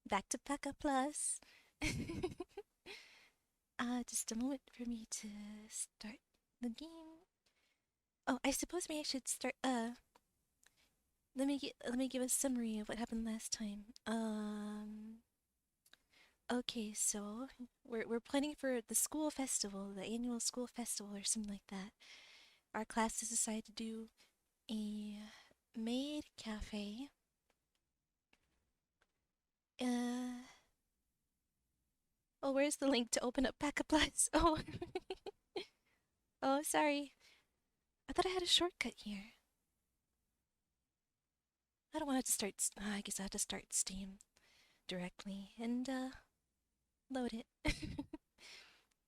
Back to PacaPlus. Just a moment for me to start the game. Oh, I suppose maybe I should start. Let me give a summary of what happened last time. Okay, so we're planning for the school festival, the annual school festival, or something like that. Our class has decided to do a maid cafe. Uh, oh, where's the link to open up PacaPlus? Oh, oh, sorry. I thought I had a shortcut here. I don't want to start. I guess I have to start Steam directly and load it.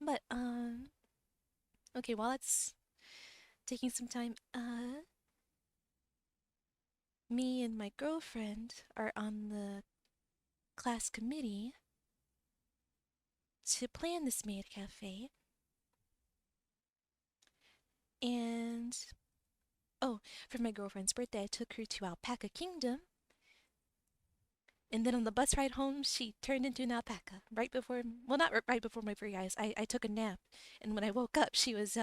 But okay, while it's taking some time, me and my girlfriend are on the class committee to plan this maid cafe. And oh, for my girlfriend's birthday, I took her to Alpaca Kingdom. And then on the bus ride home, she turned into an alpaca right before, well, not right before my very eyes. I took a nap, and when I woke up, she was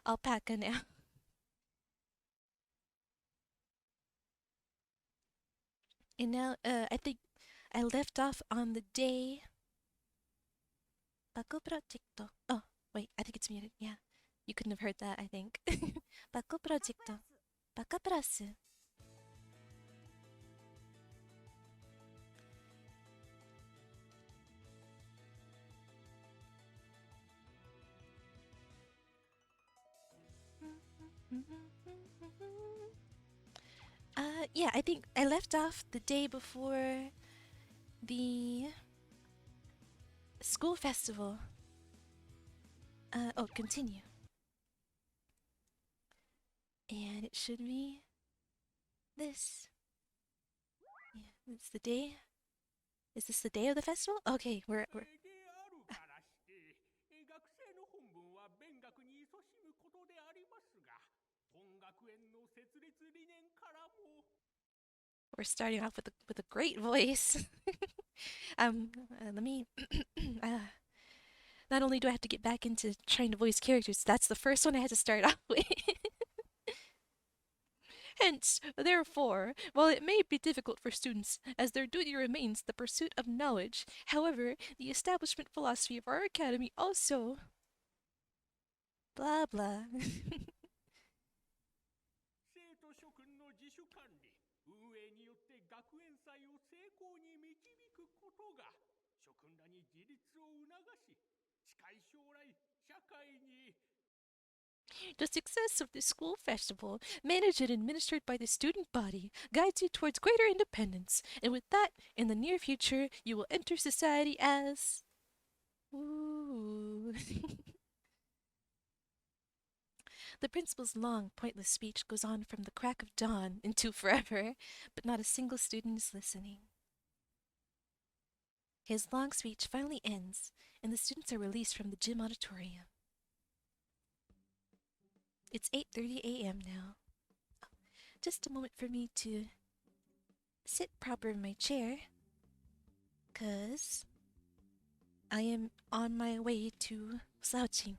alpaca now. And now, I think I left off on the day. Baku Projecto. Oh, wait, I think it's muted. Yeah, you couldn't have heard that, I think. Baku Projecto. PacaPlus. Yeah, I think I left off the day before the school festival. Oh, continue. And it should be this. Yeah, it's the day. Is this the day of the festival? Okay, we're 学生の本分は勉学に勤しむことでありますが、本学園の設立理念からも we're starting off with a great voice. Let me. uh, Not only do I have to get back into trying to voice characters, that's the first one I had to start off with. Hence, therefore, while it may be difficult for students, as their duty remains the pursuit of knowledge, however, the establishment philosophy of our academy also. Blah blah. 生徒諸君の自主管理、運営によって学園祭を成功に導くことが、諸君らに自立を促し、近い将来、社会に The success of this school festival, managed and administered by the student body, guides you towards greater independence, and with that, in the near future, you will enter society as. Ooh. The principal's long, pointless speech goes on from the crack of dawn into forever, but not a single student is listening. His long speech finally ends, and the students are released from the gym auditorium. It's 8:30 a.m. now. Just a moment for me to sit proper in my chair, 'cause I am on my way to slouching.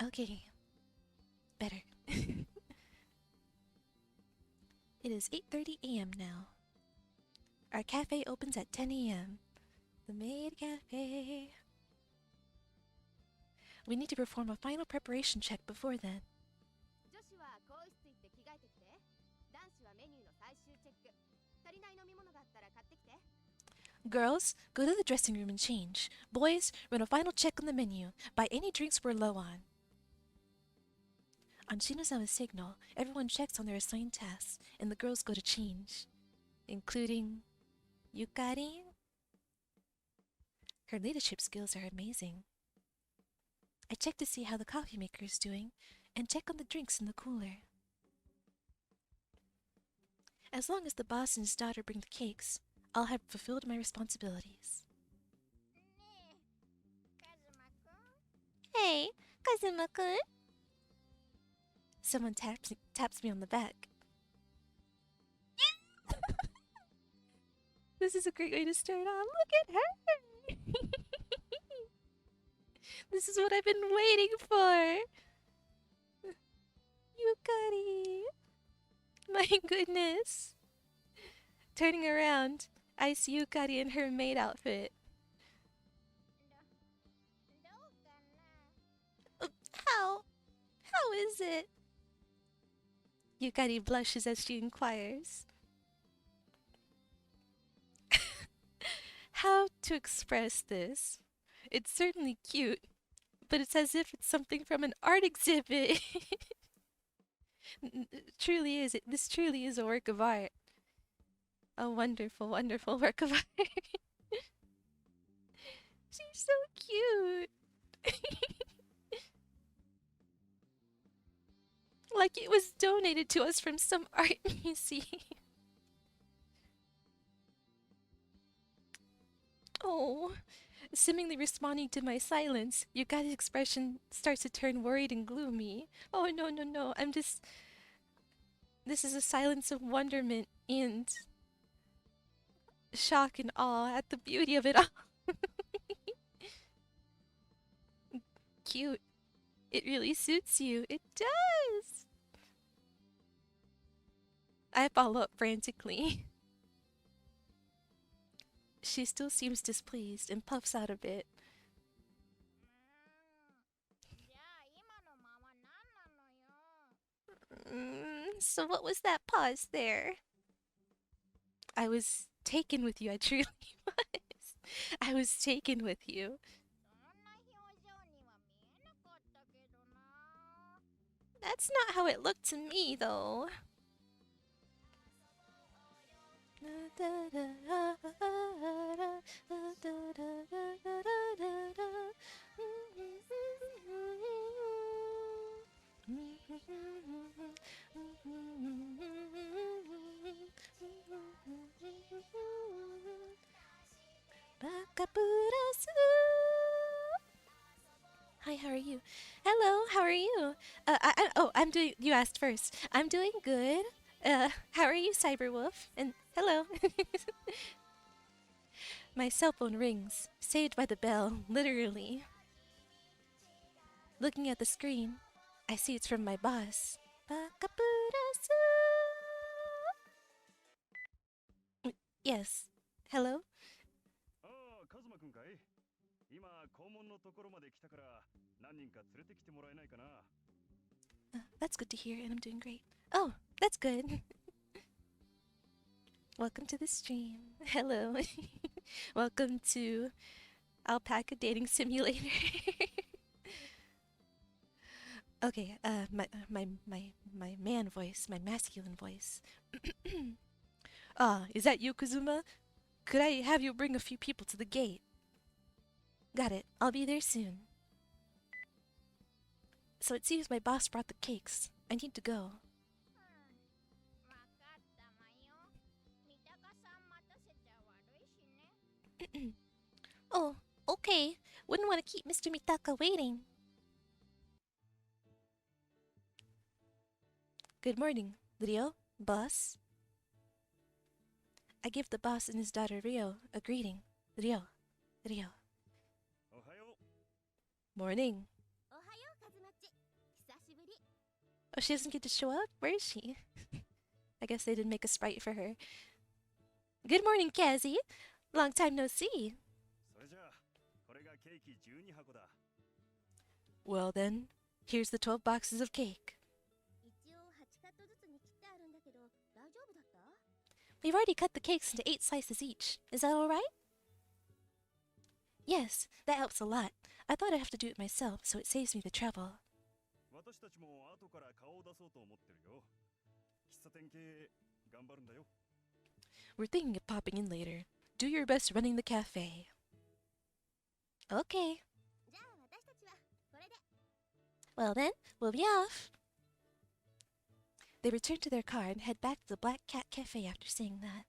Okay, better. It is 8:30 a.m. now. Our cafe opens at 10 a.m. The Maid Cafe. We need to perform a final preparation check before then. 女子は更衣室行って着替えてきて。男子はメニューの最終チェック。足りない飲み物があったら買ってきて。 Girls, go to the dressing room and change. Boys, run a final check on the menu. Buy any drinks we're low on. On Shinozawa's signal, everyone checks on their assigned tasks, and the girls go to change, including Yukari. Her leadership skills are amazing. I check to see how the coffee maker is doing, and check on the drinks in the cooler. As long as the boss and his daughter bring the cakes, I'll have fulfilled my responsibilities. Hey, Kazuma-kun. Someone taps me on the back. This is a great way to start off. Look at her! This is what I've been waiting for! Yukari! My goodness! Turning around, I see Yukari in her maid outfit. How? How is it? Yukari blushes as she inquires. How to express this? It's certainly cute, but it's as if it's something from an art exhibit. Truly is it. This truly is a work of art. A wonderful, wonderful work of art. She's so cute. Like it was donated to us from some art museum. Oh, seemingly responding to my silence, Yukari's expression starts to turn worried and gloomy. Oh, no, no, no. I'm just. This is a silence of wonderment and shock and awe at the beauty of it all. Cute. It really suits you. It does. I follow up frantically. She still seems displeased and puffs out a bit. So what was that pause there? I was taken with you. I truly was. I was taken with you. That's not how it looked to me, though. PacaPlus. Hi, how are you? Hello, how are you? I'm doing. You asked first. I'm doing good. How are you, Cyberwolf? And hello. My cell phone rings, saved by the bell, literally. Looking at the screen, I see it's from my boss. PacaPlus. Yes. Hello? ああ、カズマくんかい？今、校門のところまで来たから、何人か連れてきてもらえないかな。That's good to hear, and I'm doing great. Oh, that's good. Welcome to the stream. Hello. Welcome to Alpaca Dating Simulator. Okay, my man voice, my masculine voice. Is that you, Kazuma? Could I have you bring a few people to the gate? Got it. I'll be there soon. So it seems my boss brought the cakes. I need to go. Oh, okay. Wouldn't want to keep Mr. Mitaka waiting. Good morning, Rio, boss. I give the boss and his daughter Rio a greeting. Rio, Rio. おはよう。 Morning. おはよう、カズマッチ。久しぶり。 Oh, she doesn't get to show up? Where is she? I guess they didn't make a sprite for her. Good morning, Kazi. Long time no see. それじゃあ、これがケーキ12箱だ。 Well then, here's the 12 boxes of cake. 一応8カットずつに切ってあるんだけど、大丈夫だった？ We've already cut the cakes into 8 slices each. Is that alright? Yes, that helps a lot. I thought I'd have to do it myself, so it saves me the trouble. 私たちも後から顔を出そうと思ってるよ。喫茶店系頑張るんだよ。 We're thinking of popping in later. Do your best running the cafe. Okay. じゃあ私たちはこれで。 Well then, we'll be off. They return to their car and head back to the Black Cat Cafe after saying that.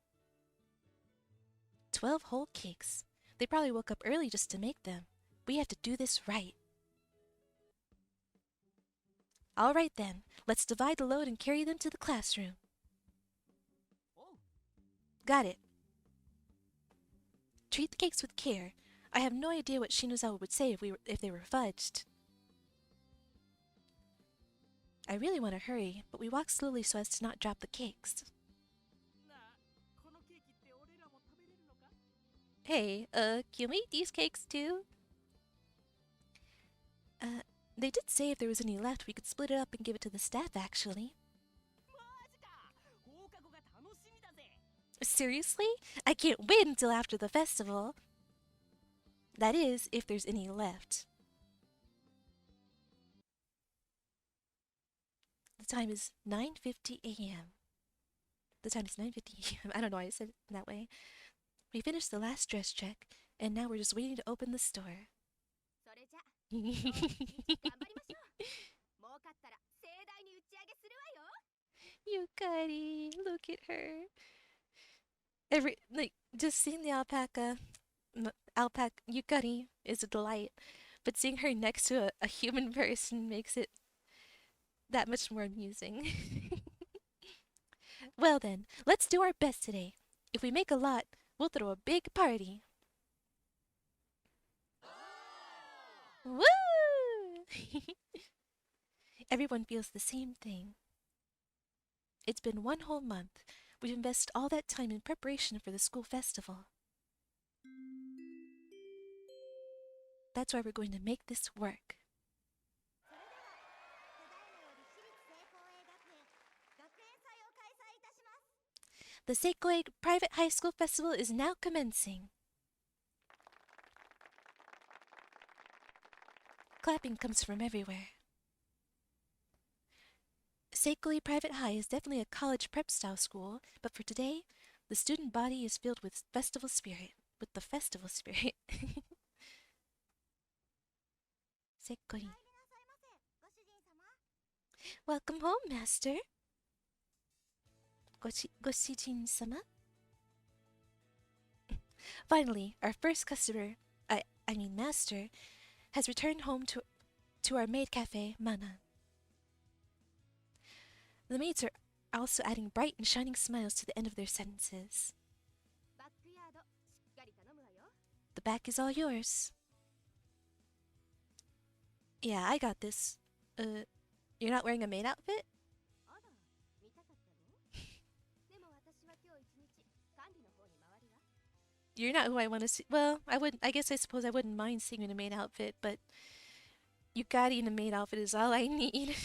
12 whole cakes. They probably woke up early just to make them. We have to do this right. All right then, let's divide the load and carry them to the classroom. Got it. Treat the cakes with care. I have no idea what Shinozawa would say if they were fudged. I really want to hurry, but we walk slowly so as to not drop the cakes. Hey, can we eat these cakes too? They did say if there was any left, we could split it up and give it to the staff, actually. Seriously? I can't wait until after the festival. That is, if there's any left. The time is 9:50 a.m. The time is 9:50 a.m. I don't know why I said it that way. We finished the last dress check, and now we're just waiting to open the store. Yukari, look at her. Just seeing the alpaca Yukari is a delight, but seeing her next to a human person makes it that much more amusing. Well then, let's do our best today. If we make a lot, we'll throw a big party. Woo! Everyone feels the same thing. It's been 1 whole month. We've invested all that time in preparation for the school festival. That's why we're going to make this work. The Seikoi Private High School Festival is now commencing. Clapping comes from everywhere. Seikoi Private High is definitely a college prep style school, but for today, the student body is filled with festival spirit. Seikoi. Welcome home, master. Goshijin-sama. Finally, our first customer, I mean master, has returned home to our maid cafe, Mana. The maids are also adding bright and shining smiles to the end of their sentences. The back is all yours. Yeah, I got this. You're not wearing a maid outfit? You're not who I want to see. Well, I guess I suppose I wouldn't mind seeing you in a maid outfit, but Yukari in a maid outfit is all I need.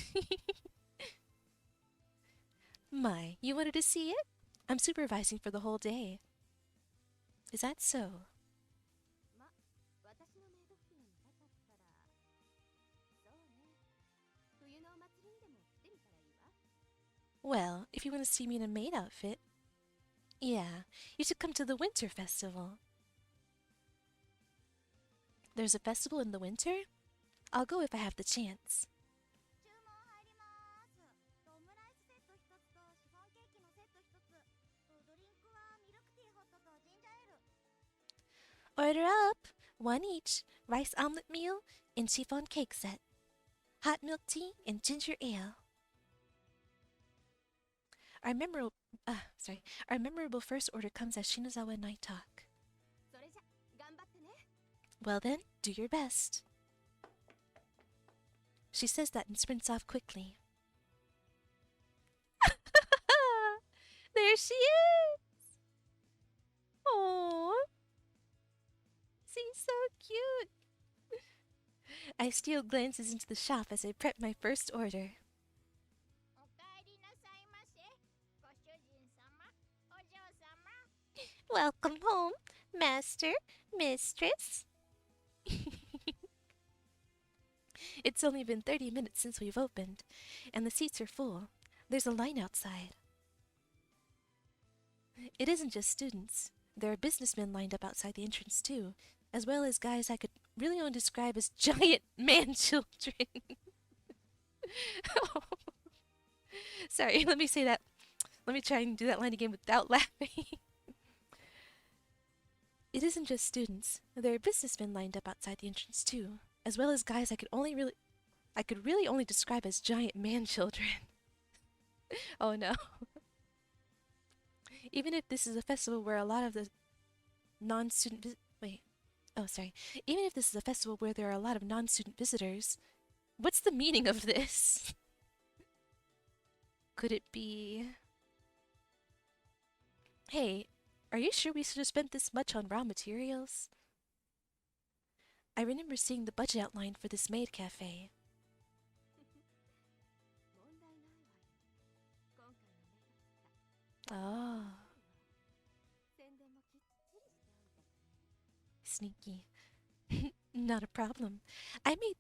My, you wanted to see it? I'm supervising for the whole day. Is that so? Well, if you want to see me in a maid outfit, yeah, you should come to the winter festival. There's a festival in the winter? I'll go if I have the chance. Order up! 1 each, rice omelet meal and chiffon cake set. Hot milk tea and ginger ale. Our memorable first order comes as Shinozawa and I talk. Well then, do your best. She says that and sprints off quickly. There she is! Aww! She's so cute! I steal glances into the shop as I prep my first order. Welcome home, master, mistress. It's only been 30 minutes since we've opened, and the seats are full. There's a line outside. It isn't just students. There are businessmen lined up outside the entrance too, as well as guys I could really only describe as giant man-children. Sorry, let me say that. Let me try and do that line again without laughing. It isn't just students. There are businessmen lined up outside the entrance too, as well as guys I could really only describe as giant man-children. Oh no. Even if this is a festival where a lot of the non-student wait. Oh, sorry. Even if this is a festival where there are a lot of non-student visitors, what's the meaning of this? Could it be... Hey, are you sure we should have spent this much on raw materials? I remember seeing the budget outline for this maid cafe. 問題ないわよ。今回のメイドが Oh, 宣伝もきっちりしておいたからね。 sneaky. Not a problem. I made...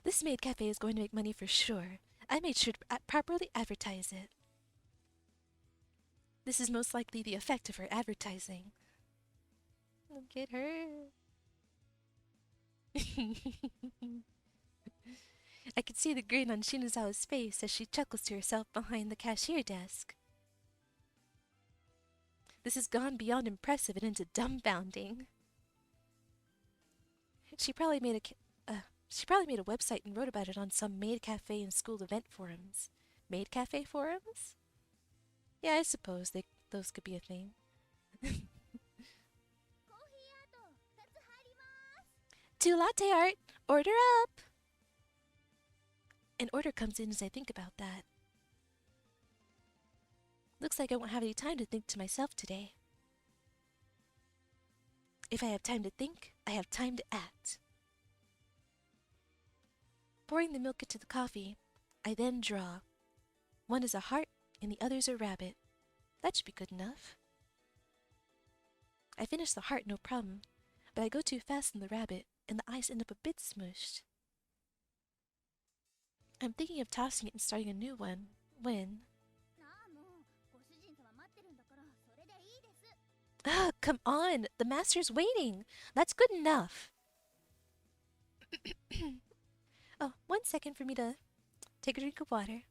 this maid cafe is going to make money for sure. I made sure to properly advertise it. This is most likely the effect of her advertising. Look at her. I could see the grin on Shinozawa's face as she chuckles to herself behind the cashier desk. This has gone beyond impressive and into dumbfounding. She probably made a website and wrote about it on some maid cafe and school event forums. Maid cafe forums? Yeah, I suppose those could be a thing. コーヒーアート2つ入ります。 2 latte art! Order up! An order comes in as I think about that. Looks like I won't have any time to think to myself today. If I have time to think, I have time to act. Pouring the milk into the coffee, I then draw. One is a heart and the other's a rabbit. That should be good enough. I finish the heart no problem, but I go too fast on the rabbit and the eyes end up a bit smooshed. I'm thinking of tossing it and starting a new one when... なあもうご主人様待ってるんだからそれでいいです。 Ah, come on! The master's waiting! That's good enough! Oh, 1 second for me to take a drink of water.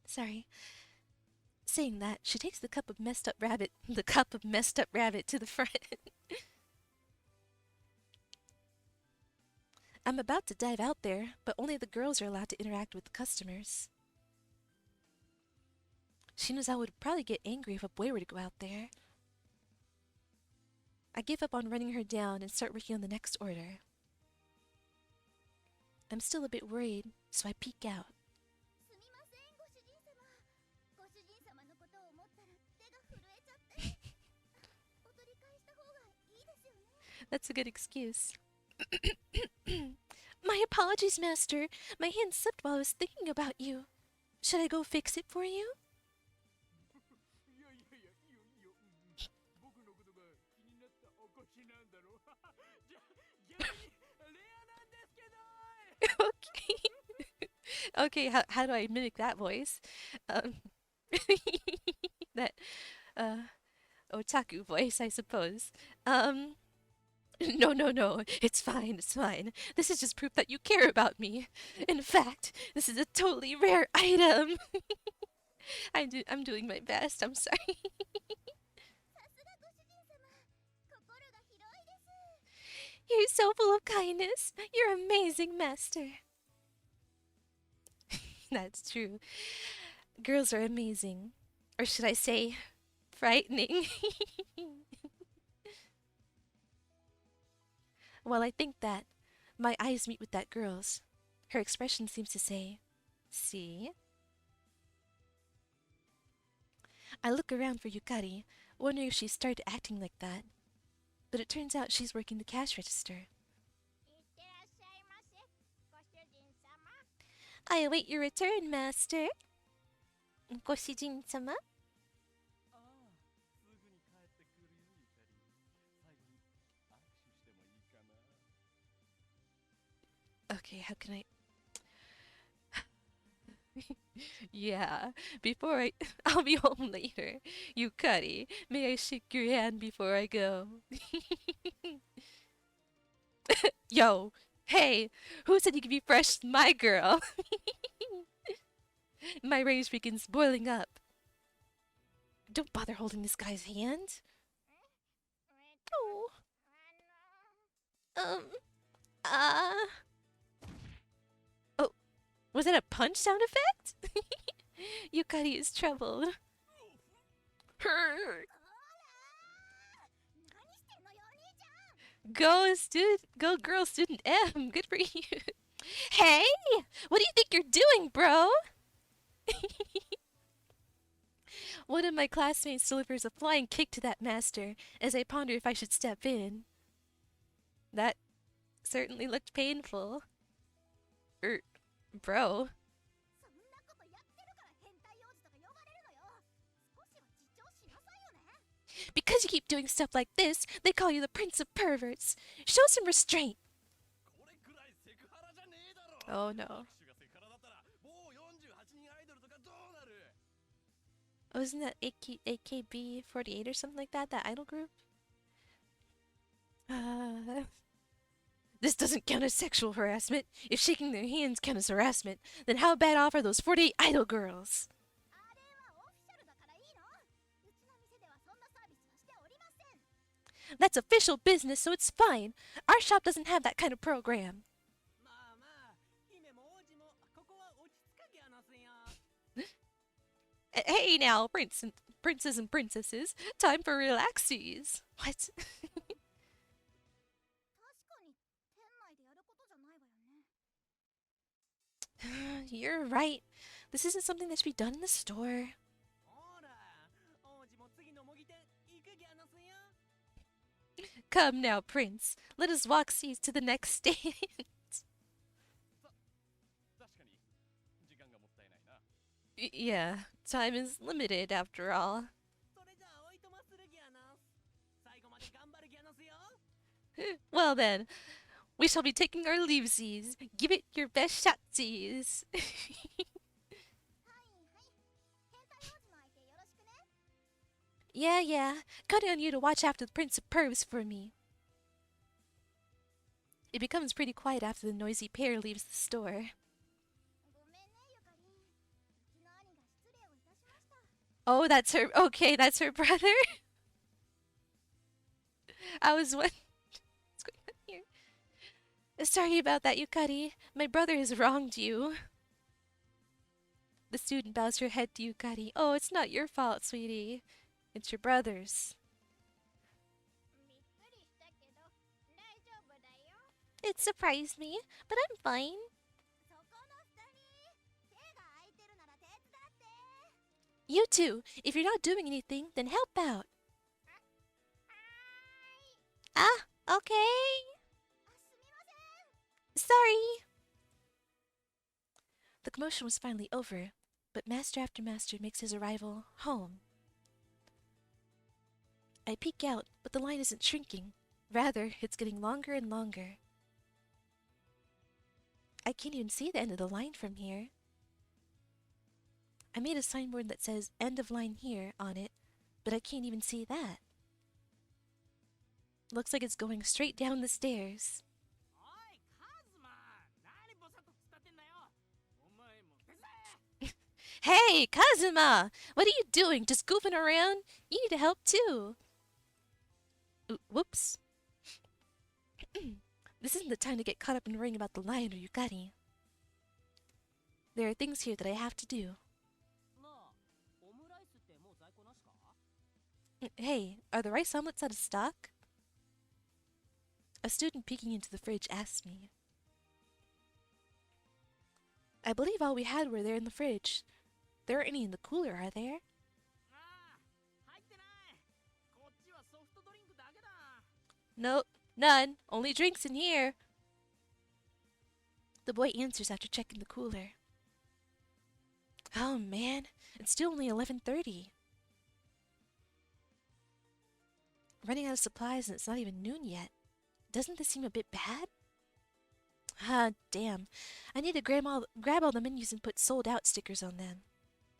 Sorry. Saying that, she takes the cup of messed up rabbit to the front. I'm about to dive out there, but only the girls are allowed to interact with the customers. Shinozawa would probably get angry if a boy were to go out there. I give up on running her down and start working on the next order. I'm still a bit worried, so I peek out. すみませんご主人様。ご主人様のことを思ったら手が震えちゃって。お取り返した方がいいですよね。 That's a good excuse. My apologies, Master. My hand slipped while I was thinking about you. Should I go fix it for you? いやいやいや、いいよいいよ。僕のことが気になったお越しなんだろう。じゃ、逆にレアなんですけど。Okay. Okay, how do I mimic that voice? That otaku voice, I suppose. No. It's fine. This is just proof that you care about me. In fact, this is a totally rare item. I'm doing my best. I'm sorry. さすがご主人様。心が広いです。 You're so full of kindness. You're amazing, Master. That's true. Girls are amazing. Or should I say, frightening. While I think that, my eyes meet with that girl's. Her expression seems to say, see? I look around for Yukari, wondering if she started acting like that. But it turns out she's working the cash register. いってらっしゃいませ。ご主人様。 I await your return, Master. ご主人様?ああ、すぐに帰ってくるよ、ゆかり。最後に握手してもいいかな。Okay, how can I... Yeah, I'll be home later. Yukari, may I shake your hand before I go? Yo, hey, who said you could be fresh, my girl? My rage begins boiling up. Don't bother holding this guy's hand. Oh. Um, uh. Oh, was that a punch sound effect? Yukari is troubled. ほら何してんのよお兄ちゃん Go girl student M. Good for you. Hey, what do you think you're doing, bro? One of my classmates delivers a flying kick to that master as I ponder if I should step in. That certainly looked painful. Bro. そんなことやってるから変態王子とか呼ばれるのよ少しは自重しなさいよね Because you keep doing stuff like this, they call you the prince of perverts. Show some restraint. これくらいセクハラじゃねえだろ Oh no. 握手がセクハラだったらもう48人アイドルとかどうなる Oh, isn't that AKB48 or something like that? That idol group? This doesn't count as sexual harassment. If shaking their hands counts as harassment, then how bad off are those 48 idol girls? あれはオフィシャルだからいいのうちの店ではそんなサービスはしておりません That's official business, so it's fine. Our shop doesn't have that kind of program. まあまあ姫も王子もここは落ち着かきゃなすよ Hey now, princes and princesses. Time for relaxies. What? 確かに店内でやることじゃないわよね You're right. This isn't something that should be done in the store. ほら王子も次の模擬店行くぎゃなすよ Come now, Prince. Let us walk seas to the next stand. 確かに時間がもったいないな Yeah, time is limited after all. それじゃあおいとまするぎゃな最後まで頑張るぎゃなすよ Well then, we shall be taking our leavesies. Give it your best shotsies. はいはい変態王子の相手よろしくね Yeah. Counting on you to watch after the Prince of Pervs for me. It becomes pretty quiet after the noisy pair leaves the store. ごめんねゆかりんうちの兄が失礼をいたしました Oh, that's her. Okay, that's her brother. I was wondering what's going on here. Sorry about that, Yukari. My brother has wronged you. The student bows her head to Yukari. Oh, it's not your fault, sweetie. It's your brother's. びっくりしたけど大丈夫だよ It surprised me, but I'm fine. そこの二人手が空いてるなら手伝って You two, if you're not doing anything, then help out. はーい Ah, okay. すみません Sorry. The commotion was finally over, but master after master makes his arrival home. I peek out, but the line isn't shrinking. Rather, it's getting longer and longer. I can't even see the end of the line from here. I made a signboard that says end of line here on it, but I can't even see that. Looks like it's going straight down the stairs. おいカズマ何ボサッと突っ立ってんだよお前も手伝え Hey, Kazuma! What are you doing? Just goofing around? You need to help too. Whoops. This isn't the time to get caught up in worrying about the lion or Yukari. There are things here that I have to do. なあオムライスってもう在庫なしか Hey, are the rice omelets out of stock? A student peeking into the fridge asked me. I believe all we had were there in the fridge. There aren't any in the cooler, are there? ああ入ってないこっちはソフトドリンクだけだ Nope, none. Only drinks in here. The boy answers after checking the cooler. Oh man, it's still only 11:30. Running out of supplies and it's not even noon yet. Doesn't this seem a bit bad? Ah, damn. I need to grab all the menus and put sold out stickers on them.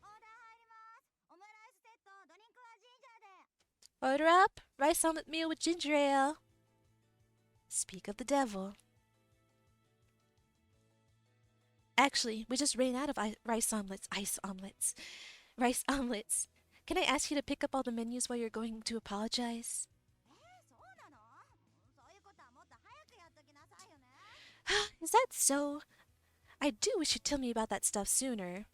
オーダー入りますオムライスセットドリンクはジンジャーで Order up! Rice omelet meal with ginger ale. Speak of the devil. Actually, we just ran out of rice omelets. Rice omelets. Can I ask you to pick up all the menus while you're going to apologize? そうなのそういうことはもっと早くやっ Is that so? I do wish you'd tell me about that stuff sooner.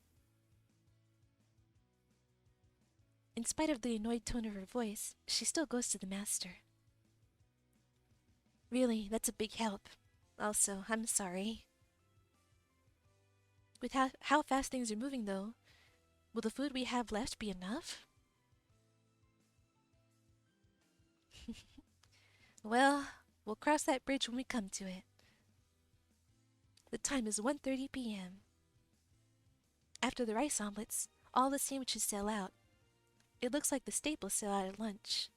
In spite of the annoyed tone of her voice, she still goes to the master. Really, that's a big help. Also, I'm sorry. With how fast things are moving, though, will the food we have left be enough? Well, we'll cross that bridge when we come to it. The time is 1:30 p.m. After the rice omelets, all the sandwiches sell out. It looks like the staples sell out at lunch.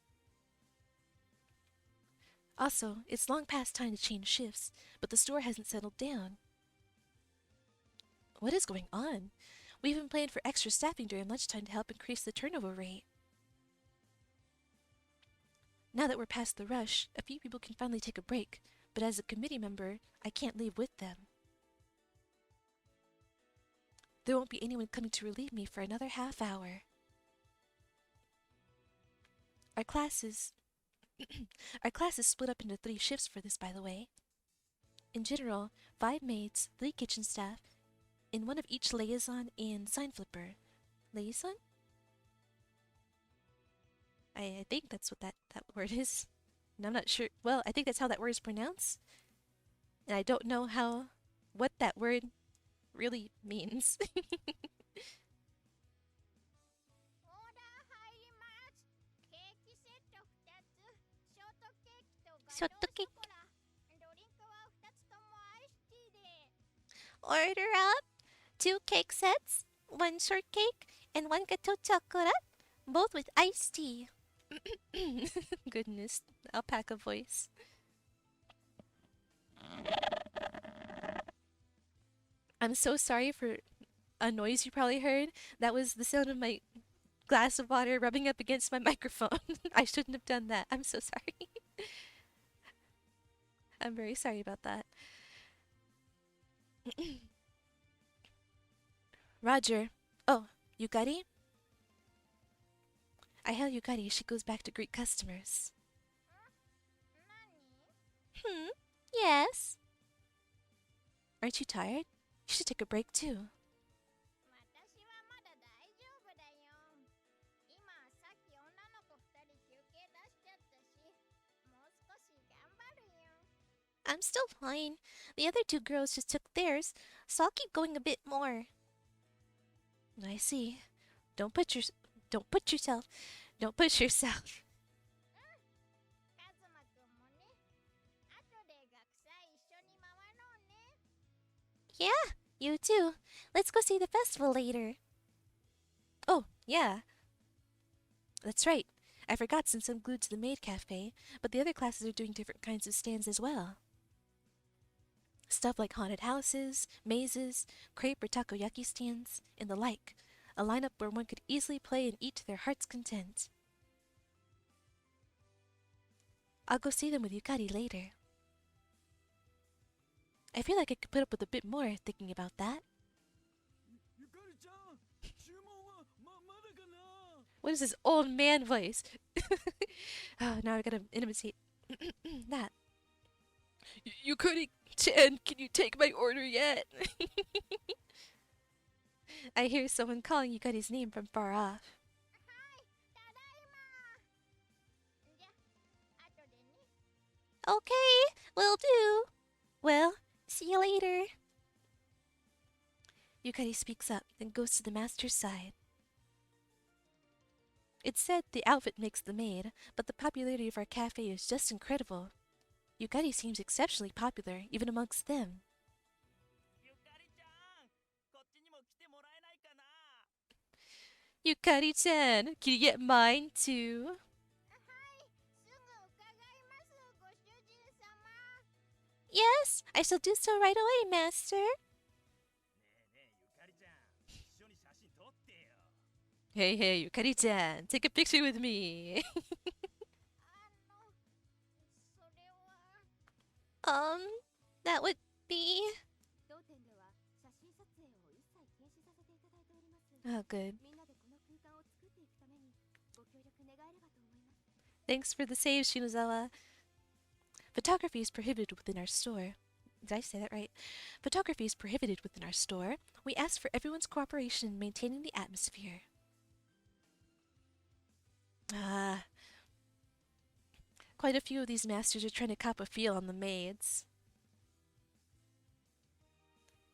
Also, it's long past time to change shifts, but the store hasn't settled down. What is going on? We even planned for extra staffing during lunchtime to help increase the turnover rate. Now that we're past the rush, a few people can finally take a break, but as a committee member, I can't leave with them. There won't be anyone coming to relieve me for another half hour. Our class is split up into 3 shifts for this, by the way. In general, 5 maids, 3 kitchen staff, and 1 of each liaison and sign flipper. Liaison? I think that's what that word is. And I'm not sure. Well, I think that's how that word is pronounced. And I don't know what that word really means. オーダー入ります。ケーキセット2つ、ショートケーキとガトーショコラ。ドリンクは2つともアイスティーで。Order up 2 cake sets, 1 shortcake, and 1 gateau chocolate, both with iced tea. Goodness, alpaca voice. I'm so sorry for a noise you probably heard. That was the sound of my glass of water rubbing up against my microphone. I shouldn't have done that. I'm so sorry. I'm very sorry about that. Roger. Oh, Yukari? I hail Yukari. She goes back to greet customers. 何？ Yes. Aren't you tired? You should take a break too. 私はまだ大丈夫だよ。今さっき女の子2人休憩出しちゃったし、もう少し頑張るよ。I'm still fine. The other 2 girls just took theirs, so I'll keep going a bit more. I see. Don't push yourself. カズマくんもね。後で学祭一緒に回ろうね。Yeah, you too. Let's go see the festival later. Oh, yeah. That's right. I forgot since I'm glued to the maid cafe, but the other classes are doing different kinds of stands as well. Stuff like haunted houses, mazes, crepe or takoyaki stands, and the like. A lineup where one could easily play and eat to their heart's content. I'll go see them with Yukari later. I feel like I could put up with a bit more thinking about that. ゆかりちゃん、注文はまだかな？ What is this old man voice? Oh, now I gotta imitate that. Yukari-chan, can you take my order yet? I hear someone calling Yukari's name from far off. はい、ただいま。じゃ、後でね。Okay, will do. Well, see you later. Yukari speaks up, then goes to the master's side. It's said the outfit makes the maid, but the popularity of our cafe is just incredible. Yukari seems exceptionally popular, even amongst them. ゆかりちゃん、こっちにも来てもらえないかな？ Yukari-chan, can you get mine too? はい、すぐ伺います、ご主人様。Yes, I shall do so right away, master. ねえねえ、ゆかりちゃん、一緒に写真撮ってよ。Hey, hey, Yukari-chan, take a picture with me. それは。That would be... 当店では写真撮影を一切禁止させていただいております。 Oh, good. みんなでこの空間を作っていくためにご協力願えればと思います。 Thanks for the save, Shinozawa. Photography is prohibited within our store. Did I say that right? Photography is prohibited within our store. We ask for everyone's cooperation in maintaining the atmosphere. Ah, quite a few of these masters are trying to cop a feel on the maids.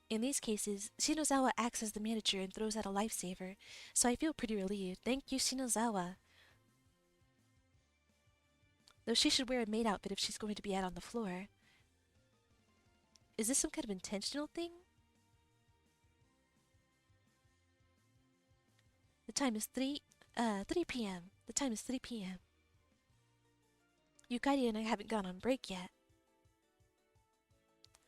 In these cases, Shinozawa acts as the manager and throws out a lifesaver, so I feel pretty relieved. Thank you, Shinozawa. Though she should wear a maid outfit if she's going to be out on the floor. Is this some kind of intentional thing? The time is 3 p.m. The time is 3 p.m. Yukari and I haven't gone on break yet.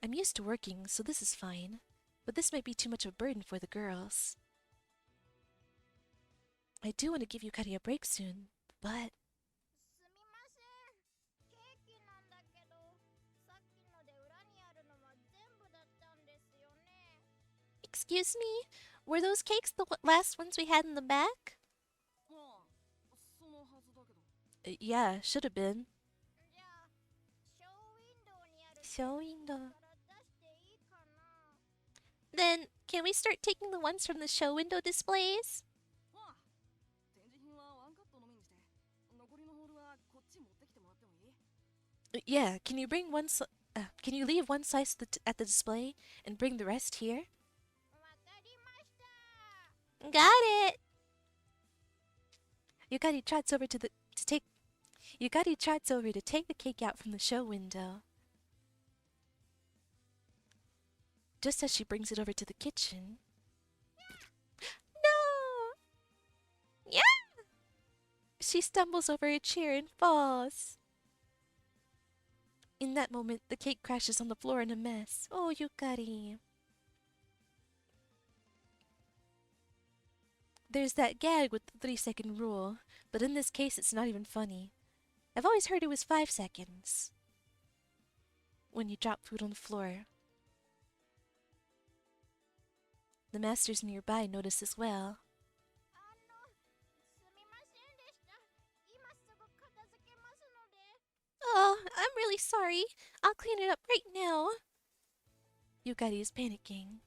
I'm used to working, so this is fine. But this might be too much of a burden for the girls. I do want to give Yukari a break soon, but... すみません。ケーキなんだけど、さっきので裏にあるのは全部だったんですよね。Excuse me? Were those cakes the last ones we had in the back? まあそのはずだけど。Yeah, should have been. じゃあ、ショーウィンドウにあるケーキ Show window. から出していいかな。 Then, can we start taking the ones from the show window displays? まあ展示品はワンカットのみにして、残りのホールはこっち持ってきてもらってもいい？ Yeah, can you bring can you leave one slice at the display and bring the rest here? わかりました。 Got it! Yukari trots over to take the cake out from the show window. Just as she brings it over to the kitchen. No! Yeah! She stumbles over a chair and falls. In that moment, the cake crashes on the floor in a mess. Oh, Yukari. There's that gag with the 3-second rule, but in this case it's not even funny. I've always heard it was 5 seconds. When you drop food on the floor. The masters nearby notice as well. すみませんでした。今すぐ片付けますので。 Oh, I'm really sorry. I'll clean it up right now. Yukari is panicking.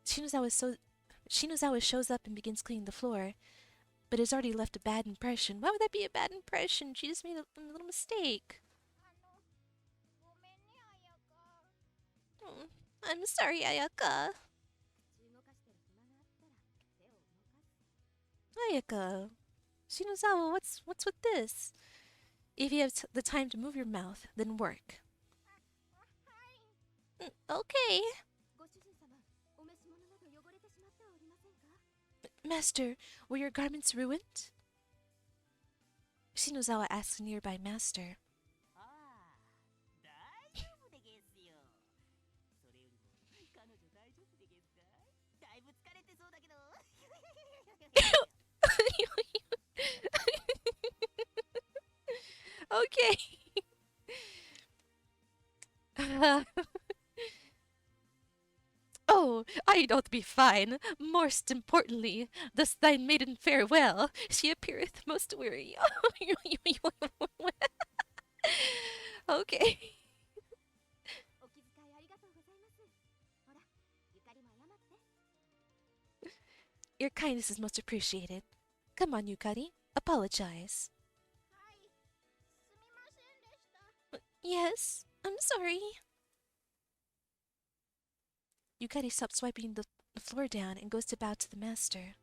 Shinozawa shows up and begins cleaning the floor, but has already left a bad impression. Why would that be a bad impression? She just made a little mistake. ごめんね、あやか。 I'm sorry, Ayaka. 口動かしてる暇があったら手を動かす。 Ayaka. Shinozawa, what's with this? If you have the time to move your mouth, then work. はい。 Okay. ご主人様、お召し物など汚れてしまってはおりませんか？ Master, were your garments ruined? Shinozawa asks a nearby master. ああ、大丈夫でげすよ。それよりも彼女大丈夫でげすか？だいぶ疲れてそうだけど。Okay. Oh, I doth be fine. Most importantly, thus thy maiden farewell. She appeareth most weary. Okay. お気遣いありがとうございます。ほら、ゆかりも謝って。 Your kindness is most appreciated. Come on, Yukari. Apologize. はい。すみませんでした。 Yes, I'm sorry. Yukari stops wiping the floor down and goes to bow to the master.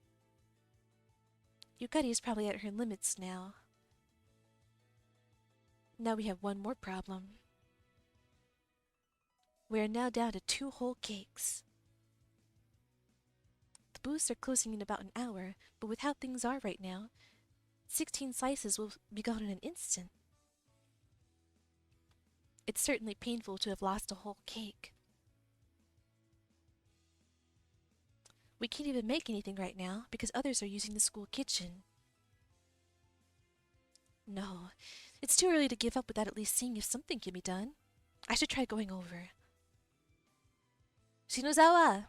Yukari is probably at her limits now. Now we have one more problem. We are now down to 2 whole cakes. The booths are closing in about an hour, but with how things are right now, 16 slices will be gone in an instant. It's certainly painful to have lost a whole cake. We can't even make anything right now because others are using the school kitchen. No, it's too early to give up without at least seeing if something can be done. I should try going over. Shinozawa!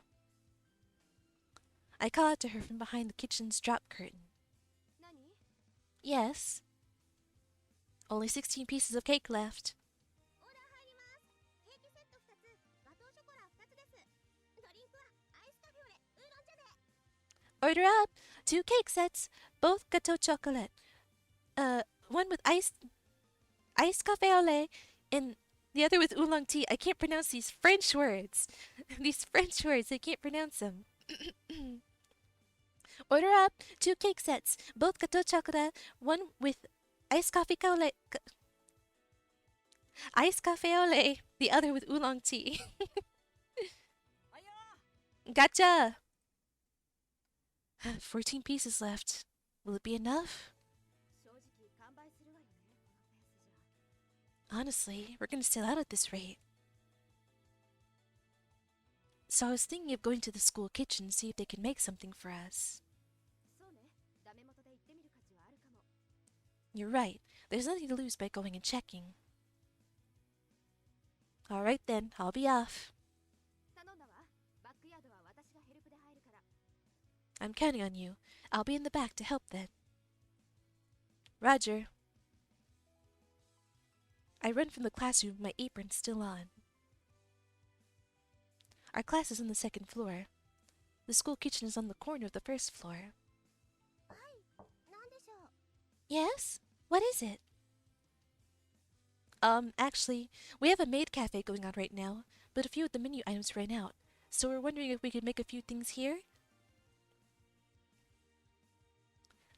I call out to her from behind the kitchen's drop curtain. 何？ Yes. Only 16 pieces of cake left. オーダー入ります。ケーキセット2つ Order up 2 cake sets, both gateau chocolate. One with iced cafe au lait, and the other with oolong tea. I can't pronounce these French words. These French words, I can't pronounce them. Order up 2 cake sets, both gateau chocolate, one with iced coffee au lait, iced cafe au lait, the other with oolong tea. Gotcha! 14 pieces left. Will it be enough? Honestly, we're gonna sell out at this rate. So I was thinking of going to the school kitchen to see if they can make something for us. You're right. There's nothing to lose by going and checking. Alright then, I'll be off. I'm counting on you. I'll be in the back to help then. Roger. I run from the classroom, my apron still on. Our class is on the 2nd floor. The school kitchen is on the corner of the 1st floor. Yes? What is it? Actually, we have a maid cafe going on right now, but a few of the menu items ran out, so we're wondering if we could make a few things here?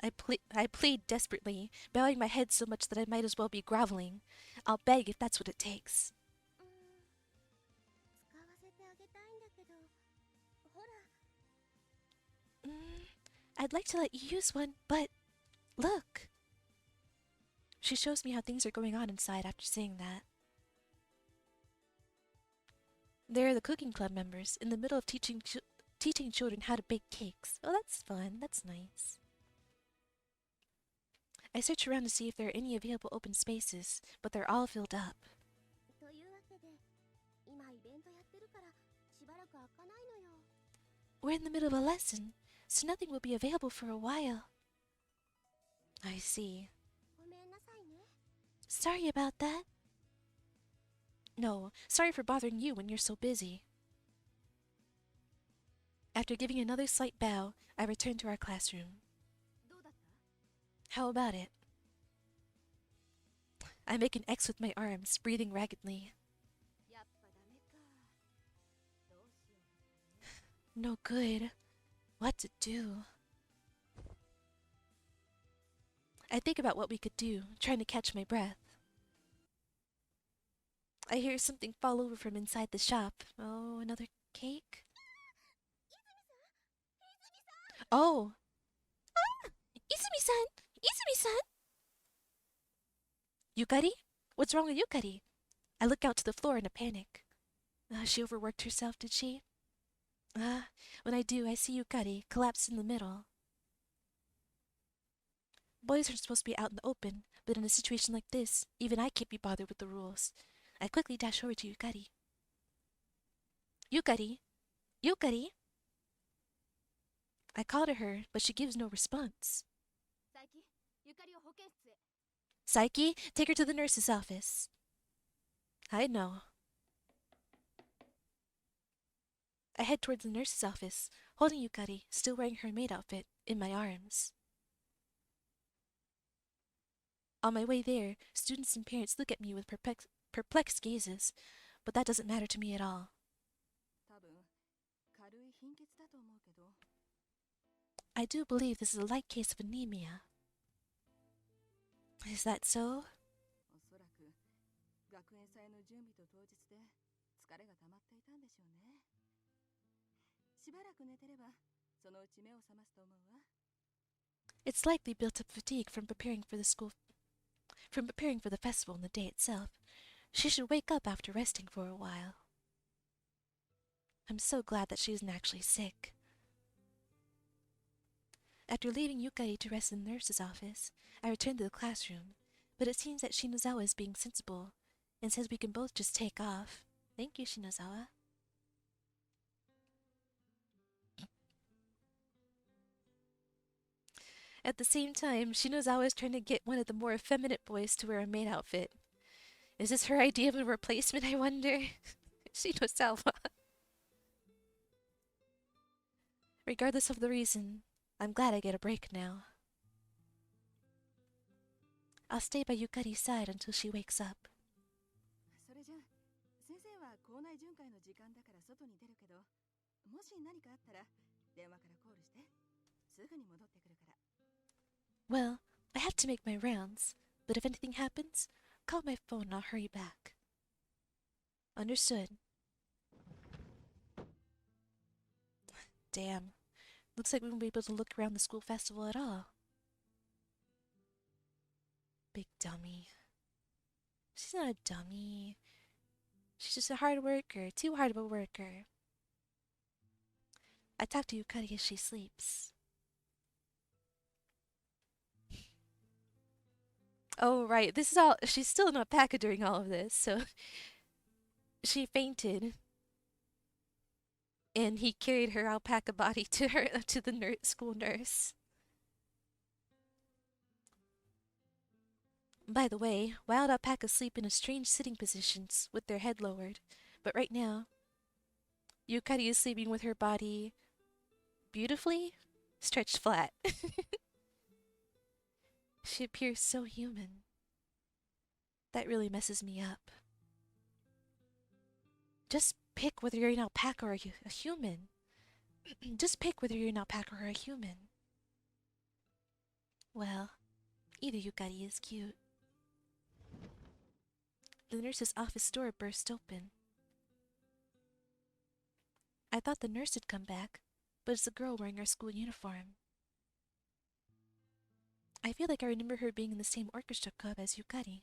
I plead desperately, bowing my head so much that I might as well be groveling. I'll beg if that's what it takes. I'd like to let you use one, but look. She shows me how things are going on inside after saying that. There are the cooking club members in the middle of teaching children how to bake cakes. Oh, that's fun. That's nice. I search around to see if there are any available open spaces, but they're all filled up. We're in the middle of a lesson, so nothing will be available for a while. I see. Sorry about that. No, sorry for bothering you when you're so busy. After giving another slight bow, I return to our classroom. How about it? I make an X with my arms, breathing raggedly. No good. What to do? I think about what we could do, trying to catch my breath. I hear something fall over from inside the shop. Oh, another cake? Oh! Ah! Izumi-san! Izumi-san! Yukari? What's wrong with Yukari? I look out to the floor in a panic. She overworked herself, did she? When I do, I see Yukari collapsed in the middle. Boys are supposed to be out in the open, but in a situation like this, even I can't be bothered with the rules. I quickly dash over to Yukari. Yukari? Yukari? I call to her, but she gives no response. Saiki, take her to the nurse's office. I know. I head towards the nurse's office, holding Yukari, still wearing her maid outfit, in my arms. On my way there, students and parents look at me with perplexed gazes, but that doesn't matter to me at all. I do believe this is a light case of anemia. Is that so? It's likely built up fatigue from preparing for the festival and the day itself. She should wake up after resting for a while. I'm so glad that she isn't actually sick. After leaving Yukari to rest in the nurse's office, I return to the classroom, but it seems that Shinozawa is being sensible and says we can both just take off. Thank you, Shinozawa. At the same time, Shinozawa is trying to get one of the more effeminate boys to wear a maid outfit. Is this her idea of a replacement, I wonder? Shinozawa. Regardless of the reason, I'm glad I get a break now. I'll stay by Yukari's side until she wakes up. それじゃ先生は校内巡回の時間だから外に出るけど、もし何かあったら電話からコールして。すぐに戻ってくるから。 Well, I have to make my rounds, but if anything happens, call my phone and I'll hurry back. Understood. Damn. Looks like we won't be able to look around the school festival at all. Big dummy. She's not a dummy. She's just a hard worker, too hard of a worker. I talk to Yukari as she sleeps. Oh, right. This is all. She's still in alpaca during all of this, so she fainted. And he carried her alpaca body to the school nurse. By the way, wild alpacas sleep in strange sitting positions with their head lowered. But right now, Yukari is sleeping with her body beautifully stretched flat. She appears so human. That really messes me up. Just pick whether you're an alpaca or a human. Just pick whether you're an alpaca or a human. Well, either Yukari is cute. The nurse's office door burst open. I thought the nurse had come back, but it's a girl wearing our school uniform. I feel like I remember her being in the same orchestra club as Yukari.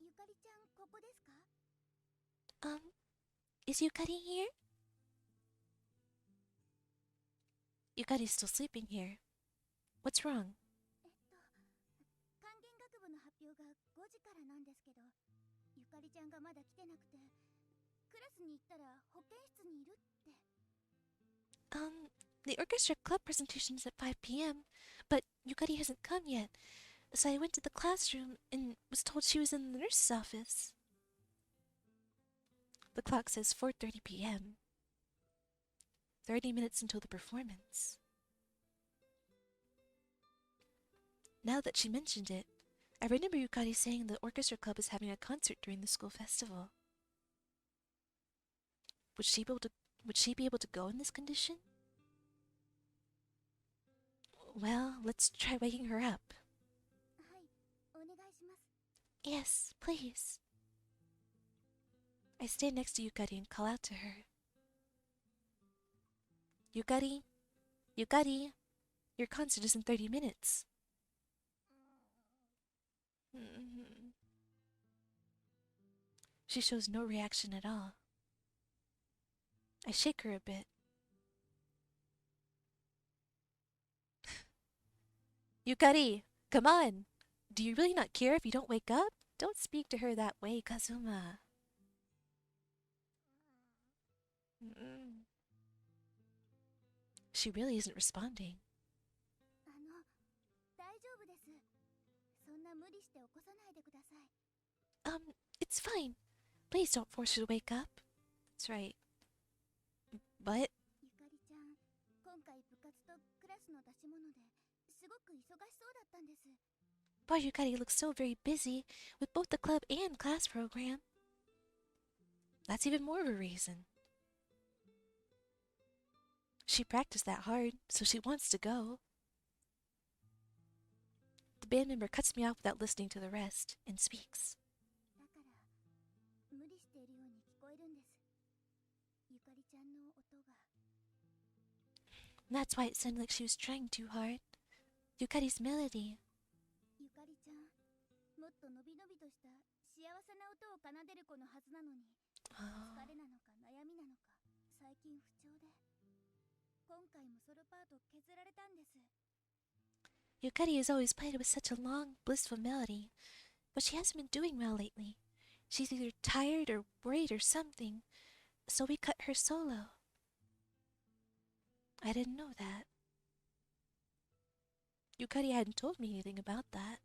ゆかりちゃんここですか？ Is Yukari here? Yukari's still sleeping here. What's wrong? 管弦楽部の発表が5時からなんですけど、ゆかりちゃんがまだ来てなくて、クラスに行ったら保健室にいるって。The orchestra club presentation is at 5 p.m., but Yukari hasn't come yet, so I went to the classroom and was told she was in the nurse's office. The clock says 4:30 p.m. 30 minutes until the performance. Now that she mentioned it, I remember Yukari saying the orchestra club is having a concert during the school festival. Would she be able to go in this condition? Well, let's try waking her up. はい、お願いします。 Yes, please. I stand next to Yukari and call out to her. Yukari? Yukari? Your concert is in 30 minutes. She shows no reaction at all. I shake her a bit. Yukari, come on! Do you really not care if you don't wake up? Don't speak to her that way, Kazuma. She really isn't responding. 大丈夫です。そんな無理して起こさないでください。It's fine. Please don't force her to wake up. That's right. But ゆかりちゃん、今回部活とクラスの出し物ですごく忙しそうだったんです。poor Yukari looks so very busy with both the club and class program. That's even more of a reason. She practiced that hard, so she wants to go. The band member cuts me off without listening to the rest and speaks. だから無理しているように聞こえるんです。ゆかりちゃんの音が。 That's why it sounded like she was trying too hard. Yukari's melody. ゆかりちゃん、もっとのびのびとした幸せな音を奏でる子のはずなのに、疲れなのか悩みなのか、最近不調で。今回もソロパート削られたんです。 Yukari has always played with such a long, blissful melody, but she hasn't been doing well lately. She's either tired or worried or something, so we cut her solo. I didn't know that. Yukari hadn't told me anything about that.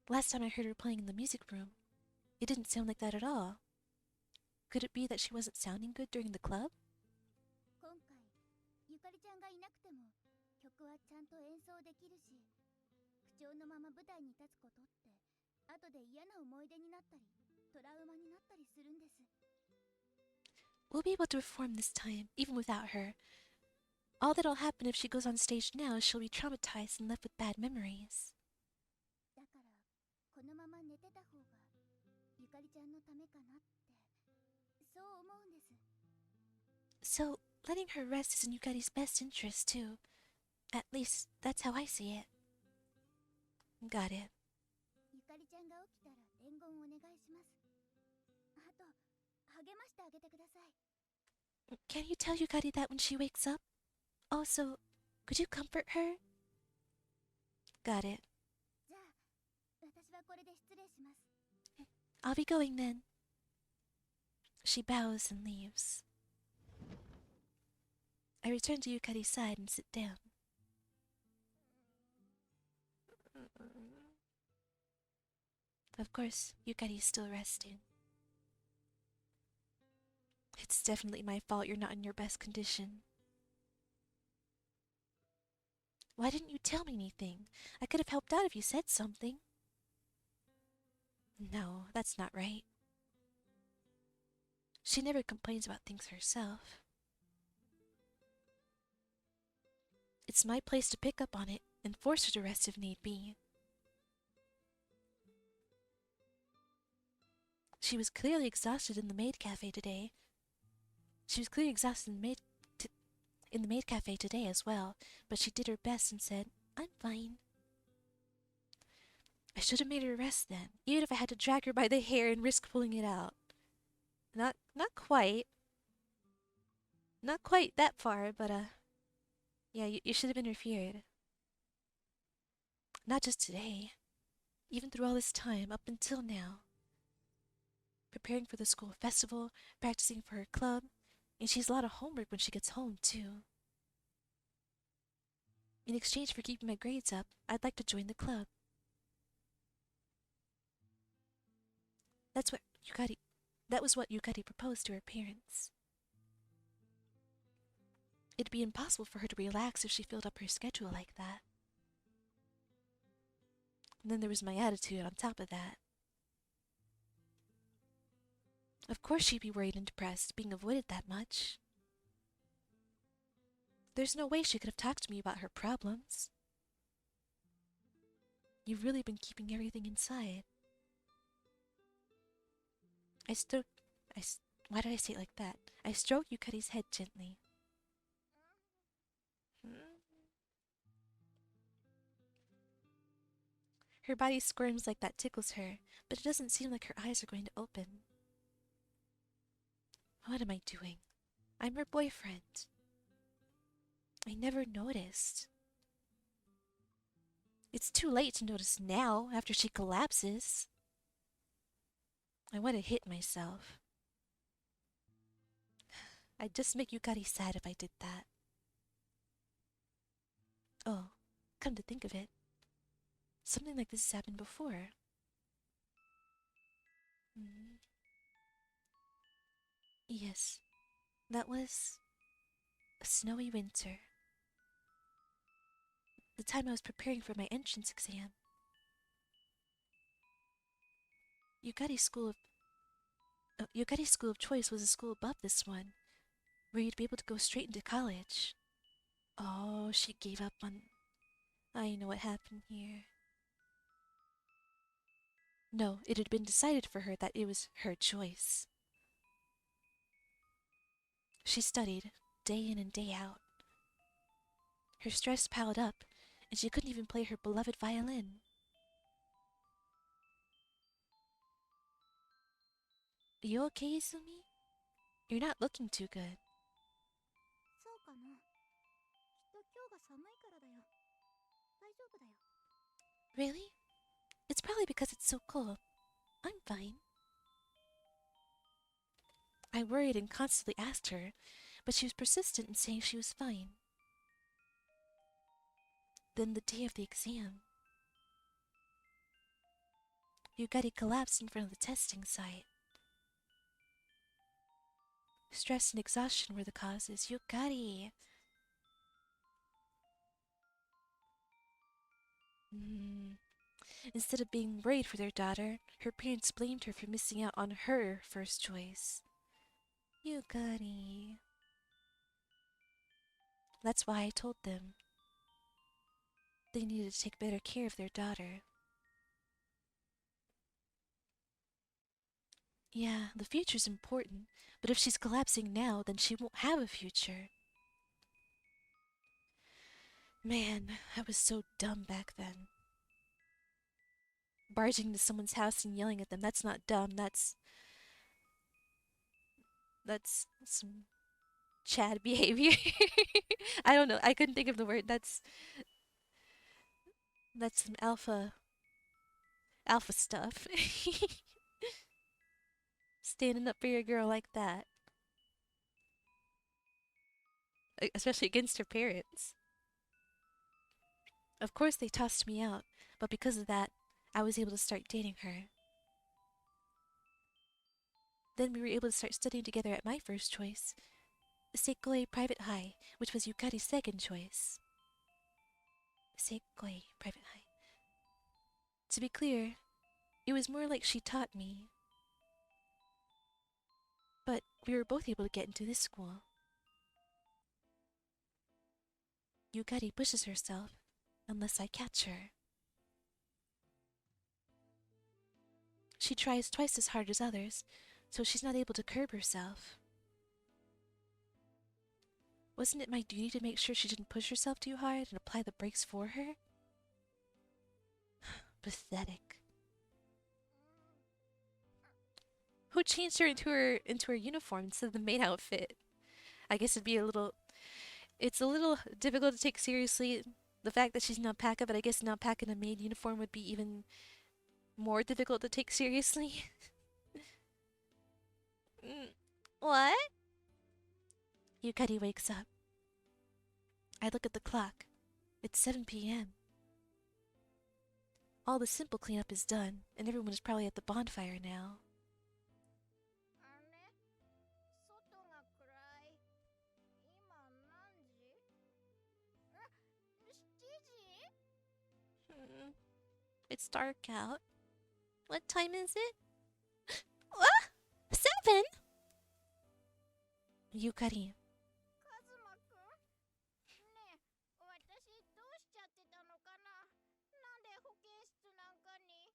Last time I heard her playing in the music room, it didn't sound like that at all. Could it be that she wasn't sounding good during the club? 曲はちゃんと演奏できるし、不調のまま舞台に立つことって後で嫌な思い出になったりトラウマになったりするんです。 We'll be able to perform this time, even without her. All that'll happen if she goes on stage now is she'll be traumatized and left with bad memories. だからこのまま寝てた方がゆかりちゃんのためかなってそう思うんです。 So, letting her rest is in Yukari's best interest, too. At least, that's how I see it. Got it. ゆかりちゃんが起きたら伝言お願いします。あと励ましてあげてください。 Can you tell Yukari that when she wakes up? Also, could you comfort her? Got it. じゃあ私はこれで失礼します。 I'll be going then. She bows and leaves. I return to Yukari's side and sit down. Of course, Yukari's still resting. It's definitely my fault you're not in your best condition. Why didn't you tell me anything? I could have helped out if you said something. No, that's not right. She never complains about things herself. It's my place to pick up on it and force her to rest if need be. She was clearly exhausted in the maid cafe today. She was clearly exhausted in the maid cafe today as well, but she did her best and said, "I'm fine." I should have made her rest then, even if I had to drag her by the hair and risk pulling it out. Not quite. Not quite that far, but yeah, you should have interfered. Not just today. Even through all this time, up until now. Preparing for the school festival, practicing for her club, and she has a lot of homework when she gets home, too. In exchange for keeping my grades up, I'd like to join the club. That was what Yukari proposed to her parents. It'd be impossible for her to relax if she filled up her schedule like that. And then there was my attitude on top of that. Of course she'd be worried and depressed, being avoided that much. There's no way she could have talked to me about her problems. You've really been keeping everything inside. Why did I say it like that? I stroked Yukari's head gently. Her body squirms like that tickles her, but it doesn't seem like her eyes are going to open. What am I doing? I'm her boyfriend. I never noticed. It's too late to notice now, after she collapses. I want to hit myself. I'd just make Yukari sad if I did that. Oh, come to think of it, something like this has happened before. Yes, that was a snowy winter. The time I was preparing for my entrance exam. Yukari's school of choice was a school above this one, where you'd be able to go straight into college. Oh, she gave up on... I know what happened here. No, it had been decided for her that it was her choice. She studied, day in and day out. Her stress piled up, and she couldn't even play her beloved violin. You okay, Izumi? You're not looking too good. そうかな。きっと今日が寒いからだよ。大丈夫だよ。 Really? It's probably because it's so cold. I'm fine. I worried and constantly asked her, but she was persistent in saying she was fine. Then the day of the exam, Yukari collapsed in front of the testing site. Stress and exhaustion were the causes. Yukari! Mm. Instead of being worried for their daughter, her parents blamed her for missing out on her first choice. Yukari. That's why I told them they needed to take better care of their daughter. Yeah, the future's important, but if she's collapsing now, then she won't have a future. Man, I was so dumb back then. Barging into someone's house and yelling at them, that's not dumb, that's some Chad behavior. I don't know, I couldn't think of the word. That's some alpha stuff. Standing up for your girl like that. Especially against her parents. Of course they tossed me out, but because of that, I was able to start dating her. Then we were able to start studying together at my first choice, Seikoi Private High, which was Yukari's second choice. Seikoi Private High. To be clear, it was more like she taught me. But we were both able to get into this school. Yukari pushes herself, unless I catch her. She tries twice as hard as others, so she's not able to curb herself. Wasn't it my duty to make sure she didn't push herself too hard and apply the brakes for her? Pathetic. Who changed her into her uniform instead of the main outfit? I guess it's a little difficult to take seriously the fact that she's an alpaca, but I guess an alpaca in a maid uniform would be even more difficult to take seriously. What? Yukari wakes up. I look at the clock. It's 7 p.m. All the simple cleanup is done, and everyone is probably at the bonfire now. あれ外が暗い。今何時？あ、7時？ It's dark out. What time is it? What? 7? Yukari. カズマくん？ねえ、私どうしちゃってたのかな？なんで保健室なんかに？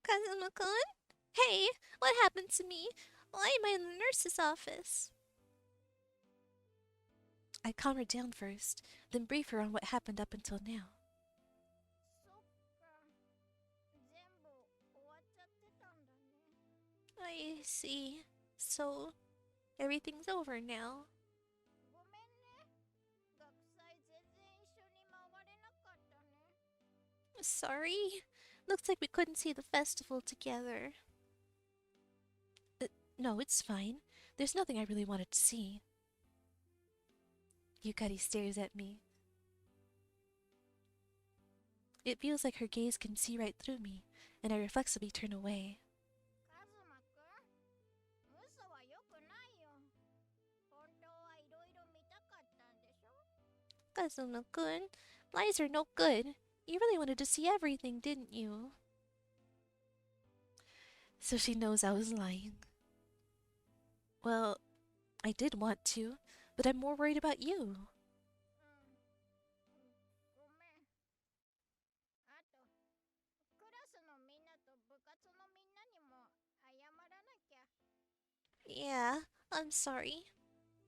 Kazuma-kun? Hey, what happened to me? Why am I in the nurse's office? I calm her down first, then brief her on what happened up until now. そっか。全部終わっちゃってたんだね。I see. So, everything's over now. ごめんね。学祭全然一緒に回れなかったね。Sorry. Looks like we couldn't see the festival together. No, it's fine. There's nothing I really wanted to see. Yukari stares at me. It feels like her gaze can see right through me, and I reflexively turn away. カズマくん、嘘は良くないよ。本当はいろいろ見たかったんでしょ？ Kazuma-kun, lies are no good. You really wanted to see everything, didn't you? So she knows I was lying. Well, I did want to, but I'm more worried about you. うん。ごめん。あと、クラスのみんなと部活のみんなにも謝らなきゃ。Yeah, I'm sorry.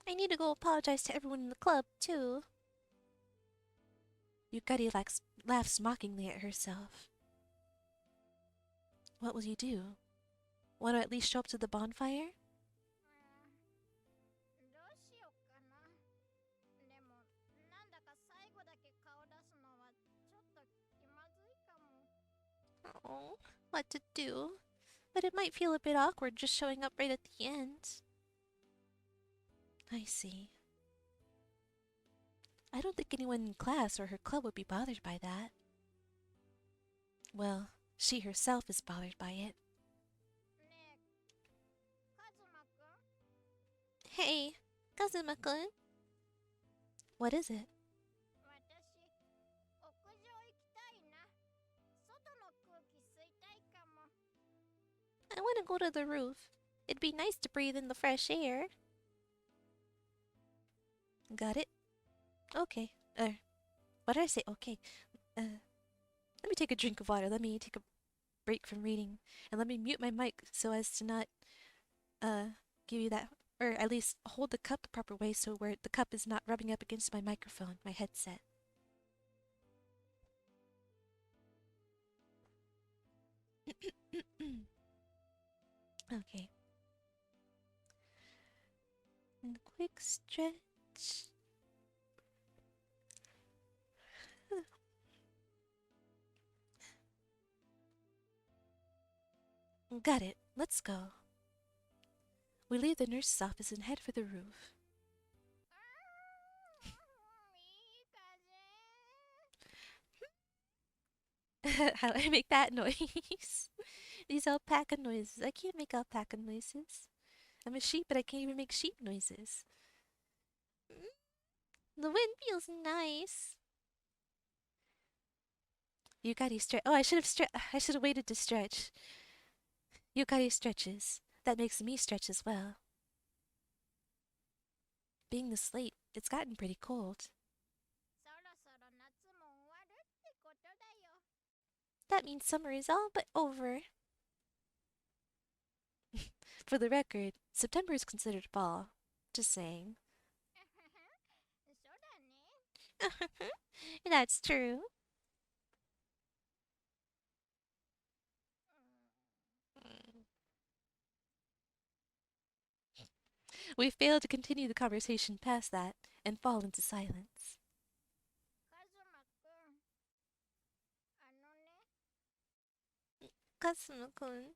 I need to go apologize to everyone in the club, too. Yukari laughs mockingly at herself. What will you do? Want to at least show up to the bonfire? どうしよっかな。でも、なんだか最後だけ顔出すのはちょっと気まずいかも。Oh, what to do? But it might feel a bit awkward just showing up right at the end. I see. I don't think anyone in class or her club would be bothered by that. Well, she herself is bothered by it. ねえ、カズマくん、 Hey, Kazuma-kun. What is it? 私、屋上行きたいな。I want to go to the roof. It'd be nice to breathe in the fresh air. Got it? Okay. What did I say? Okay. Let me take a drink of water. Let me take a break from reading. And let me mute my mic so as to not, give you that, or at least hold the cup the proper way so where the cup is not rubbing up against my microphone, my headset. Okay. And quick stretch. Got it. Let's go. We leave the nurse's office and head for the roof. How do I make that noise? These alpaca noises. I can't make alpaca noises. I'm a sheep, but I can't even make sheep noises. The wind feels nice. Yukari stretch. Oh, I should have I should have waited to stretch. Yukari stretches. That makes me stretch as well. Being this late, it's gotten pretty cold. That means summer is all but over. For the record, September is considered fall. Just saying. That's true. We fail to continue the conversation past that and fall into silence. Kazuma-kun,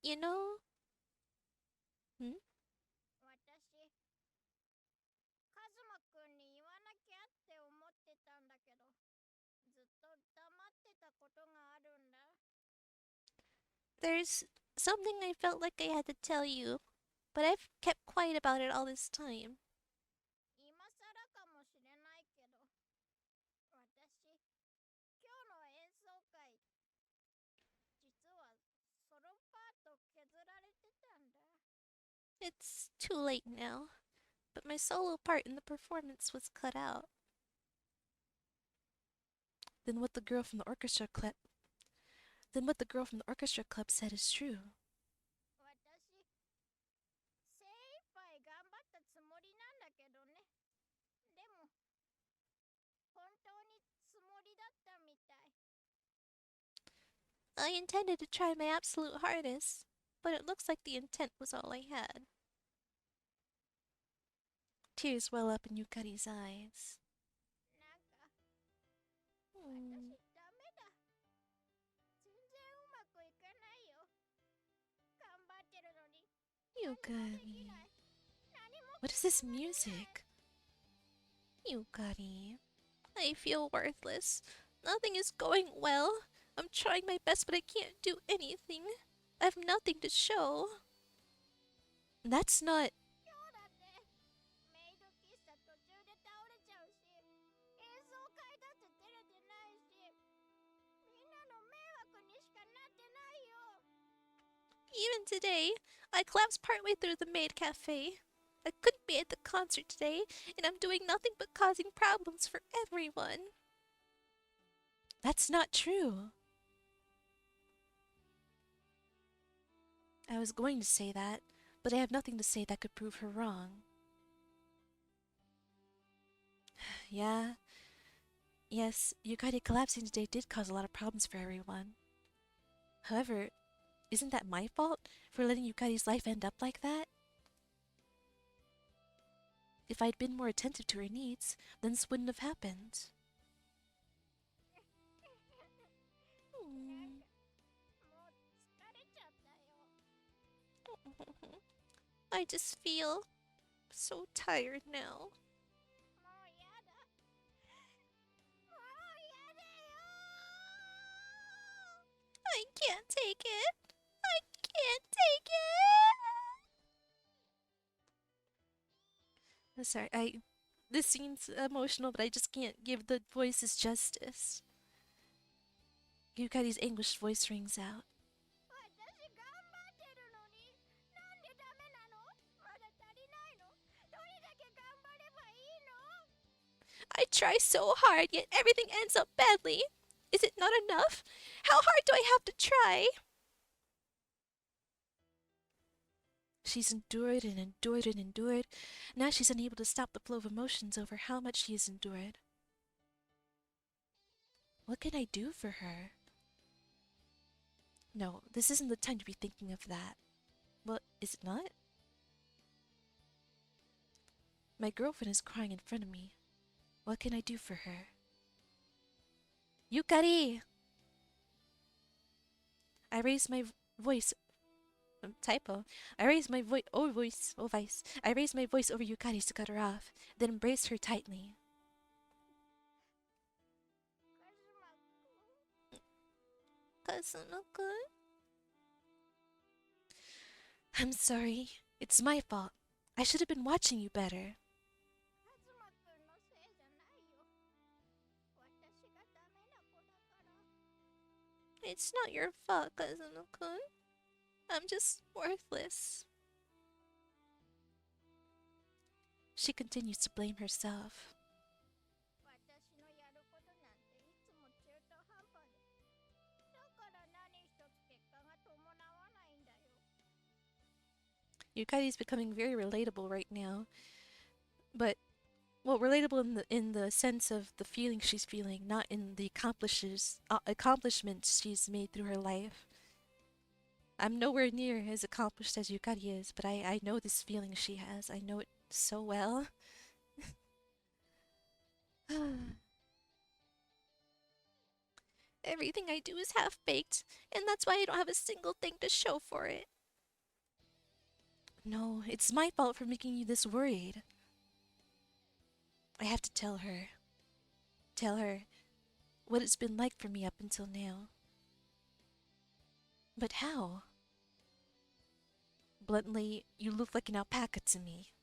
you know... Hmm? There's something I felt like I had to tell you, but I've kept quiet about it all this time. It's too late now, but my solo part in the performance was cut out. Then what the girl from the orchestra club said is true. I intended to try my absolute hardest, but it looks like the intent was all I had. Tears well up in Yukari's eyes. Hmm. Yukari. What is this music? Yukari. I feel worthless. Nothing is going well. I'm trying my best, but I can't do anything. I have nothing to show. That's not... Even today, I collapsed partway through the maid cafe. I couldn't be at the concert today, and I'm doing nothing but causing problems for everyone. That's not true. I was going to say that, but I have nothing to say that could prove her wrong. Yeah. Yes, Yukari collapsing today did cause a lot of problems for everyone. However, isn't that my fault for letting Yukari's life end up like that? If I'd been more attentive to her needs, then this wouldn't have happened. I just feel so tired now. I can't take it. I can't take it. Sorry, this scene's emotional, but I just can't give the voices justice. Yukari's anguished voice rings out. I try so hard, yet everything ends up badly. Is it not enough? How hard do I have to try? She's endured and endured and endured. Now she's unable to stop the flow of emotions over how much she has endured. What can I do for her? No, this isn't the time to be thinking of that. Well, is it not? My girlfriend is crying in front of me. What can I do for her? Yukari! I raised my voice. Typo. I raised my voice. I raised my voice over Yukari to cut her off, then embraced her tightly. Kazuma-kun? I'm sorry. It's my fault. I should have been watching you better. カズマくんのせいじゃないよ。私がダメな子だから。It's not your fault, Kazuma-kun. I'm just worthless. She continues to blame herself. 私のやることなんていつも中途半端で。だから何一つ結果が伴わないんだよ。Yukari's becoming very relatable right now. But well, relatable in the sense of the feeling she's feeling, not in the accomplishments she's made through her life. I'm nowhere near as accomplished as Yukari is, but I know this feeling she has. I know it so well. Everything I do is half-baked, and that's why I don't have a single thing to show for it. No, it's my fault for making you this worried. I have to tell her. Tell her what it's been like for me up until now. But how? Bluntly, you look like an alpaca to me.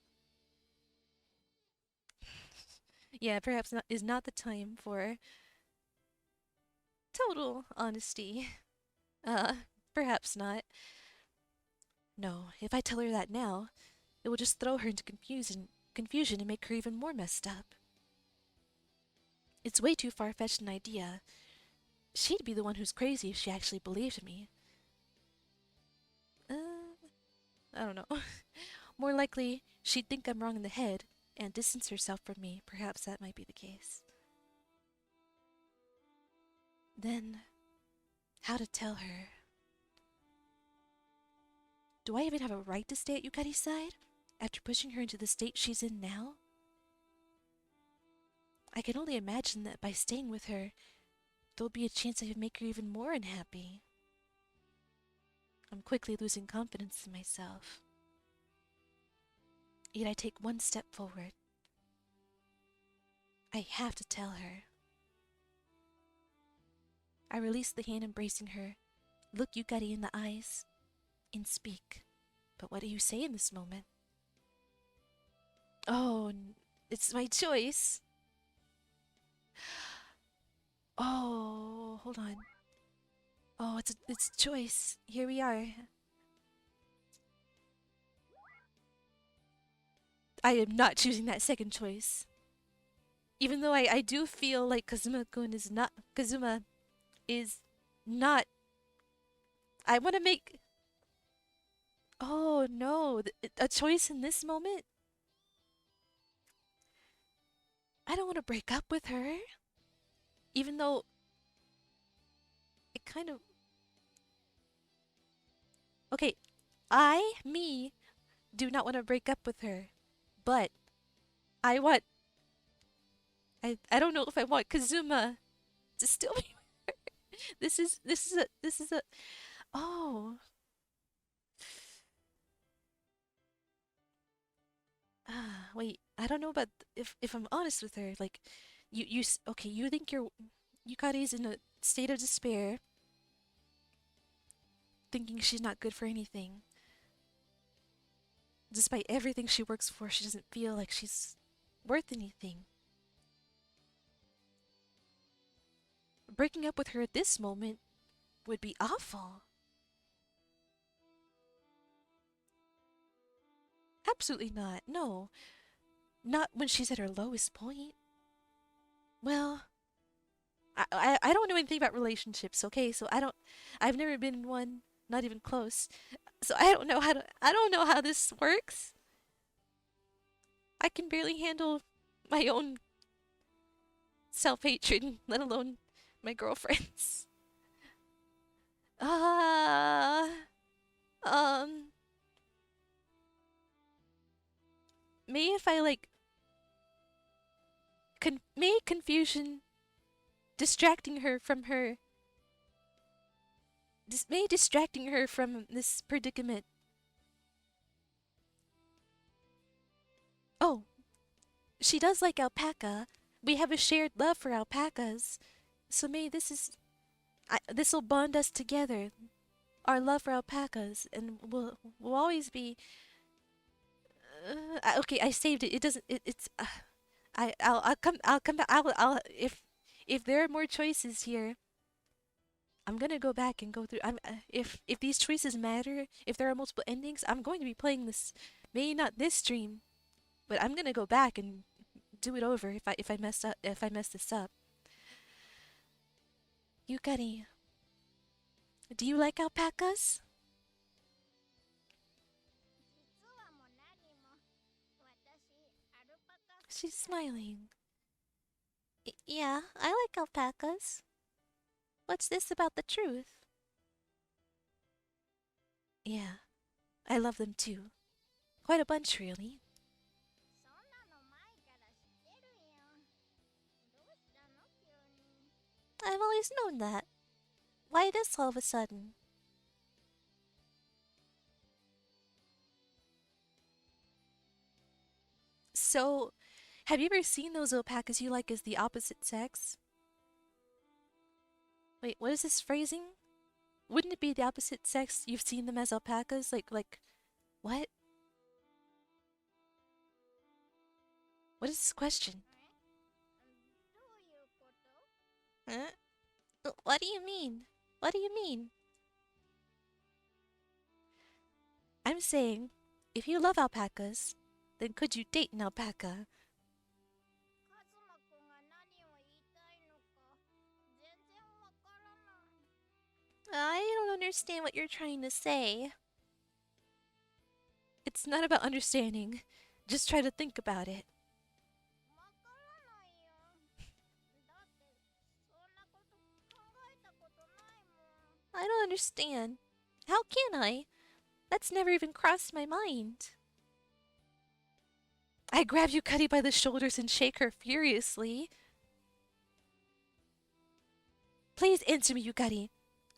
Yeah, perhaps not is not the time for total honesty. Perhaps not. No, if I tell her that now, it will just throw her into confusion and make her even more messed up. It's way too far-fetched an idea. She'd be the one who's crazy if she actually believed me. I don't know. More likely, she'd think I'm wrong in the head and distance herself from me. Perhaps that might be the case. Then, how to tell her? Do I even have a right to stay at Yukari's side after pushing her into the state she's in now? I can only imagine that by staying with her, there'll be a chance I could make her even more unhappy. I'm quickly losing confidence in myself. Yet I take one step forward. I have to tell her. I release the hand embracing her, look Yukari in the eyes, and speak. But what do you say in this moment? Oh, it's my choice. Oh, hold on. Oh, it's a choice. Here we are. I am not choosing that second choice. Even though I do feel like Kazuma-kun is not... Kazuma is not... I want to make... Oh, no. A choice in this moment? I don't want to break up with her. Even though... It kind of... Okay, me, do not want to break up with her. But... I want... I don't know if I want Kazuma to still be with her. This is a... Oh... wait. I don't know about if I'm honest with her. Like, okay. You think Yukari's in a state of despair, thinking she's not good for anything. Despite everything she works for, she doesn't feel like she's worth anything. Breaking up with her at this moment would be awful. Absolutely not. No. Not when she's at her lowest point. Well, I don't know anything about relationships, okay? So I've never been in one, not even close. So I don't know how this works. I can barely handle my own self-hatred, let alone my girlfriend's. Uh, um, May if I like may confusion distracting her from her may distracting her from this predicament. Oh, she does like alpaca. We have a shared love for alpacas. So may this will bond us together. Our love for alpacas, and we'll always be. Okay, I saved it. It doesn't. It's. I'll come back. I'll if there are more choices here, I'm gonna go back and go through. If these choices matter, if there are multiple endings, I'm going to be playing this. Maybe not this stream, but I'm gonna go back and do it over if I mess this up. Yukari, do you like alpacas? 実はもう何も私アルパカ She's smiling. Yeah, I like alpacas. What's this about the truth? Yeah, I love them too. Quite a bunch, really. そんなの前から知ってるよどうしたの急に I've always known that. Why this all of a sudden? So, have you ever seen those alpacas you like as the opposite sex? Wait, what is this phrasing? Wouldn't it be the opposite sex you've seen them as alpacas? What? What is this question? どういうこと Huh? What do you mean? What do you mean? I'm saying, if you love alpacas, then could you date an alpaca? カズマくんが何を言いたいのか全然わからない I don't understand what you're trying to say. It's not about understanding. Just try to think about it. わからないよだってそんなこと考えたことないもん I don't understand. How can I? That's never even crossed my mind. I grab Yukari by the shoulders and shake her furiously. Please answer me, Yukari.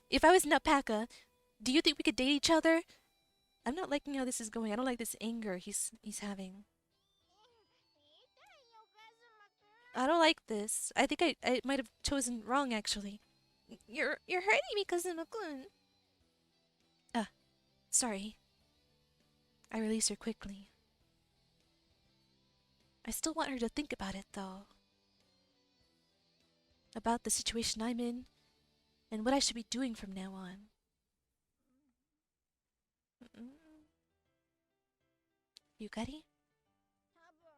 If I was an alpaca, do you think we could date each other? I'm not liking how this is going. I don't like this anger he's having. 言いたいよカズマくん I don't like this. I think I might have chosen wrong actually. You're hurting me, Kazuma-kun. Sorry. I release her quickly. I still want her to think about it though. About the situation I'm in and what I should be doing from now on. Yukari? 多分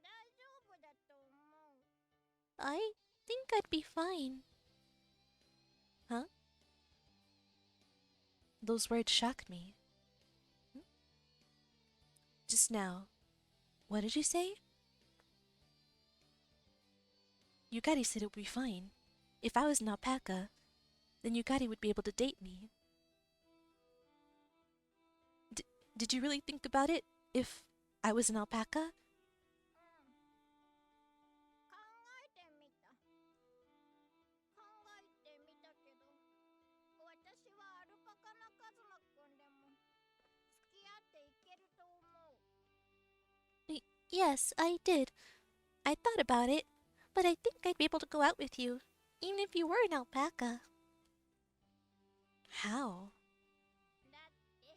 大丈夫だと思う I think I'd be fine. Huh? Those words shocked me. Just now, what did you say? Yukari said it would be fine. If I was an alpaca, then Yukari would be able to date me. Did you really think about it? If I was an alpaca? 考えてみたけど私はアルパカなカズマくんでも付き合っていけると思う Yes, I did. I thought about it, but I think I'd be able to go out with you, even if you were an alpaca. How? だって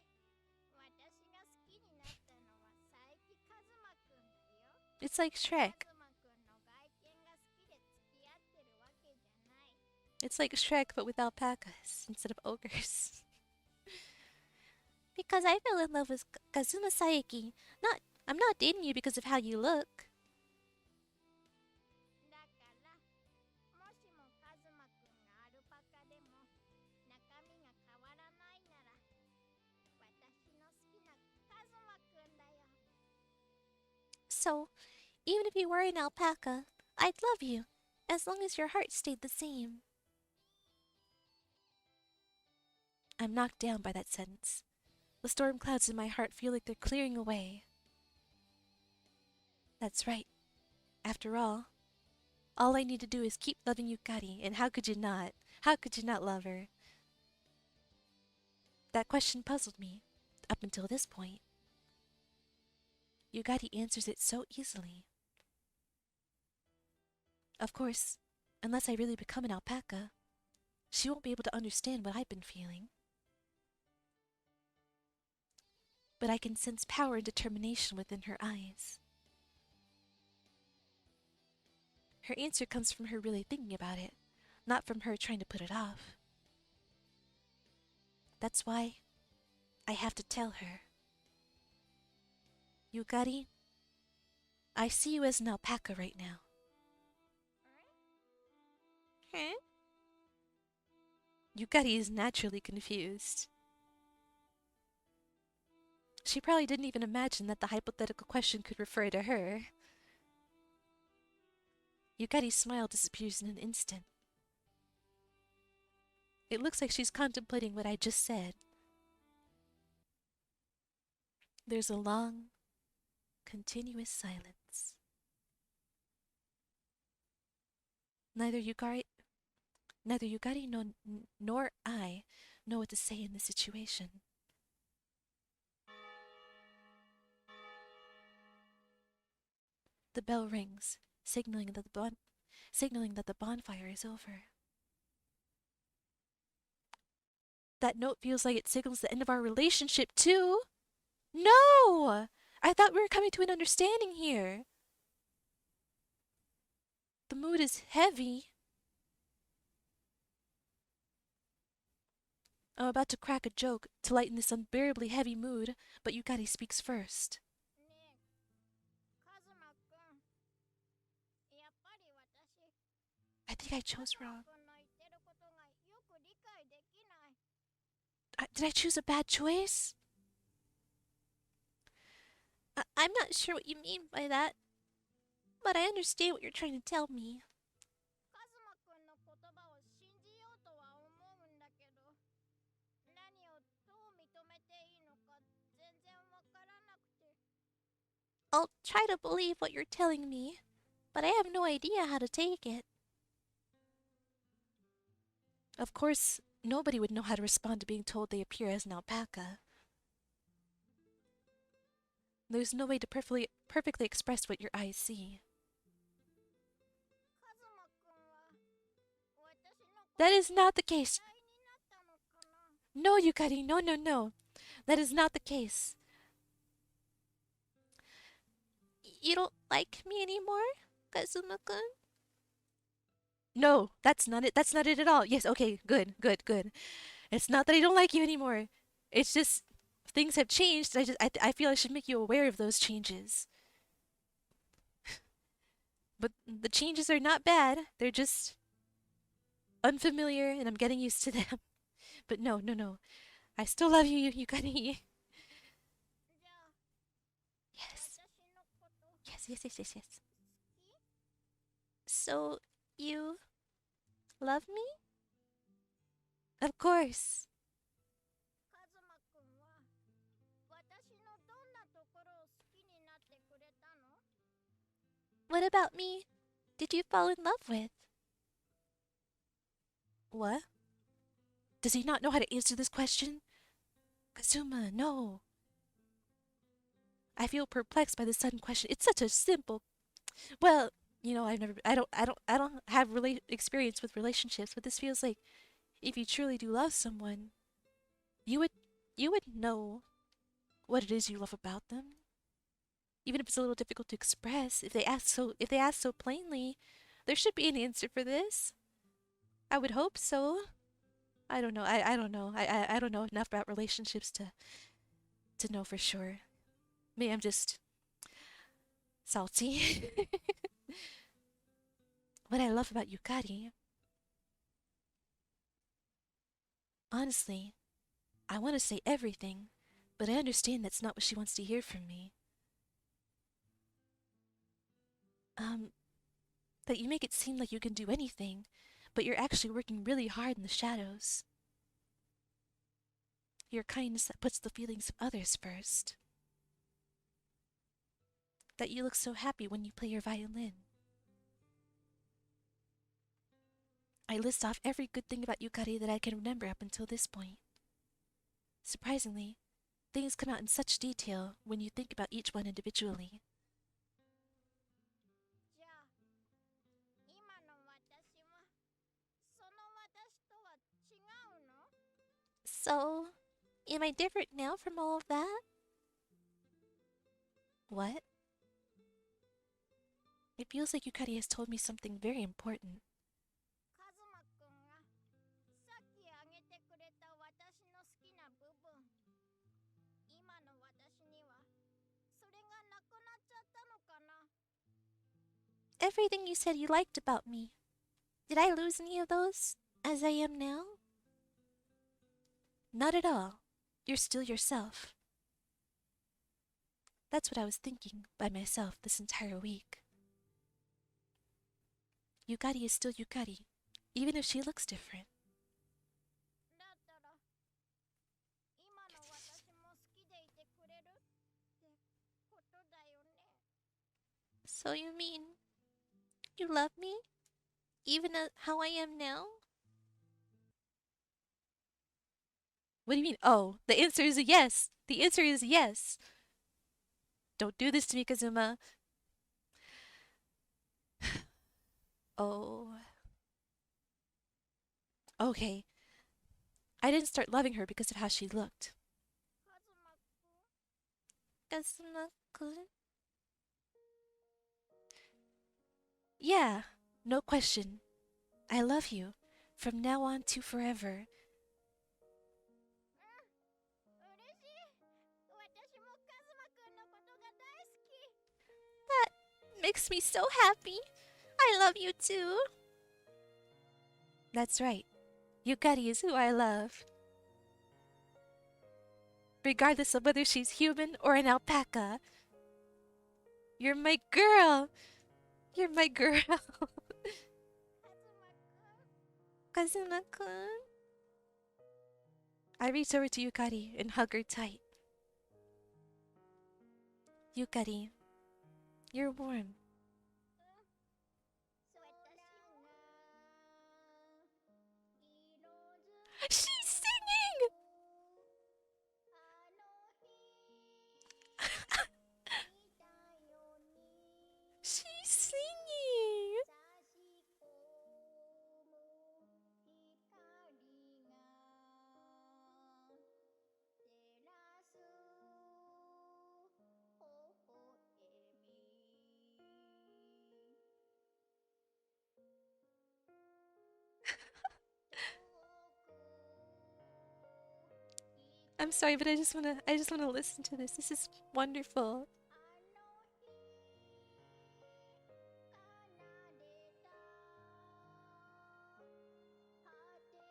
私が好きになったのは佐伯カズマくんだよ It's like カ Shrek. ズマくんの外見が好きで付き合ってるわけじゃない It's like Shrek, but with alpacas instead of ogres. Because I fell in love with Kazuma Saeki. I'm not dating you because of how you look. So, even if you were an alpaca, I'd love you, as long as your heart stayed the same. I'm knocked down by that sentence. The storm clouds in my heart feel like they're clearing away. That's right. After all I need to do is keep loving Yukari, and how could you not? How could you not love her? That question puzzled me, up until this point. Yukari answers it so easily. Of course, unless I really become an alpaca, she won't be able to understand what I've been feeling. But I can sense power and determination within her eyes. Her answer comes from her really thinking about it, not from her trying to put it off. That's why I have to tell her. Yukari, I see you as an alpaca right now. Huh? Yukari is naturally confused. She probably didn't even imagine that the hypothetical question could refer to her. Yukari's smile disappears in an instant. It looks like she's contemplating what I just said. There's a long, continuous silence. Neither Yukari nor I know what to say in this situation. The bell rings, signaling that the bonfire is over. That note feels like it signals the end of our relationship, too. No! I thought we were coming to an understanding here. The mood is heavy. I'm about to crack a joke to lighten this unbearably heavy mood, but Yukari speaks first. I think I chose wrong. Did I choose a bad choice? I'm not sure what you mean by that, but I understand what you're trying to tell me. I'll try to believe what you're telling me, but I have no idea how to take it. Of course, nobody would know how to respond to being told they appear as an alpaca. There's no way to perfectly express what your eyes see. That is not the case. No, Yukari, no. That is not the case. You don't like me anymore, Kazuma-kun? No, that's not it. That's not it at all. Yes, okay, good. It's not that I don't like you anymore. It's just things have changed. I feel I should make you aware of those changes. But the changes are not bad. They're just unfamiliar, and I'm getting used to them. But no. I still love you, Yukari. Yes. So, you love me? Of course. What about me? Did you fall in love with? What? Does he not know how to answer this question? Kazuma, no. I feel perplexed by the sudden question. It's such a simple. Well, I don't have experience with relationships, but this feels like if you truly do love someone, you would know what it is you love about them. Even if it's a little difficult to express, if they ask so plainly, there should be an answer for this. I would hope so. I don't know. I don't know. I don't know enough about relationships to know for sure. Maybe I'm just salty. What I love about Yukari, honestly, I want to say everything, but I understand that's not what she wants to hear from me. Um, that you make it seem like you can do anything, but you're actually working really hard in the shadows. Your kindness that puts the feelings of others first. That you look so happy when you play your violin. I list off every good thing about Yukari that I can remember up until this point. Surprisingly, things come out in such detail when you think about each one individually. じゃあ今の私はその私とは違うの？ So, am I different now from all of that? What? It feels like Yukari has told me something very important. カズマくんがさっきあげてくれた私の好きな部分、今の私にはそれがなくなっちゃったのかな？ Everything you said you liked about me. Did I lose any of those, as I am now? Not at all. You're still yourself. That's what I was thinking by myself this entire week. Yukari is still Yukari, even if she looks different. だったら今の私も好きでいてくれるってことだよね。 So you mean you love me, even how I am now? What do you mean? Oh, the answer is yes. The answer is yes. Don't do this to me, Kazuma. Oh. Okay. I didn't start loving her because of how she looked. カズマくん、 Kazuma-kun? Yeah, no question. I love you. From now on to forever. 嬉しい。私もカズマくんのことが大好き。 That makes me so happy. I love you too. That's right. Yukari is who I love. Regardless of whether she's human or an alpaca. You're my girl. You're my girl. カズマくん、 Kazuma-kun. I reach over to Yukari and hug her tight. Yukari, you're warm. 私が She's singing! あの日見たように She's singing! 差し込む光が照らす微笑み I'm sorry, but I just wanna listen to this. This is wonderful. あの日奏でた果てなく続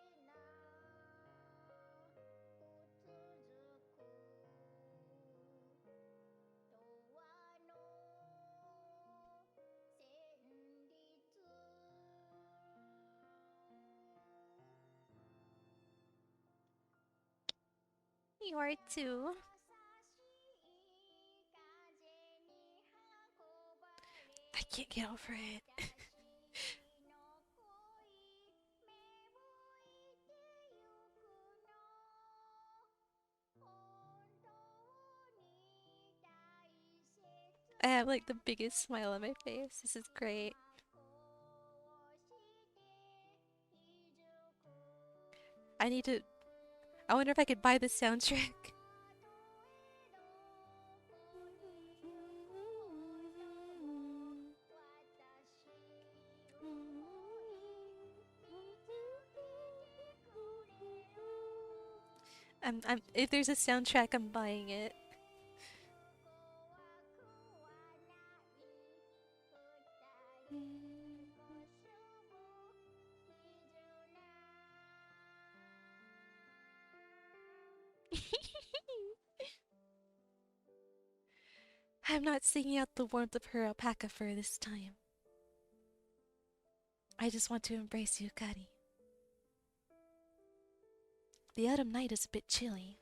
く永遠の旋律 You are too. 優しい風に運ばれ I can't get over it. 私の恋芽吹いてゆくの本当に大切 I have like the biggest smile on my face. This is great. こうして気づく I need to. I wonder if I could buy the soundtrack. たとえどこに行こうとも私を見つけてくれる If there's a soundtrack, I'm buying it. 怖くはない二人結ぶ絆 I'm not singing out the warmth of her alpaca fur this time. I just want to embrace Yukari. The autumn night is a bit chilly.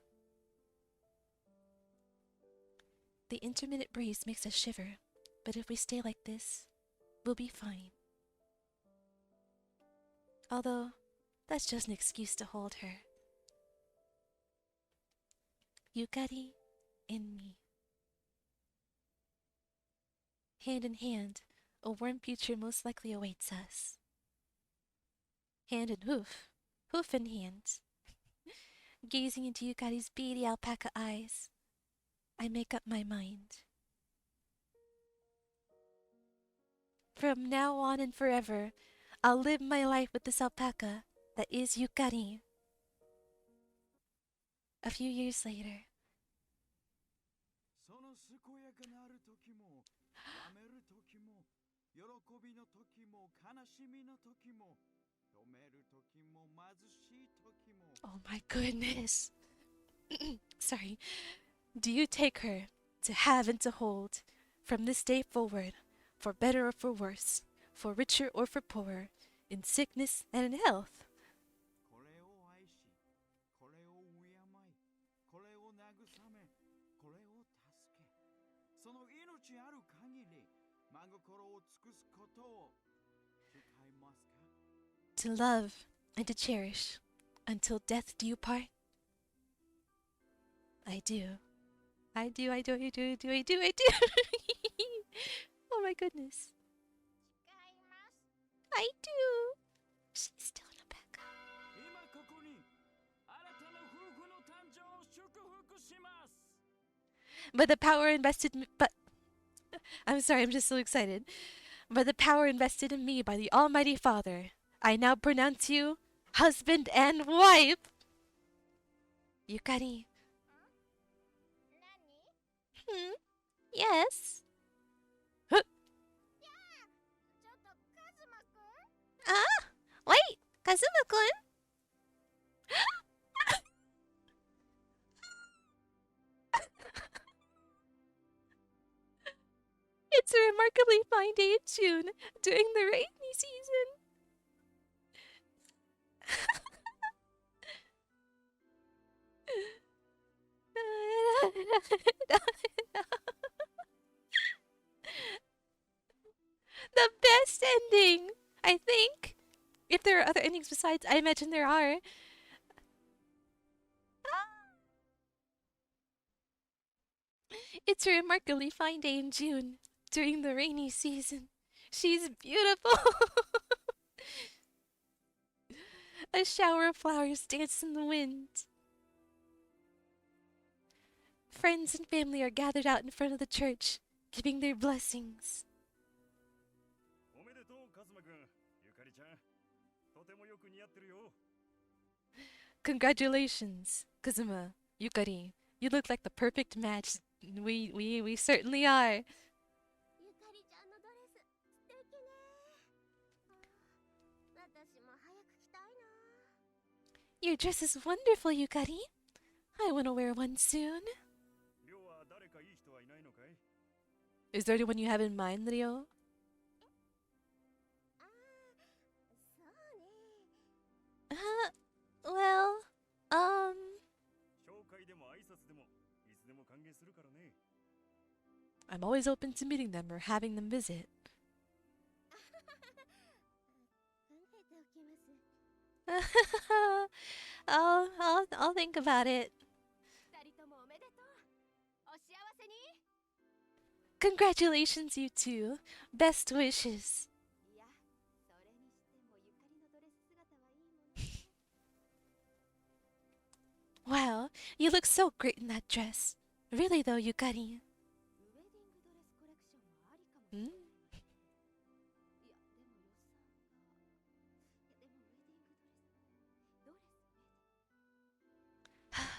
The intermittent breeze makes us shiver, but if we stay like this, we'll be fine. Although, that's just an excuse to hold her. Yukari and me. Hand in hand, a warm future most likely awaits us. Hand in hoof, hoof in hand. Gazing into Yukari's beady alpaca eyes, I make up my mind. From now on and forever, I'll live my life with this alpaca that is Yukari. A few years later. その健やかなる時もやめる時も喜びの時も悲しみの時も止める時も貧しい時も Oh my goodness. Sorry. Do you take her to have and to hold from this day forward, for better or for worse, for richer or for poorer, in sickness and in health? これを愛しこれを敬いこれを慰めこれを助けその命ある限り真心を尽くすことを誓いますか To love and to cherish until death do you part? I do. I do, I do, I do, I do, I do, I do. Oh my goodness. I do. She's still in a pack. 今ここに新たな夫婦の誕生を祝福します But the power invested but I'm sorry, I'm just so excited. By the power invested in me by the Almighty Father, I now pronounce you husband and wife. Yukari. Hmm? Yes. Huh? ちょっとカズマくん Ah, wait, Kazuma-kun. It's a remarkably fine day in June during the rainy season. The best ending, I think. If there are other endings besides, I imagine there are. It's a remarkably fine day in June during the rainy season. She's beautiful. A shower of flowers dance in the wind. Friends and family are gathered out in front of the church, giving their blessings. おめでとうカズマくんゆかりちゃんとてもよく似合ってるよ Congratulations, Kazuma, Yukari. You look like the perfect match. We certainly are. ゆかりちゃんのドレス素敵ね私も早く着たいな Your dress is wonderful, Yukari. I want to wear one soon. りょうは誰かいい人はいないのかい Is there anyone you have in mind, Leo? ああそうね Well, 紹介でも挨拶でもいつでも歓迎するからね I'm always open to meeting them or having them visit. 考えておきます I'll think about it. 二人ともおめでとうお幸せに Congratulations, you two. Best wishes. いやそれにしてもゆかりのドレス姿はいいものね Wow, you look so great in that dress. Really though, Yukari. ウェディングドレスコレクションもありかもしれないわねいやでも予算がいやでもウェディングドレスね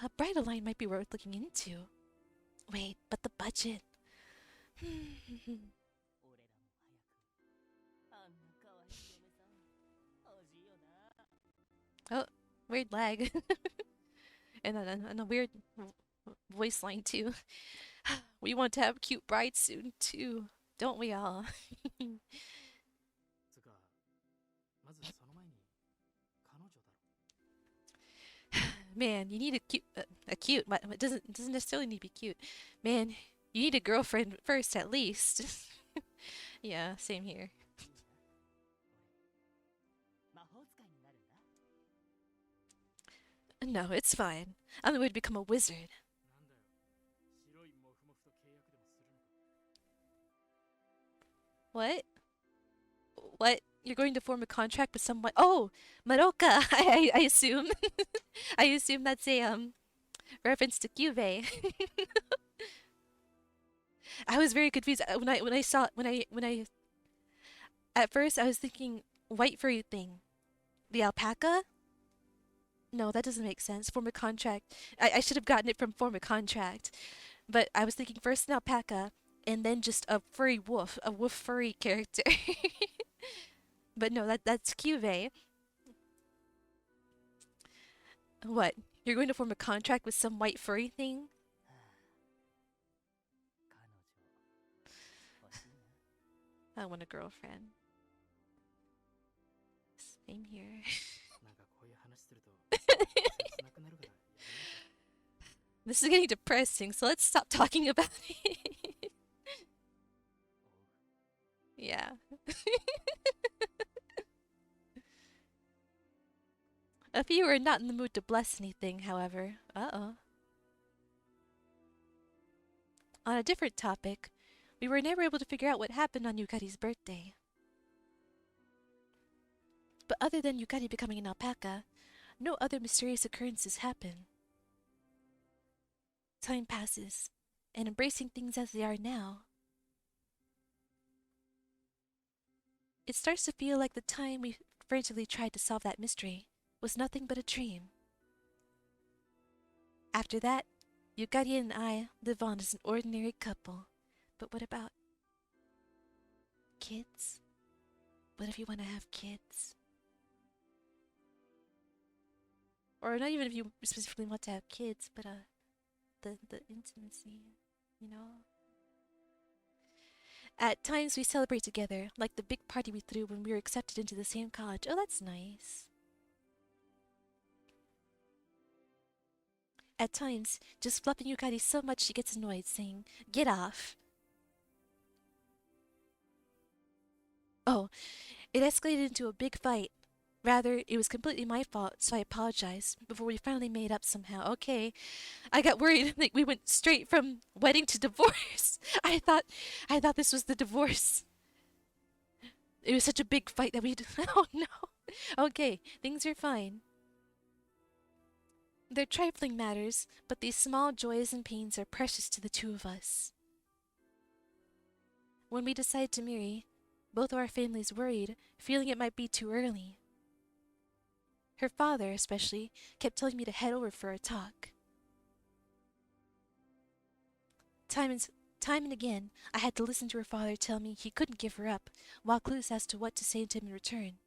A bridal line might be worth looking into. Wait, but the budget. 俺らも早くあんな可愛い嫁さん欲しいよな Oh, weird lag. and a weird voice line too. We want to have cute brides soon too, don't we all? つか Man, you need a cute. It doesn't necessarily need to be cute. Man, you need a girlfriend first, at least. Yeah, same here. 魔法使いになるんだ。 No, it's fine. I'm going to become a wizard. なんだよ、白いモフモフと契約でもするのか。 What? What? You're going to form a contract with someone? Oh, Maroka. I assume. I assume that's a reference to Kyubey. I was very confused when I at first I was thinking white furry thing, the alpaca. No, that doesn't make sense. Form a contract. I should have gotten it from form a contract, but I was thinking first an alpaca and then just a furry wolf, a wolf furry character. But no, that's Kyubey. What? You're going to form a contract with some white furry thing? 彼女欲しいな。 I want a girlfriend. Same here. なんかこういう話すると切なくなるからやめようか。 This is getting depressing, so let's stop talking about it. Yeah. If you are not in the mood to bless anything, however. Uh-oh. On a different topic, we were never able to figure out what happened on Yukari's birthday. But other than Yukari becoming an alpaca, no other mysterious occurrences happen. Time passes, and embracing things as they are now, it starts to feel like the time we frantically tried to solve that mystery was nothing but a dream. After that, Yukari and I live on as an ordinary couple. But what about kids? What if you want to have kids? Or not even if you specifically want to have kids, but the intimacy, you know? At times we celebrate together, like the big party we threw when we were accepted into the same college. Oh, that's nice. At times, just fluffing Yukari so much she gets annoyed, saying, "Get off." Oh, it escalated into a big fight. Rather, it was completely my fault, so I apologized before we finally made up somehow. Okay, I got worried like we went straight from wedding to divorce. I thought this was the divorce. It was such a big fight that we oh no. Okay, things are fine. They're trifling matters, but these small joys and pains are precious to the two of us. When we decided to marry, both of our families worried, feeling it might be too early. Her father, especially, kept telling me to head over for a talk. Time and again, I had to listen to her father tell me he couldn't give her up, while clueless as to what to say to him in return.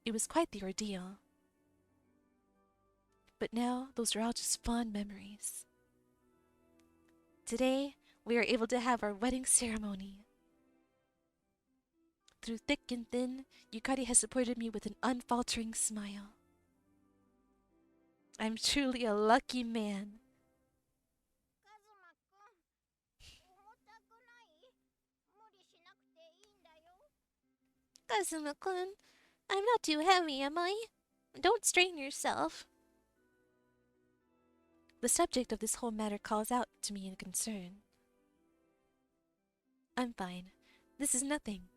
It was quite the ordeal. But now, those are all just fond memories. Today, we are able to have our wedding ceremony. Through thick and thin, Yukari has supported me with an unfaltering smile. I'm truly a lucky man. カズマくん、重たくない？無理しなくていいんだよ。 Kazuma-kun, I'm not too heavy, am I? Don't strain yourself. The subject of this whole matter calls out to me in concern. I'm fine. This is nothing.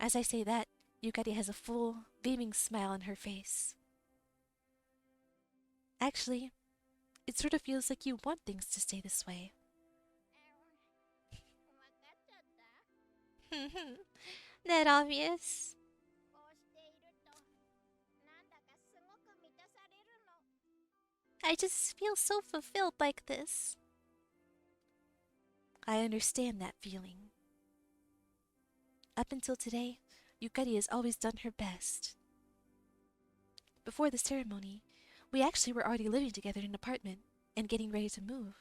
As I say that, Yukari has a full, beaming smile on her face. Actually, it sort of feels like you want things to stay this way. わかっちゃった。 That obvious. こうしていると、なんだかすごく満たされるの。 I just feel so fulfilled like this. I understand that feeling. Up until today, Yukari has always done her best. Before the ceremony, we actually were already living together in an apartment and getting ready to move.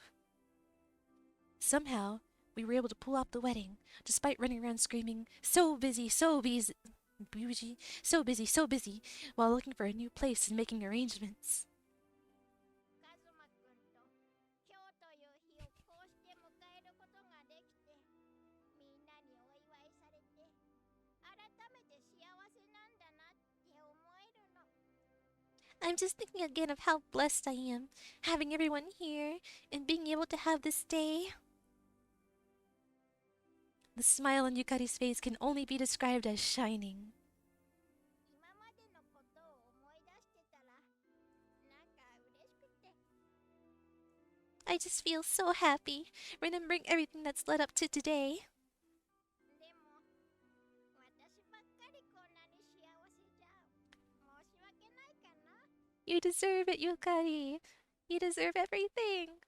Somehow, we were able to pull off the wedding, despite running around screaming, "So busy, so busy!" Busy, so busy, so busy, while looking for a new place and making arrangements. カズマくんと今日という日をこうして迎えることができて、みんなにお祝いされて、改めて幸せなんだなって思えるの。I'm just thinking again of how blessed I am, having everyone here and being able to have this day. The smile on Yukari's face can only be described as shining. 今までのことを思い出してたら、なんか嬉しくて。I just feel so happy, remembering everything that's led up to today. でも、私ばっかりこんなに幸せじゃ申し訳ないかな。You deserve it, Yukari. You deserve everything.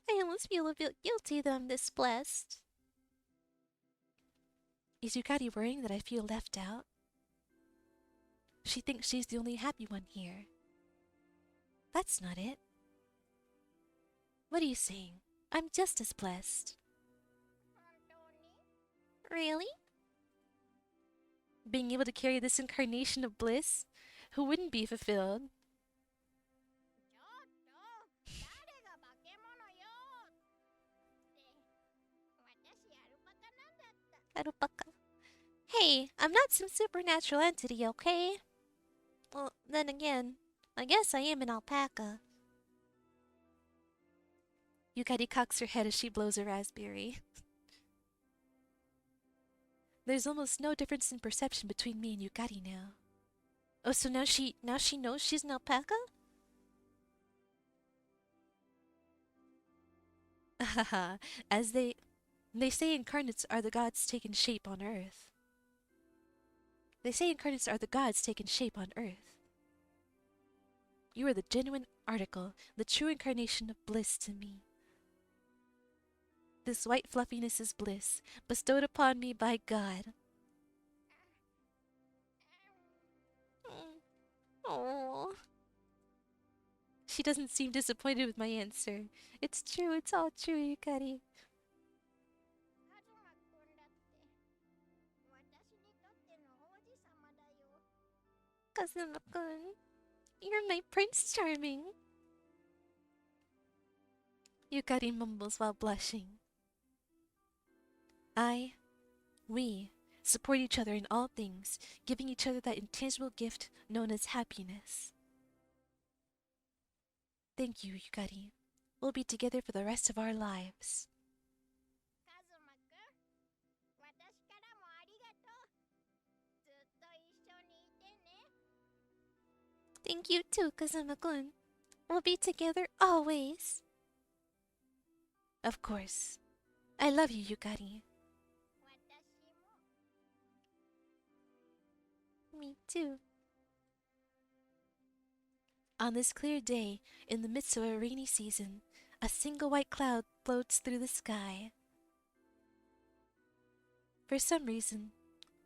I almost feel a bit guilty that I'm this blessed. Is Yukari worrying that I feel left out? She thinks she's the only happy one here. That's not it. What are you saying? I'm just as blessed. 本当に Really? Being able to carry this incarnation of bliss? Who wouldn't be fulfilled? ちょっと誰が化け物よって私アルパカなんだった Alpaca. Hey, I'm not some supernatural entity, okay? Well, then again, I guess I am an alpaca. Yukari cocks her head as she blows a raspberry. There's almost no difference in perception between me and Yukari now. Oh, so now she knows she's an alpaca? Haha, as they say incarnates are the gods taken shape on Earth. They say incarnates are the gods taken shape on Earth. You are the genuine article, the true incarnation of bliss to me. This white fluffiness is bliss, bestowed upon me by God. Oh. She doesn't seem disappointed with my answer. It's true, it's all true, Yukari. カズマくんだって私にとっての王子様だよ Kazuma-kun, you're my Prince Charming. Yukari mumbles while blushing. We support each other in all things, giving each other that intangible gift known as happiness. Thank you, Yukari. We'll be together for the rest of our lives. カズマくん私からもありがとうずっと一緒にいてね Thank you too, Kazuma-kun. We'll be together always. Of course. I love you, Yukari. 私も Me too. On this clear day, in the midst of a rainy season, a single white cloud floats through the sky. For some reason,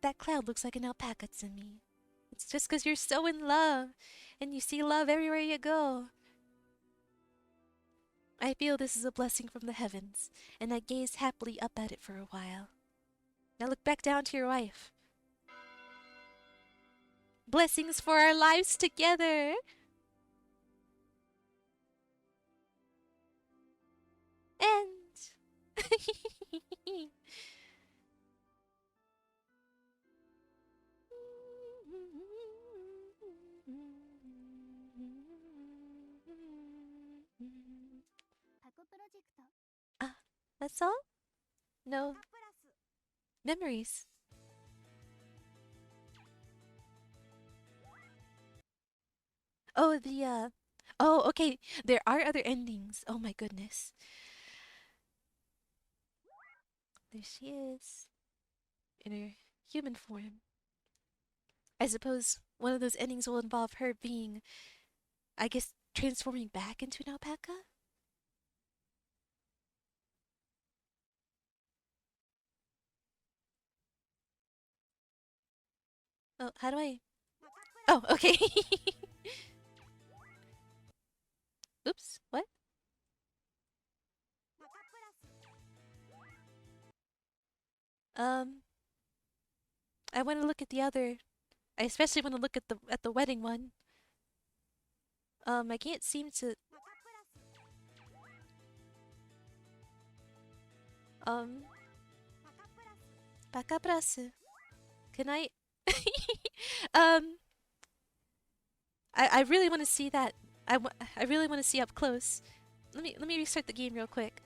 that cloud looks like an alpaca to me. It's just 'cause you're so in love, and you see love everywhere you go. I feel this is a blessing from the heavens, and I gaze happily up at it for a while. Now look back down to your wife. Blessings for our lives together! And... Ah, that's all? No パプラス memories. Oh, Oh, okay. There are other endings. Oh my goodness. There she is. In her human form. I suppose one of those endings will involve her being, I guess, transforming back into an alpaca? Oh, how do I... Oh, okay. Oops, what? パカプラス Um... I want to look at the other. I especially want to look at the wedding one. I can't seem to. Um, PacaPlus. Can I? um, I really want to see that. I really want to see up close. Let me restart the game real quick.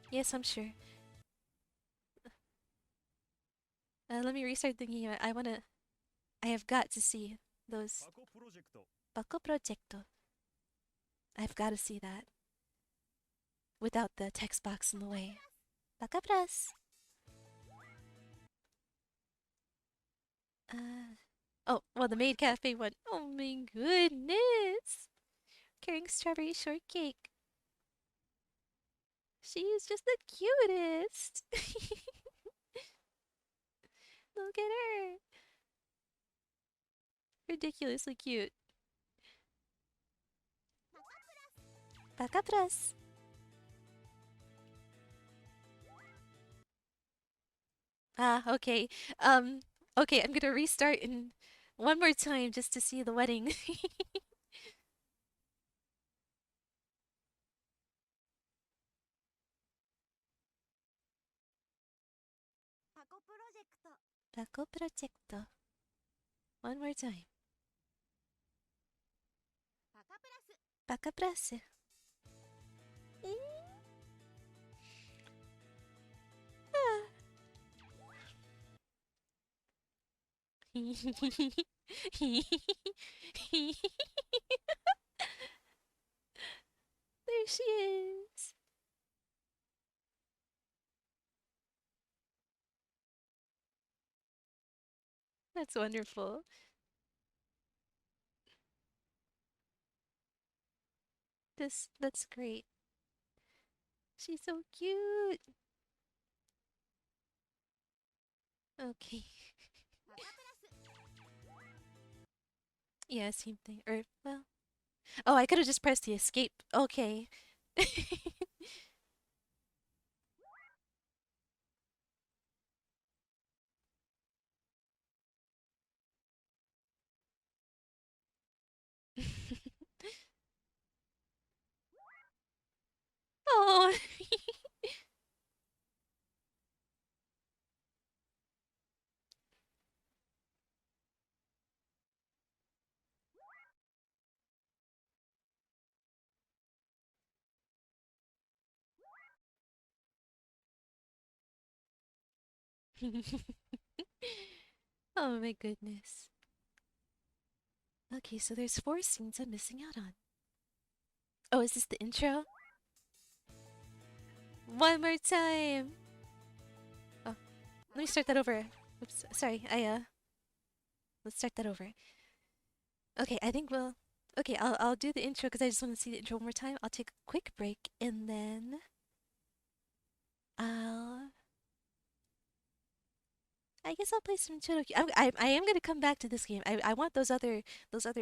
Yes, I'm sure. Let me restart the game. I wanna. I have got to see those Bako Project. I've got to see that without the text box in the way. PacaPlus. Oh, well, the maid cafe one. Oh my goodness! Carrying strawberry shortcake. She is just the cutest. Look at her. Ridiculously cute. PacaPlus. Ah, okay. Okay, I'm gonna restart in one more time just to see the wedding. Bako Project. One more time. PacaPlus. Ah. There she is. That's wonderful. That's great. She's so cute. Okay. Yeah, same thing. Or well. Oh, I could have just pressed the escape. Okay. Oh. Oh my goodness. Okay, so there's 4 scenes I'm missing out on. Oh, is this the intro? One more time. Oh, let me start that over. Oops, sorry. Let's start that over. Okay, I think we'll. Okay, I'll do the intro because I just want to see the intro one more time. I'll take a quick break and then I'll. I guess I'll play some Chodoki. I am gonna come back to this game. I want those other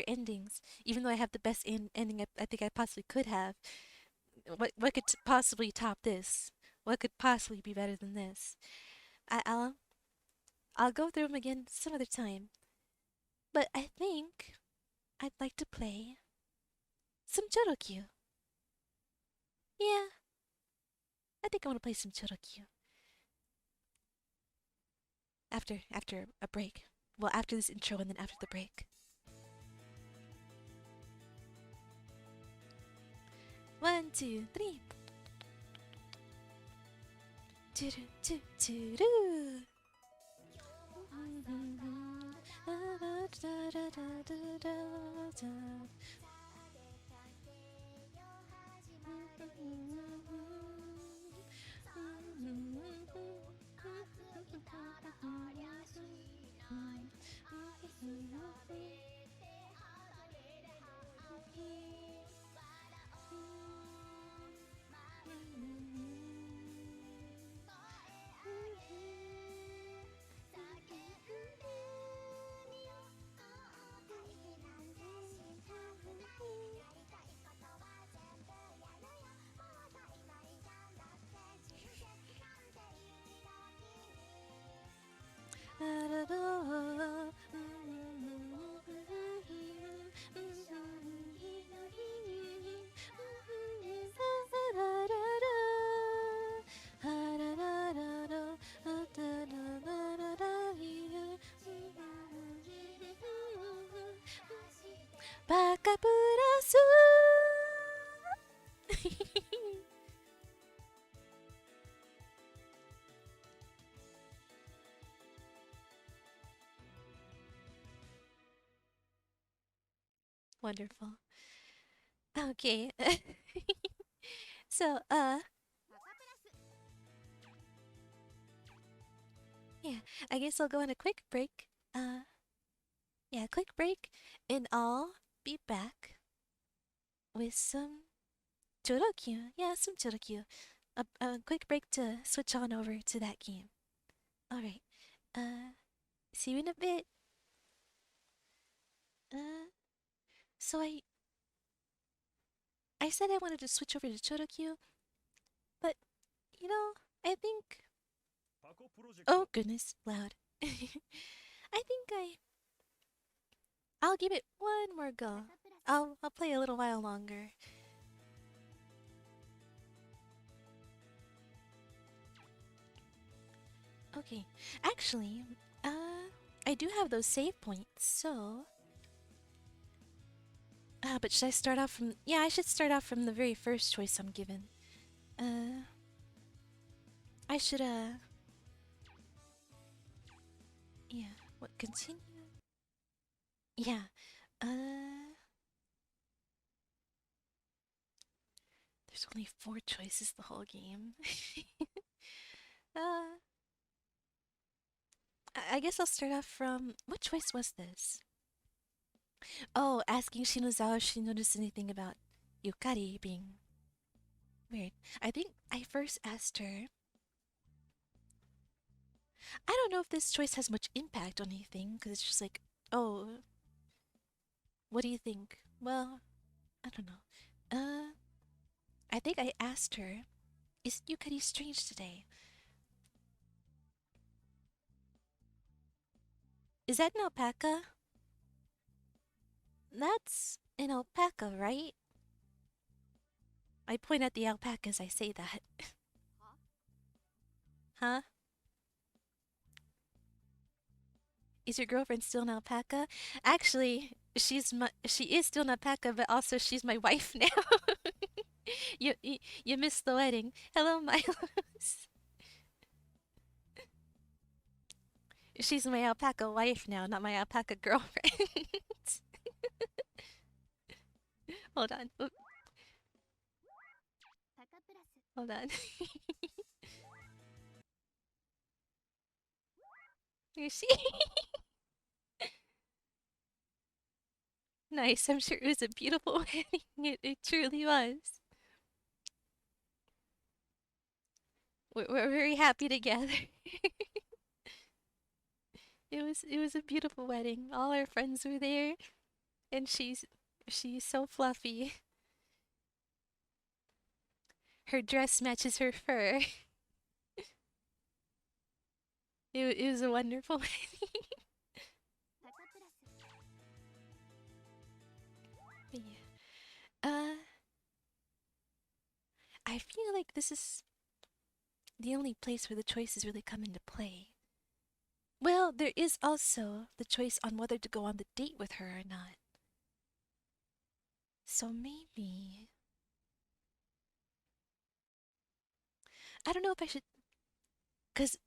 endings. Even though I have the best ending I think I possibly could have. What could possibly top this? What could possibly be better than this? I, I'll I'll go through them again some other time. But I think I'd like to play some Chorokyu. Yeah, I think I want to play some Chorokyu after a break. Well, after this intro and then after the break. 1, 2, 3. Churu, churu, churu. PacaPlus! Wonderful. Okay. So, yeah, I guess I'll go on a quick break. Yeah, quick break, and I'll be back with some Chorokyu. Yeah, some Chorokyu. A quick break to switch on over to that game. Alright, see you in a bit. Uh, so I said I wanted to switch over to Chorokyu, but, you know, I think... Oh, goodness, loud. I think I'll give it one more go. I'll play a little while longer. Okay, actually, I do have those save points, so... but should I start off from... Yeah, I should start off from the very first choice I'm given. I should, yeah, what, continue? Yeah, there's only 4 choices the whole game. I guess I'll start off from... What choice was this? Oh, asking Shinozawa if she noticed anything about Yukari being weird. I think I first asked her... I don't know if this choice has much impact on anything, because it's just like, oh, what do you think? Well, I don't know. I think I asked her, is Yukari strange today? Is that an alpaca? That's an alpaca, right? I point at the alpaca as I say that. Huh? Is your girlfriend still an alpaca? Actually, she is still an alpaca, but also she's my wife now. you missed the wedding. Hello, Milos. She's my alpaca wife now, not my alpaca girlfriend. Hold on. Oop, hold on. You see? Nice. I'm sure it was a beautiful wedding. It truly was. We're very happy together. It was a beautiful wedding. All our friends were there, and she's so fluffy. Her dress matches her fur. It was a wonderful wedding. But yeah. I feel like this is the only place where the choices really come into play. Well, there is also the choice on whether to go on the date with her or not. So maybe... I don't know if I should... Because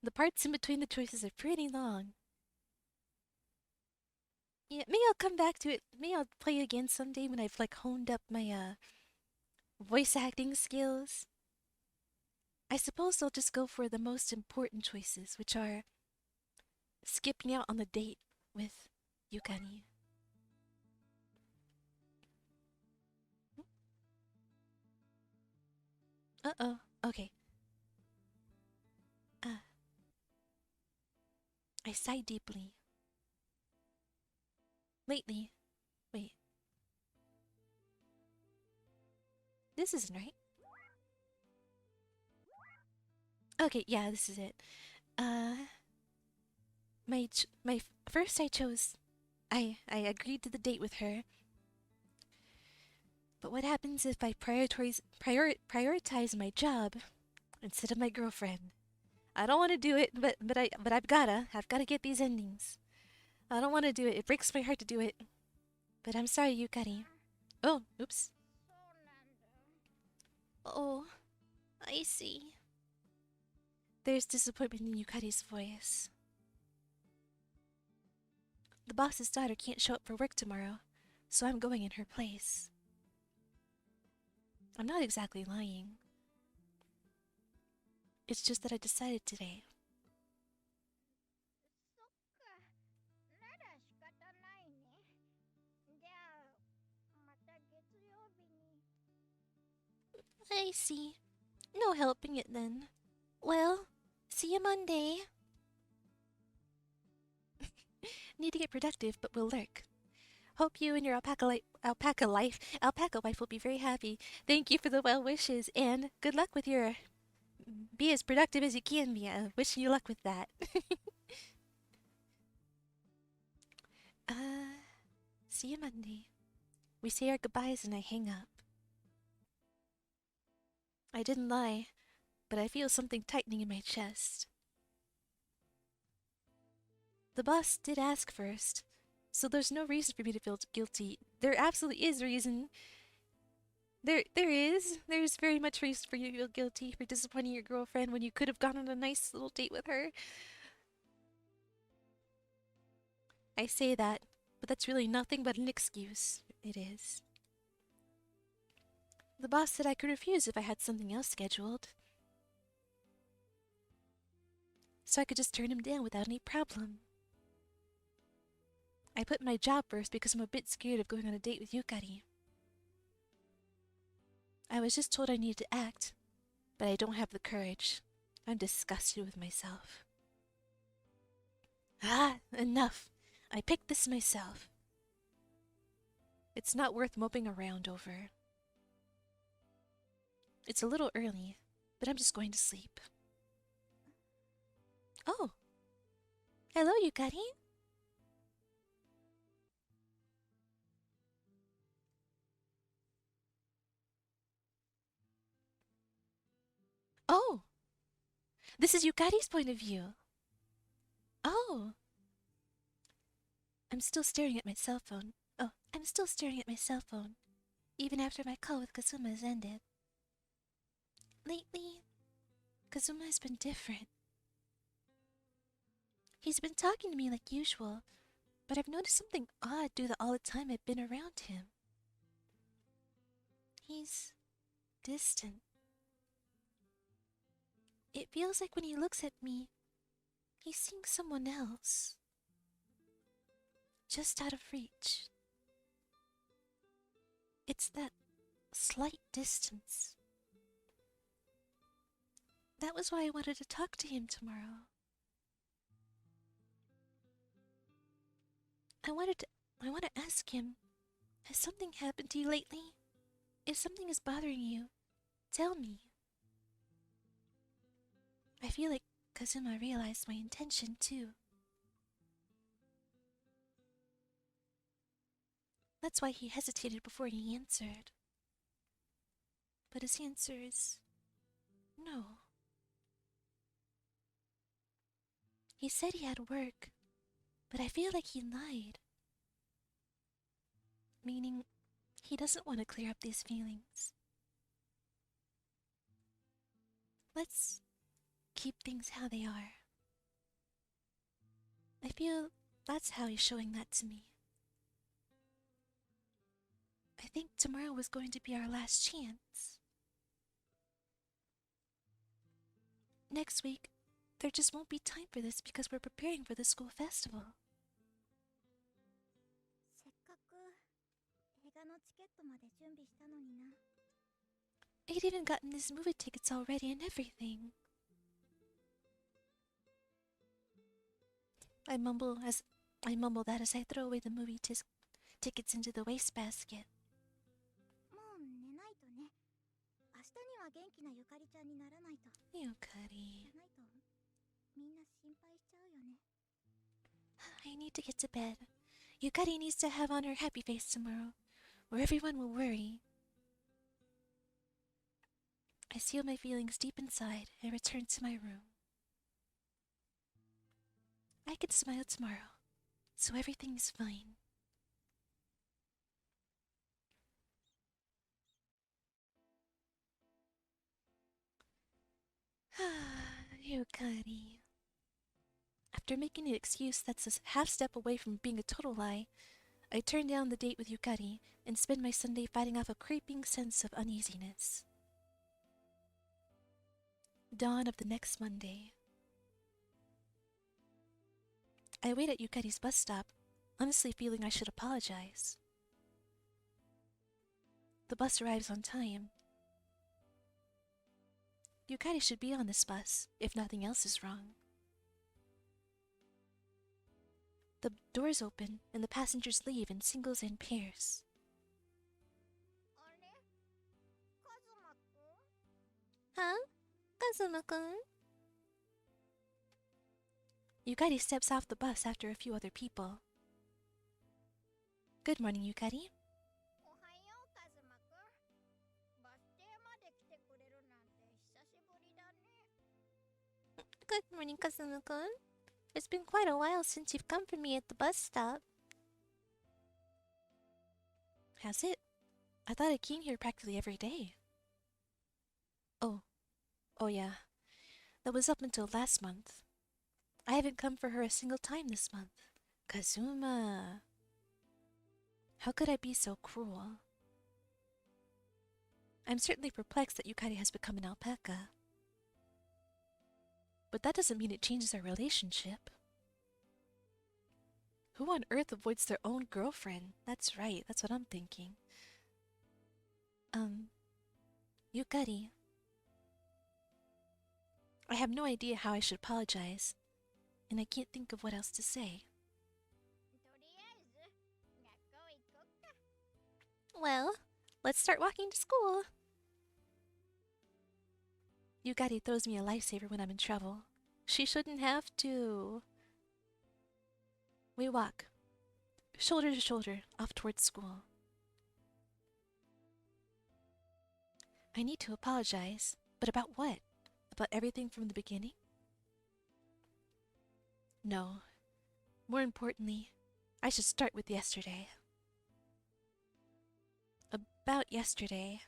the parts in between the choices are pretty long. Yeah, maybe I'll come back to it. Maybe I'll play again someday when I've like honed up my voice acting skills. I suppose I'll just go for the most important choices, which are skipping out on the date with Yukani. Uh-oh. Okay. I sigh deeply. Lately. Wait. This isn't right. Okay, yeah, this is it. First I chose... I agreed to the date with her. But what happens if I prioritize my job instead of my girlfriend? I don't want to do it, but I've gotta get these endings. I don't want to do it. It breaks my heart to do it. But I'm sorry, Yukari. Oh, oops. Oh, I see. There's disappointment in Yukari's voice. The boss's daughter can't show up for work tomorrow, so I'm going in her place. I'm not exactly lying. It's just that I decided today. そっか、なら仕方ないね。じゃあ、また月曜日に。I see. No helping it then. Well, see you Monday. Need to get productive, but we'll lurk. Hope you and your alpaca wife will be very happy. Thank you for the well wishes, and good luck with your... Be as productive as you can be. Wishing you luck with that. See you Monday. We say our goodbyes and I hang up. I didn't lie, but I feel something tightening in my chest. The boss did ask first, so there's no reason for me to feel guilty. There absolutely is reason. There is. There's very much reason for you to feel guilty for disappointing your girlfriend when you could have gone on a nice little date with her. I say that, but that's really nothing but an excuse. It is. The boss said I could refuse if I had something else scheduled. So I could just turn him down without any problem. I put my job first because I'm a bit scared of going on a date with Yukari. I was just told I needed to act, but I don't have the courage. I'm disgusted with myself. Ah, enough. I picked this myself. It's not worth moping around over. It's a little early, but I'm just going to sleep. Oh. Hello, Yukari. Oh. This is Yukari's point of view. Oh. I'm still staring at my cell phone. Oh, I'm still staring at my cell phone, even after my call with Kazuma has ended. Lately, Kazuma has been different. He's been talking to me like usual, but I've noticed something odd due to all the time I've been around him. He's distant. It feels like when he looks at me, he's seeing someone else. Just out of reach. It's that slight distance. That was why I wanted to talk to him tomorrow. I want to ask him, has something happened to you lately? If something is bothering you, tell me. I feel like Kazuma realized my intention too. That's why he hesitated before he answered. But his answer is no. He said he had work, but I feel like he lied. Meaning, he doesn't want to clear up these feelings. Let's keep things how they are. I feel that's how he's showing that to me. I think tomorrow was going to be our last chance. Next week, there just won't be time for this because we're preparing for the school festival. せっかく映画のチケットまで準備したのにな。I'd even gotten his movie tickets already and everything. I mumble that as I throw away the movie tickets into the wastebasket. もう寝ないとね。明日には元気なゆかりちゃんにならないと。じ Yukari. ゃないとみんな心配しちゃうよね。I need to get to bed. Yukari needs to have on her happy face tomorrow, or everyone will worry. I seal my feelings deep inside and return to my room. I can smile tomorrow, so everything's fine. Yukari. After making an excuse that's a half step away from being a total lie, I turn down the date with Yukari and spend my Sunday fighting off a creeping sense of uneasiness. Dawn of the next Monday. I wait at Yukari's bus stop, honestly feeling I should apologize. The bus arrives on time. Yukari should be on this bus, if nothing else is wrong. The doors open and the passengers leave in singles and pairs. あれカズマくん Huh? Kazuma-kun? Yukari steps off the bus after a few other people. Good morning, Yukari. おはようカズマくんバス停まで来てくれるなんて久しぶりだね Good morning, Kazuma-kun. It's been quite a while since you've come for me at the bus stop. Has it? I thought I came here practically every day. Oh yeah. That was up until last month. I haven't come for her a single time this month. Kazuma. How could I be so cruel? I'm certainly perplexed that Yukari has become an alpaca. But that doesn't mean it changes our relationship. Who on earth avoids their own girlfriend? That's right, that's what I'm thinking. Yukari. I have no idea how I should apologize, and I can't think of what else to say. とりあえず学校行こっか Well, let's start walking to school. Yukari throws me a lifesaver when I'm in trouble. She shouldn't have to. We walk, shoulder to shoulder, off towards school. I need to apologize, but about what? About everything from the beginning? No. More importantly, I should start with yesterday. About yesterday.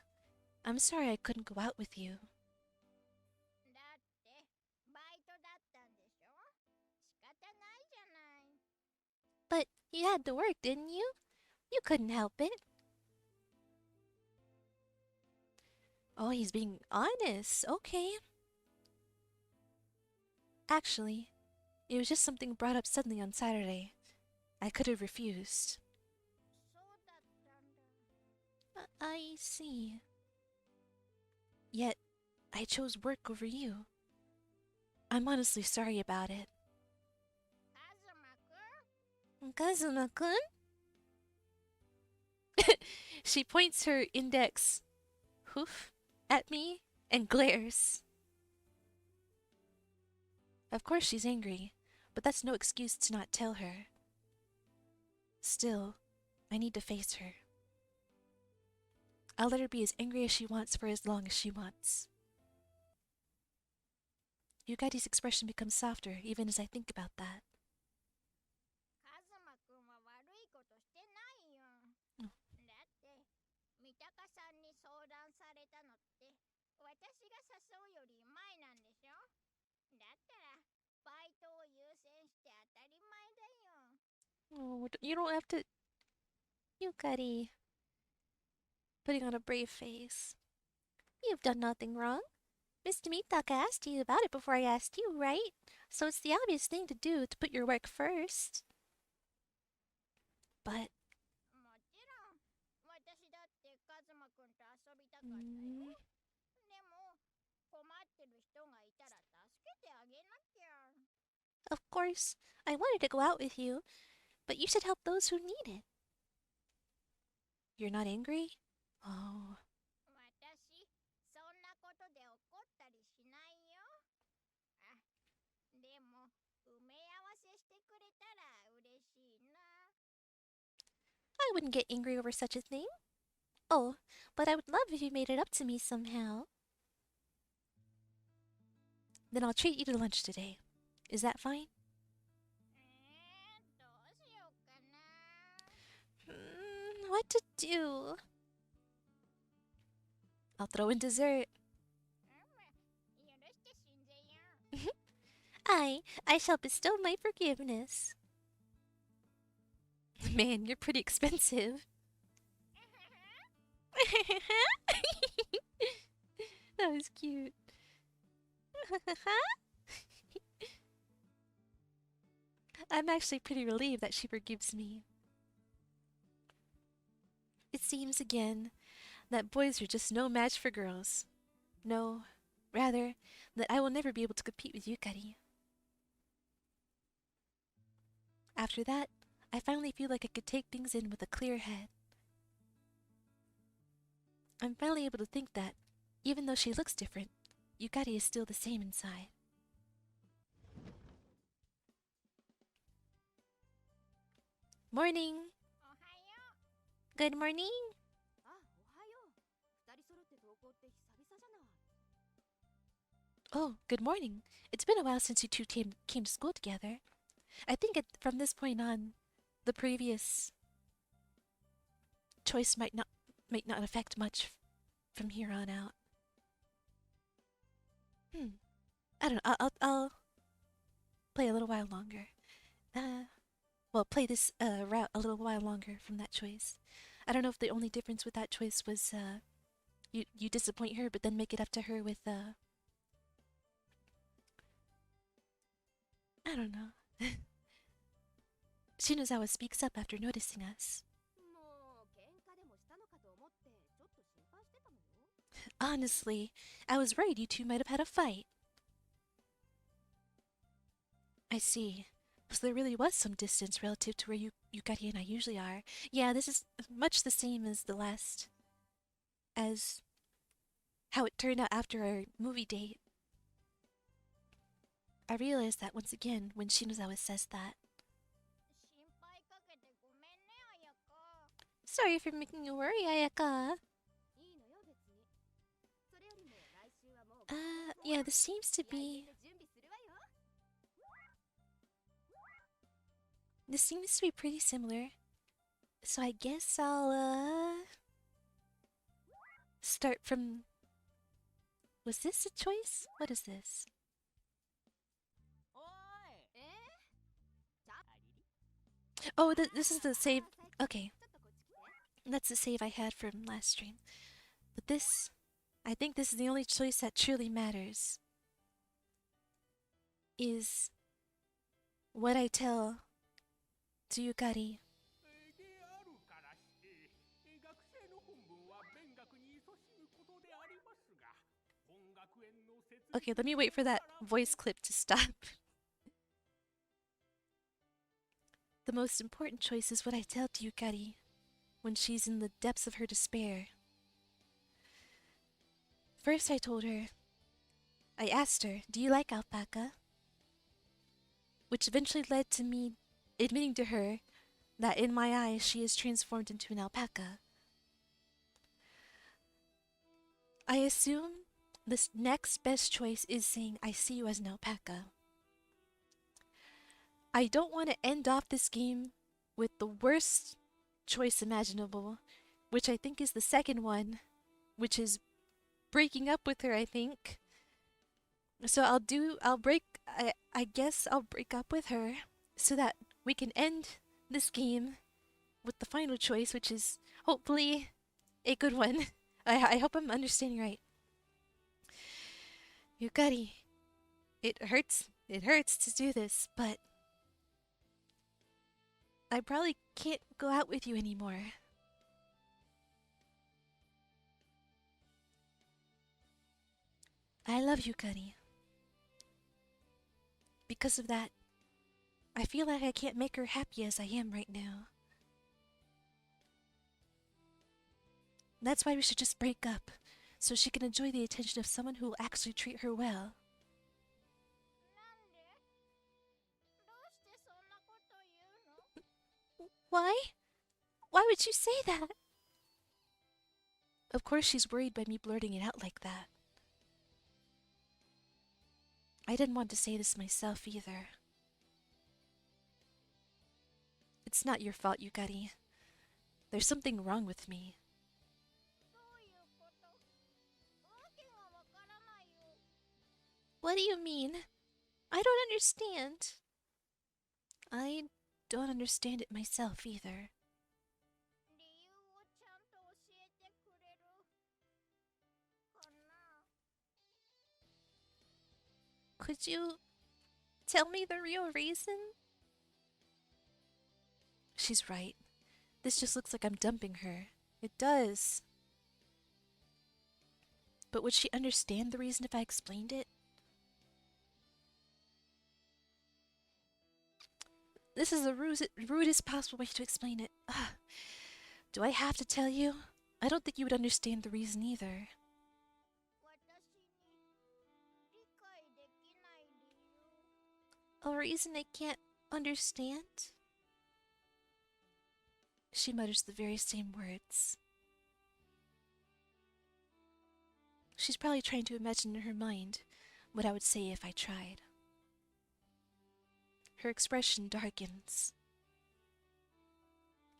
I'm sorry I couldn't go out with you. だってバイトだったんでしょ仕方ないじゃない But you had to work, didn't you? You couldn't help it. Oh, he's being honest. Okay. Actually, it was just something brought up suddenly on Saturday. I could have refused. そうだったんだ I see. Yet, I chose work over you. I'm honestly sorry about it. カズマくん Kazuma-kun? She points her index hoof at me and glares. Of course she's angry, but that's no excuse to not tell her. Still, I need to face her. I'll let her be as angry as she wants for as long as she wants. Yukari's expression becomes softer even as I think about that. カズマくんは悪いことしてないよ、うんだって三鷹さんに相談されたのって私が誘うより前なんでしょだったらバイトを優先して当たり前だよ Oh, you don't have to... Yukari. Putting on a brave face. You've done nothing wrong. Mr. Mitaka asked you about it before I asked you, right? So it's the obvious thing to do to put your work first. But... もちろん私だってカズマくんと遊びたかったよ、でも困ってる人がいたら助けてあげなきゃ Of course, I wanted to go out with you, but you should help those who need it. You're not angry? Oh, 私そんなことで怒ったりしないよあでも埋め合わせしてくれたら嬉しいな I wouldn't get angry over such a thing. Oh, but I would love if you made it up to me somehow. Then I'll treat you to lunch today. Is that fine? どうしようかな What to do? I'll throw in dessert. 許して死んぜよ I shall bestow my forgiveness. Man, you're pretty expensive. That was cute. I'm actually pretty relieved that she forgives me. It seems again that boys are just no match for girls. No, rather, that I will never be able to compete with Yukari. After that, I finally feel like I could take things in with a clear head. I'm finally able to think that, even though she looks different, Yukari is still the same inside. Morning! Good morning! あ、おはよう。二人揃って登校って久々じゃない。Oh, good morning. It's been a while since you two came to school together. I think from this point on, the previous choice might not affect much from here on out. I don't know. I'll play a little while longer. Well, play this route a little while longer from that choice. I don't know if the only difference with that choice was you disappoint her, but then make it up to her with I don't know. Shinozawa speaks up after noticing us. もう喧嘩でもしたのかと思ってちょっと心配してたのよ。 Honestly, I was worried you two might have had a fight. I see. So there really was some distance relative to where Yukari and I usually are. Yeah, this is much the same as the last. As how it turned out after our movie date. I realized that once again when Shinozawa says that. 心配かけてごめんね、あやか。 Sorry for making you worry, Ayaka. いいのよ別に。それよりも来週はもう。Yeah, this seems to be... 準備するわよ。 This seems to be pretty similar. So I guess I'll, start from... Was this a choice? What is this? おい。Oh, this is the save... Okay. That's the save I had from last stream. But this... I think this is the only choice that truly matters. Is... what I tell... to Yukari. であるからして学生の本分は勉学に勤しむことでありますが本学園の設立 Okay, let me wait for that voice clip to stop. The most important choice is what I tell to Yukari when she's in the depths of her despair. First I told her... I asked her, do you like alpaca? Which eventually led to me admitting to her that in my eyes she is transformed into an alpaca. I assume this next best choice is saying I see you as an alpaca. I don't want to end off this game with the worst choice imaginable, which I think is the second one, which is breaking up with her, I think. So I guess I'll break up with her so that we can end this game with the final choice, which is hopefully a good one. I hope I'm understanding right. Yukari, it hurts to do this, but I probably can't go out with you anymore. I love Yukari. Because of that, I feel like I can't make her happy as I am right now. That's why we should just break up, so she can enjoy the attention of someone who will actually treat her well. なんで？どうしてそんなこと言うの？ Why? Why would you say that? Of course she's worried by me blurting it out like that. I didn't want to say this myself either. It's not your fault, Yukari. There's something wrong with me. どういうこと？わけがわからないよ。 What do you mean? I don't understand. I don't understand it myself either. 理由をちゃんと教えてくれるかな。 Could you tell me the real reason? She's right. This just looks like I'm dumping her. It does. But would she understand the reason if I explained it? This is the rudest possible way to explain it. Ugh. Do I have to tell you? I don't think you would understand the reason either. 私に理解できない理由。 A reason I can't understand? She mutters the very same words. She's probably trying to imagine in her mind what I would say if I tried. Her expression darkens.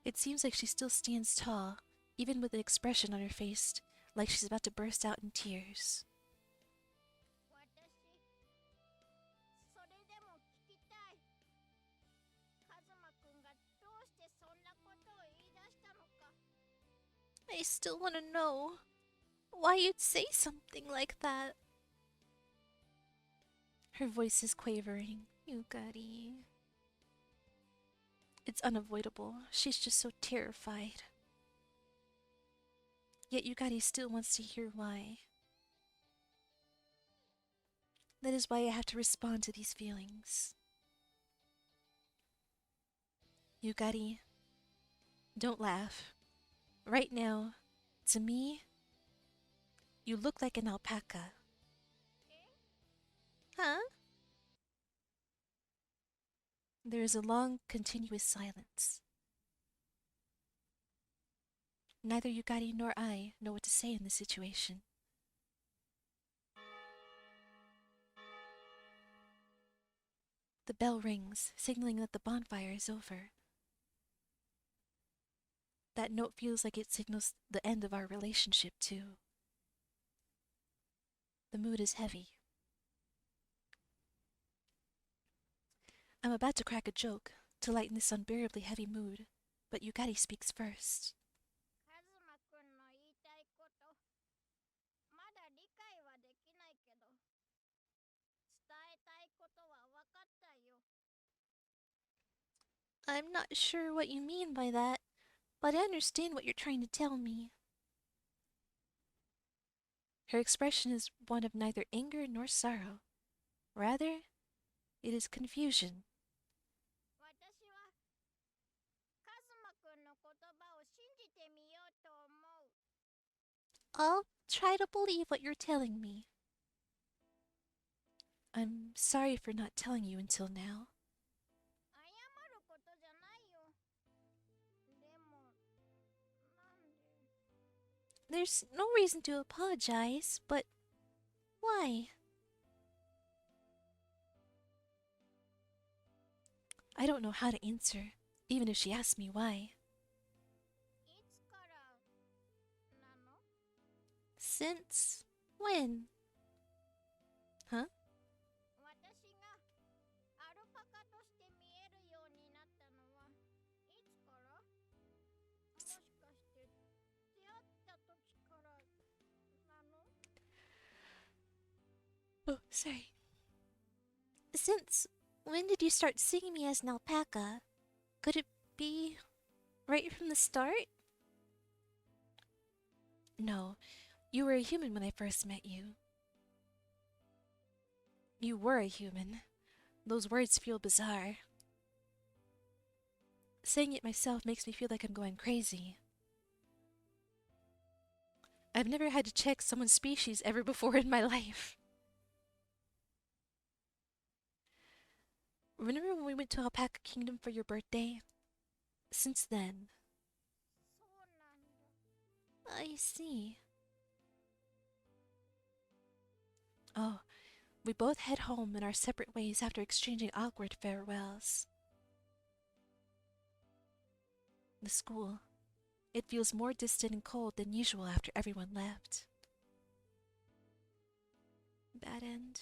It seems like she still stands tall, even with an expression on her face like she's about to burst out in tears. 私それでも聞きたい。カズマくんがどうしてそんなことを言い出したのか。 I still want to know why you'd say something like that. Her voice is quavering. Yukari. It's unavoidable. She's just so terrified. Yet Yukari still wants to hear why. That is why I have to respond to these feelings. Yukari, don't laugh. Right now, to me, you look like an alpaca. Huh? There is a long, continuous silence. Neither Yukari nor I know what to say in this situation. The bell rings, signaling that the bonfire is over. That note feels like it signals the end of our relationship, too. The mood is heavy. I'm about to crack a joke to lighten this unbearably heavy mood, but Yukari speaks first. カズマくんの言いたいこと、まだ理解はできないけど、伝えたいことは分かったよ。 I'm not sure what you mean by that, but I understand what you're trying to tell me. Her expression is one of neither anger nor sorrow. Rather, it is confusion. 私はカズマくんの言葉を信じてみようと思う。 I'll try to believe what you're telling me. I'm sorry for not telling you until now. 謝ることじゃないよ。でも、なんで。 There's no reason to apologize, but why? I don't know how to answer, even if she asks me why. いつからなの？ Since when? Huh? 私がアルパカとして見えるようになったのはいつから？もしかして出会った時からなの？ Oh, sorry. Since when did you start seeing me as an alpaca? Could it be right from the start? No, you were a human when I first met you. You were a human. Those words feel bizarre. Saying it myself makes me feel like I'm going crazy. I've never had to check someone's species ever before in my life. Remember when we went to Alpaca Kingdom for your birthday? Since then. そうなんだ。 I see. Oh, we both head home in our separate ways after exchanging awkward farewells. The school. It feels more distant and cold than usual after everyone left. Bad end.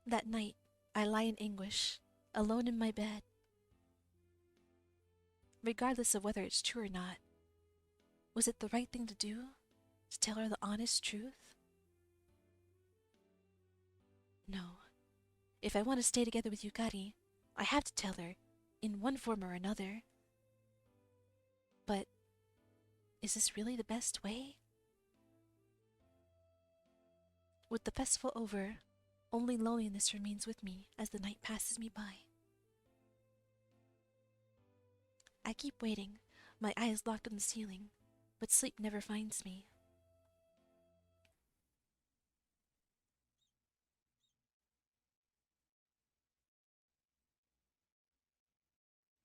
That night, I lie in anguish, alone in my bed. Regardless of whether it's true or not, was it the right thing to do? To tell her the honest truth? No. If I want to stay together with Yukari, I have to tell her, in one form or another. But is this really the best way? With the festival over, only loneliness remains with me as the night passes me by. I keep waiting, my eyes locked on the ceiling, but sleep never finds me.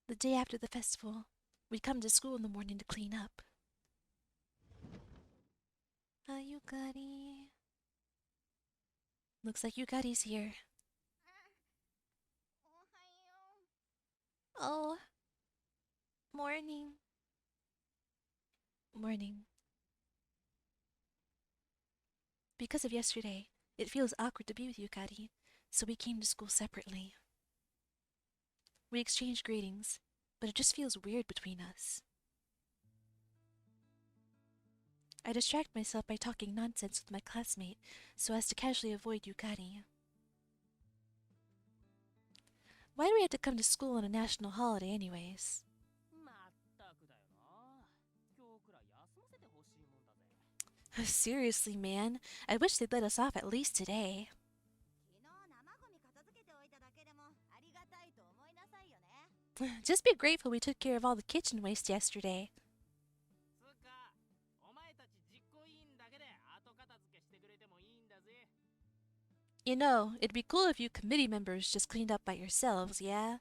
The day after the festival, we come to school in the morning to clean up. Hi, Yukari. Looks like Yukari's here. Oh, morning. Morning. Because of yesterday, it feels awkward to be with Yukari, so we came to school separately. We exchanged greetings, but it just feels weird between us. I distract myself by talking nonsense with my classmate so as to casually avoid Yukari. Why do we have to come to school on a national holiday anyways? Seriously, man, I wish they'd let us off at least today. Just be grateful we took care of all the kitchen waste yesterday. You know, it'd be cool if you committee members just cleaned up by yourselves, yeah?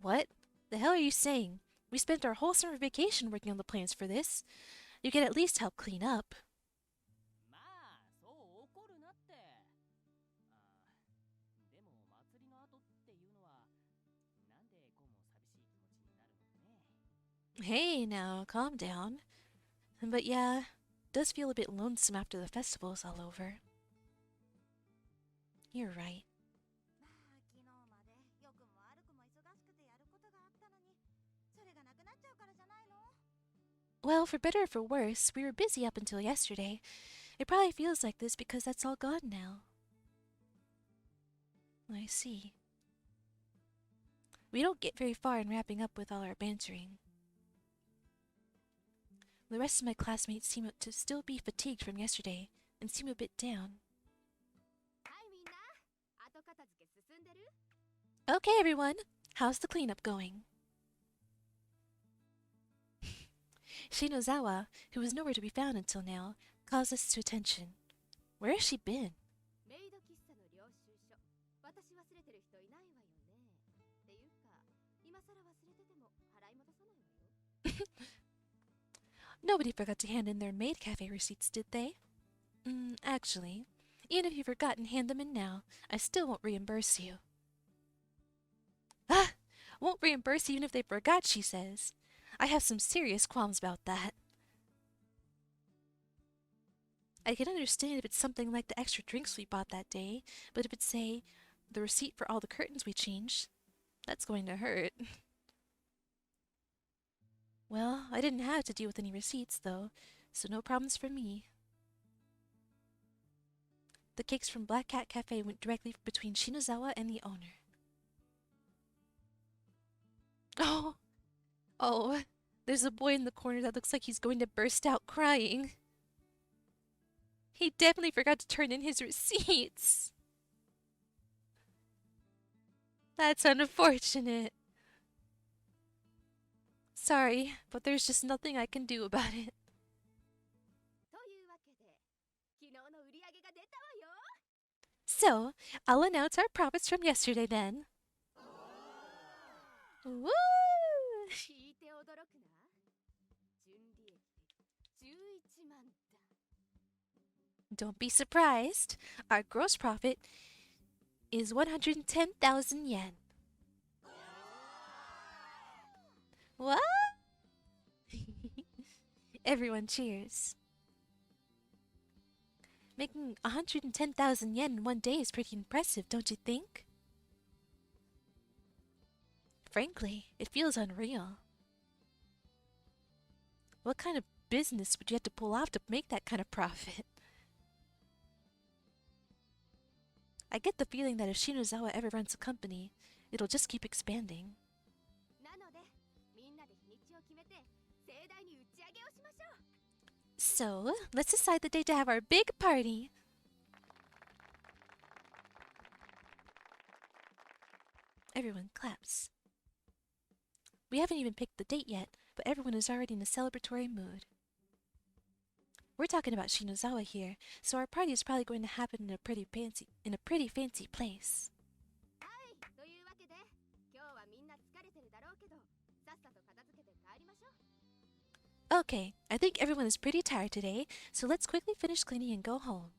What? The hell are you saying? We spent our whole summer vacation working on the plans for this. You can at least help clean up. Hey, now, calm down. But yeah, it does feel a bit lonesome after the festival's all over. You're right. Well, for better or for worse, we were busy up until yesterday. It probably feels like this because that's all gone now. I see. We don't get very far in wrapping up with all our bantering. The rest of my classmates seem to still be fatigued from yesterday and seem a bit down. Okay, everyone. How's the cleanup going? Shinozawa, who was nowhere to be found until now, calls us to attention. Where has she been? Nobody forgot to hand in their maid cafe receipts, did they? Actually, even if you forgot and hand them in now, I still won't reimburse you. Ah! Won't reimburse even if they forgot, she says. I have some serious qualms about that. I can understand if it's something like the extra drinks we bought that day, but if it's, say, the receipt for all the curtains we changed, that's going to hurt. Well, I didn't have to deal with any receipts, though, so no problems for me. The cakes from Black Cat Cafe went directly between Shinozawa and the owner. Oh! Oh, there's a boy in the corner that looks like he's going to burst out crying. He definitely forgot to turn in his receipts. That's unfortunate. Sorry, but there's just nothing I can do about it. So, I'll announce our profits from yesterday then. Woo! Don't be surprised. Our gross profit is 110,000 yen. What? Everyone cheers. Making 110,000 yen in one day is pretty impressive, don't you think? Frankly, it feels unreal. What kind of business would you have to pull off to make that kind of profit? I get the feeling that if Shinozawa ever runs a company, it'll just keep expanding. なのでみんなで日にちを決めて盛大に打ち上げをしましょう。 So, let's decide the day to have our big party. Everyone claps. We haven't even picked the date yet, but everyone is already in a celebratory mood. We're talking about Shinozawa here, so our party is probably going to happen in a pretty fancy place. はいというわけで今日はみんな疲れてるだろうけどさっさと片付けて帰りましょう。 Okay, I think everyone is pretty tired today, so let's quickly finish cleaning and go home.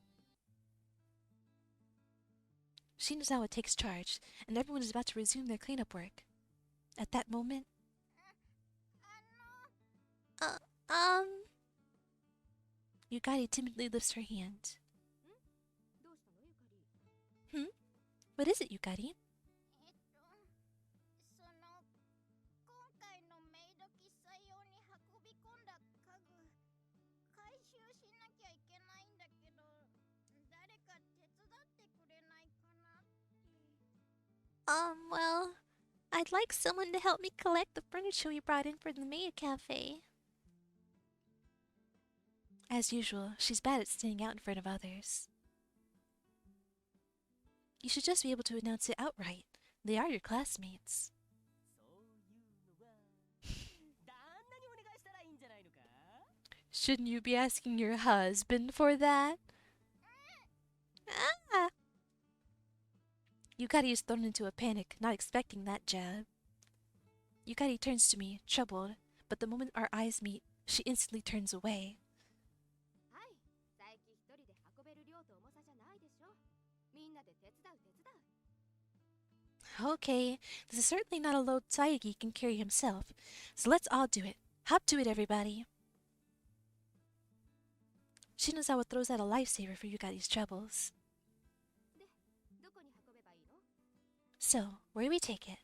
Shinozawa takes charge, and everyone is about to resume their cleanup work. At that moment, Yukari timidly lifts her hand. どうしたのゆかり？ What is it, Yukari? その今回のメイド喫茶用に運び込んだ家具回収しなきゃいけないんだけど誰か手伝ってくれないかなって。 Well, I'd like someone to help me collect the furniture we brought in for the maid cafe. As usual, she's bad at standing out in front of others. You should just be able to announce it outright. They are your classmates. Shouldn't you be asking your husband for that? Ah! Yukari is thrown into a panic, not expecting that jab. Yukari turns to me, troubled, but the moment our eyes meet, she instantly turns away. はい最近一人で運べる量と重さじゃないでしょ。みんなで手伝う。 Okay, this is certainly not a load Saigi can carry himself, so let's all do it. Hop to it, everybody. Shinozawa throws out a lifesaver for Yukari's troubles. でどこに運べばいいの？ So, where do we take it? 持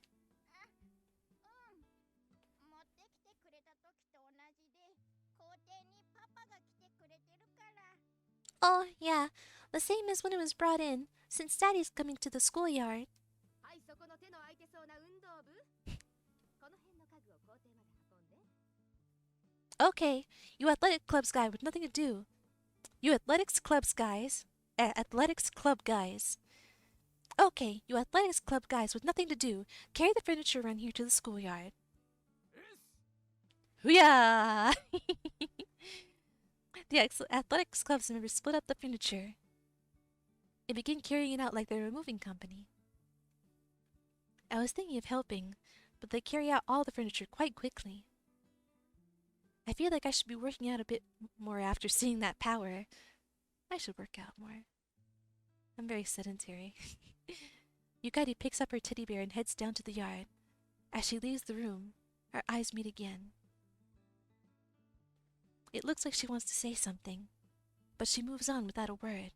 ってきてくれた時と同じで校庭にパパが来てくれてるから。 Oh, yeah, the same as when it was brought in, since Daddy's coming to the schoolyard. はいそこの手の空いてそうな運動部この辺の家具を校庭まで運んで。 Okay, you athletics clubs guy with nothing to do. You athletics clubs guys. Athletics club guys. Okay, you athletics club guys with nothing to do, carry the furniture around here to the schoolyard. Hoo-yah! The athletics club's members split up the furniture and begin carrying it out like they're a moving company. I was thinking of helping, but they carry out all the furniture quite quickly. I feel like I should be working out a bit more after seeing that power. I should work out more. I'm very sedentary. Yukari picks up her teddy bear and heads down to the yard. As she leaves the room, our eyes meet again. It looks like she wants to say something, but she moves on without a word.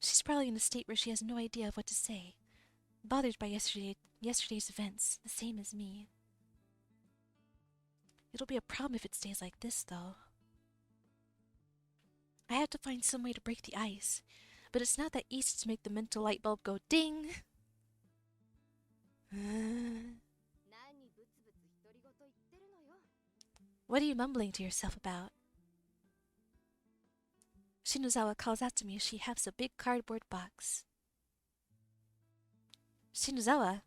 She's probably in a state where she has no idea of what to say, bothered by yesterday's events, the same as me. It'll be a problem if it stays like this, though. I have to find some way to break the ice, but it's not that easy to make the mental light bulb go ding. 何ブツブツ独り言言ってるのよ。 What are you mumbling to yourself about? Shinozawa calls out to me as she hefts a big cardboard box. Shinozawa?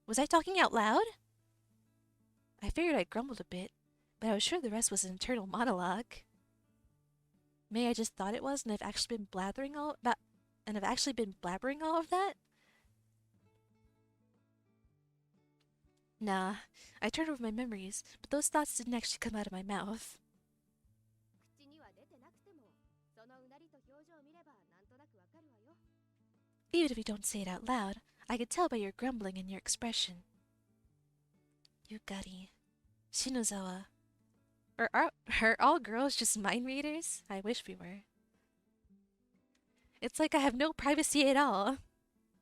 Was I talking out loud? I figured I grumbled a bit, but I was sure the rest was an internal monologue. May I just thought it was, and I've actually been blabbering all of that? Nah, I turned over my memories, but those thoughts didn't actually come out of my mouth. 口には出てなくてもそのうなりと表情を見ればなんとなくわかるわよ。 Even if you don't say it out loud, I could tell by your grumbling and your expression. Yukari, Shinozawa, Are all girls just mind readers? I wish we were. It's like I have no privacy at all.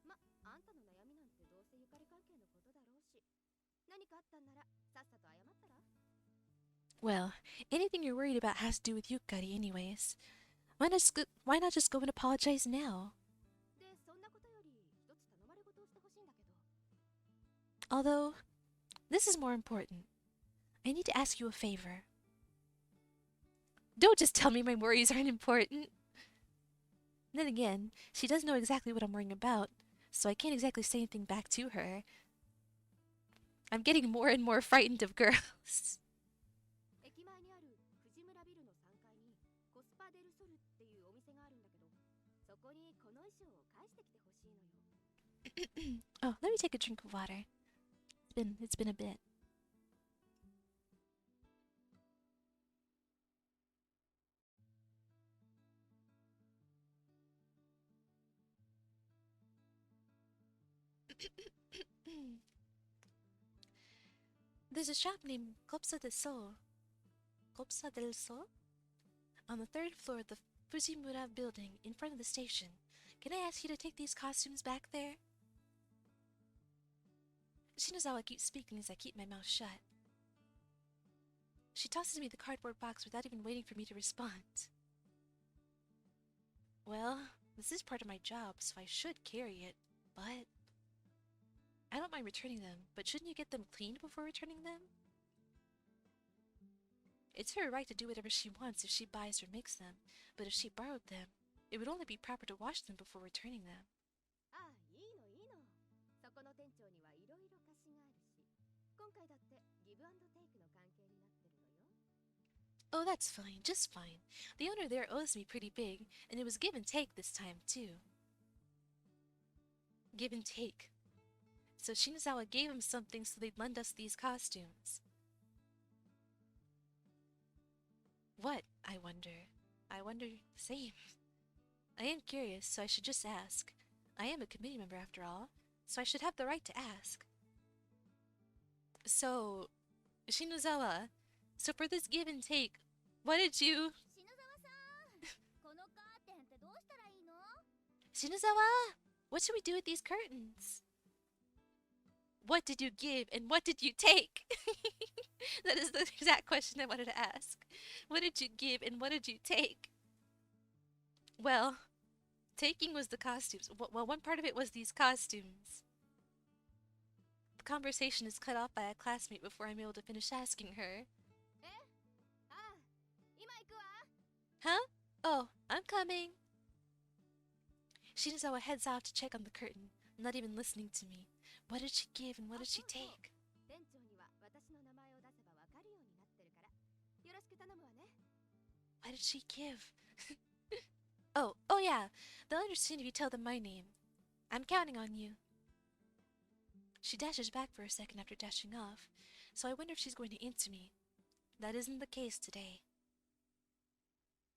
ま、あんたの悩みなんてどうせゆかり関係のことだろうし、何かあったんならさっさと謝ったら？ Well, anything you're worried about has to do with you, Gutty, anyways. Why not just go and apologize now? で、そんなことより一つ頼まれ事をしてほしいんだけど。Although, this is more important. I need to ask you a favor. Don't just tell me my worries aren't important. Then again, she does know exactly what I'm worrying about, so I can't exactly say anything back to her. I'm getting more and more frightened of girls. 駅前にある藤村ビルの3階にコスパデルソルっていうお店があるんだけど、そこにこの衣装を返してきてほしいのよ。Oh, let me take a drink of water. It's been a bit. There's a shop named Copsa del Sol. Copsa del Sol? On the third floor of the Fujimura building in front of the station. Can I ask you to take these costumes back there? Shinozawa keeps speaking as I keep my mouth shut. She tosses me the cardboard box without even waiting for me to respond. Well, this is part of my job, so I should carry it, but I don't mind returning them, but shouldn't you get them cleaned before returning them? It's her right to do whatever she wants if she buys or makes them, but if she borrowed them, it would only be proper to wash them before returning them. ああ、いいのいいの。そこの店長にはいろいろ貸しがあるし、今回だってギブアンドテイクの関係になってるのよ。Oh, that's fine, just fine. The owner there owes me pretty big, and it was give and take this time, too. Give and take. So Shinazawa gave him something so they'd lend us these costumes. What, I wonder? I wonder the same. I am curious, so I should just ask. I am a committee member after all, so I should have the right to ask. So, Shinozawa, so for this give and take, what did you... 篠沢さん、このカーテンってどうしたらいいの？ Shinozawa, what should we do with these curtains? What did you give and what did you take? That is the exact question I wanted to ask. What did you give and what did you take? Well, taking was the costumes. Well, one part of it was these costumes. The conversation is cut off by a classmate before I'm able to finish asking her. え？ああ、今行くわ。 Huh? Oh, I'm coming. Shinazawa heads off to check on the curtain, not even listening to me. What did she give and what did she take? 店長には私の名前を出せばわかるようになってるから、よろしく頼むわね。 What did she give? Oh yeah. They'll understand if you tell them my name. I'm counting on you. She dashes back for a second after dashing off, so I wonder if she's going to answer me. That isn't the case today.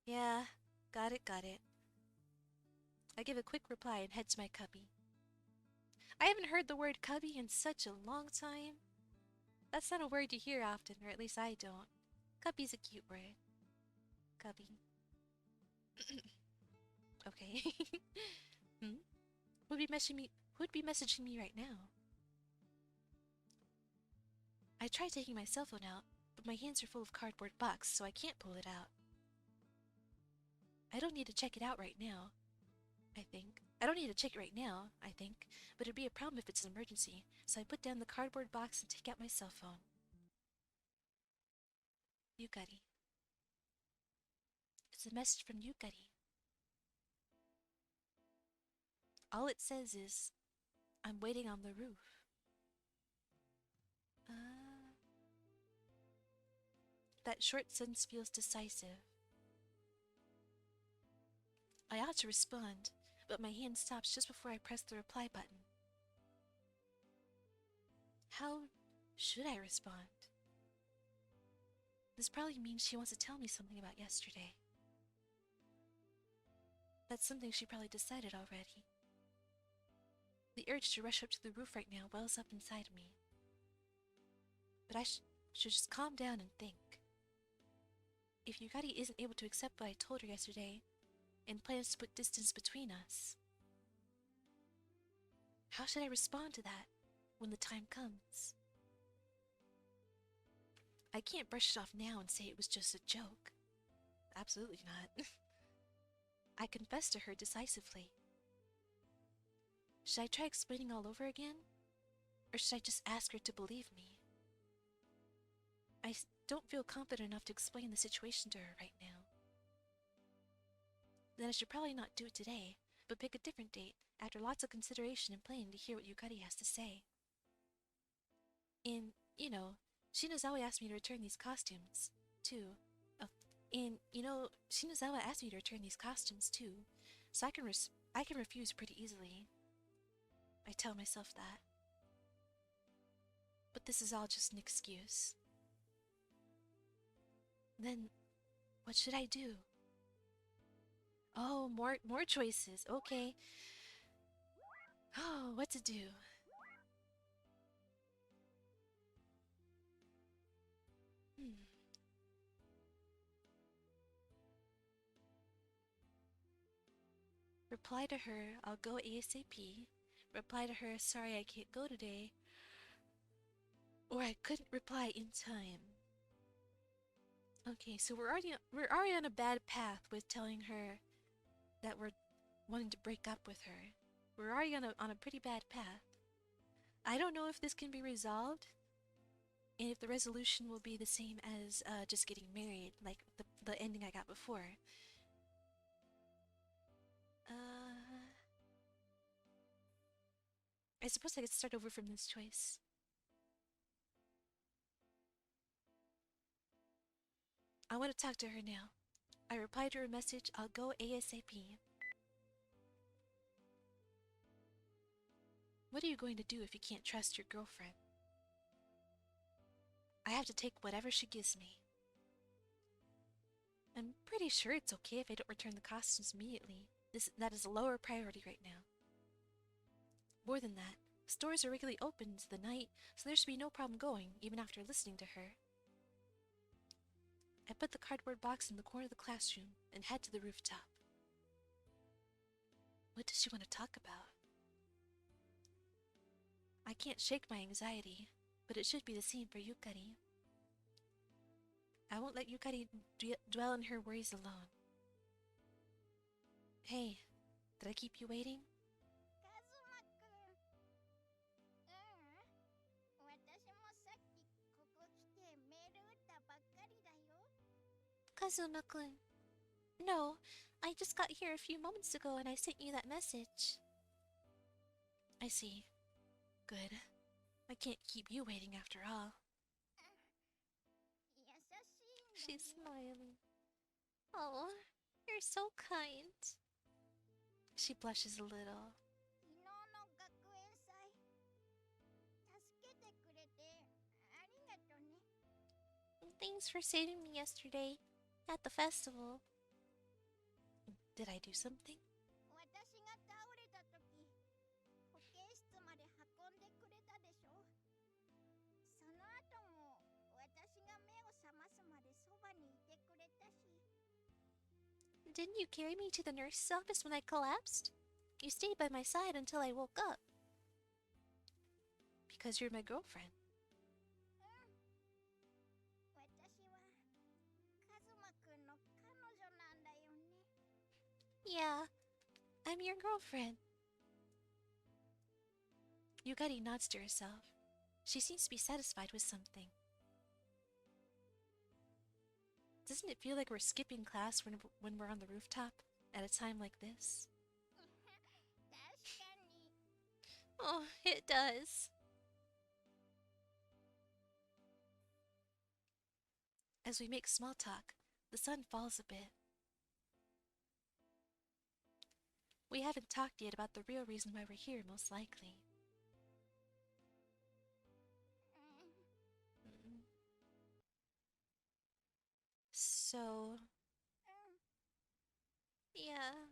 Yeah, got it. I give a quick reply and head to my cubby. I haven't heard the word cubby in such a long time. That's not a word you hear often, or at least I don't. Cubby's a cute word. Cubby. Okay. Who'd be messaging me right now? I tried taking my cell phone out, but my hands are full of cardboard box, so I can't pull it out. I don't need to check it out right now, I think. But it'd be a problem if it's an emergency, so I put down the cardboard box and take out my cell phone. Yukari. It's a message from Yukari. All it says is, I'm waiting on the roof. That short sentence feels decisive. I ought to respond, but my hand stops just before I press the reply button. How should I respond? This probably means she wants to tell me something about yesterday. That's something she probably decided already. The urge to rush up to the roof right now wells up inside me. But I should just calm down and think. if Yukari isn't able to accept what I told her yesterday and plans to put distance between us? How should I respond to that when the time comes? I can't brush it off now and say it was just a joke. Absolutely not. I confessed to her decisively. Should I try explaining all over again? Or should I just ask her to believe me? I don't feel confident enough to explain the situation to her right now. Then I should probably not do it today, but pick a different date after lots of consideration and planning to hear what Yukari has to say. And, Shinazawa asked me to return these costumes, too. Oh, and, Shinazawa asked me to return these costumes, too, so I can refuse pretty easily. I tell myself that. But this is all just an excuse. Then, what should I do? Oh, more choices. Okay. Oh, what to do? Reply to her, I'll go ASAP. Reply to her, sorry I can't go today. Or I couldn't reply in time. Okay, so we're already on a bad path with telling her that we're wanting to break up with her. We're already on a pretty bad path. I don't know if this can be resolved, and if the resolution will be the same as just getting married, like the ending I got before. I suppose I could start over from this choice. I want to talk to her now. I replied to her message, I'll go ASAP. What are you going to do if you can't trust your girlfriend? I have to take whatever she gives me. I'm pretty sure it's okay if I don't return the costumes immediately. That is a lower priority right now. More than that, stores are regularly open into the night, so there should be no problem going, even after listening to her. I put the cardboard box in the corner of the classroom and head to the rooftop. What does she want to talk about? I can't shake my anxiety, but it should be the same for Yukari. I won't let Yukari dwell in her worries alone. Hey, did I keep you waiting? Kazuma-kun. No, I just got here a few moments ago and I sent you that message. I see. Good. I can't keep you waiting after all. She's smiling. Oh, you're so kind. She blushes a little. Thanks for saving me yesterday at the festival. Did I do something? Didn't you carry me to the nurse's office when I collapsed? You stayed by my side until I woke up. Because you're my girlfriend. Yeah, I'm your girlfriend. Yukari nods to herself. She seems to be satisfied with something. Doesn't it feel like we're skipping class when we're on the rooftop at a time like this? Oh, it does. As we make small talk, the sun falls a bit. We haven't talked yet about the real reason why we're here, most likely. So... yeah.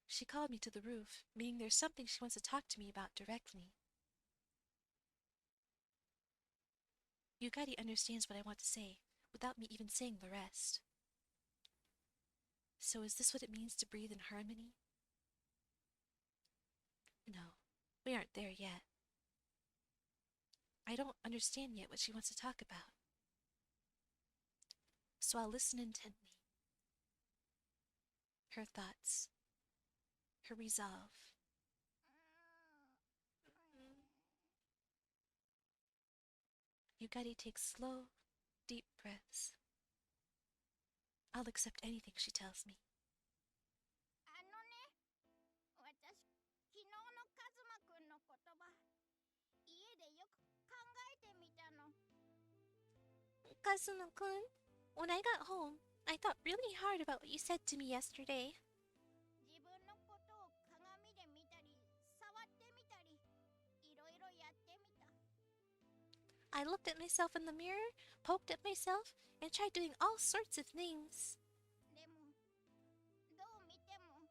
She called me to the roof, meaning there's something she wants to talk to me about directly. Yukari understands what I want to say, without me even saying the rest. So is this what it means to breathe in harmony? No, we aren't there yet. I don't understand yet what she wants to talk about. So I'll listen intently. Her thoughts, her resolve. Yukari takes slow, deep breaths. I'll accept anything she tells me. あのね、私、昨日のカズマくんの言葉、家でよく考えてみたの。Kazuma-kun, when I got home, I thought really hard about what you said to me yesterday. 自分のことを鏡で見たり、触ってみたり、いろいろやってみた。I looked at myself in the mirror, poked at myself, and tried doing all sorts of things. でも、どう見ても、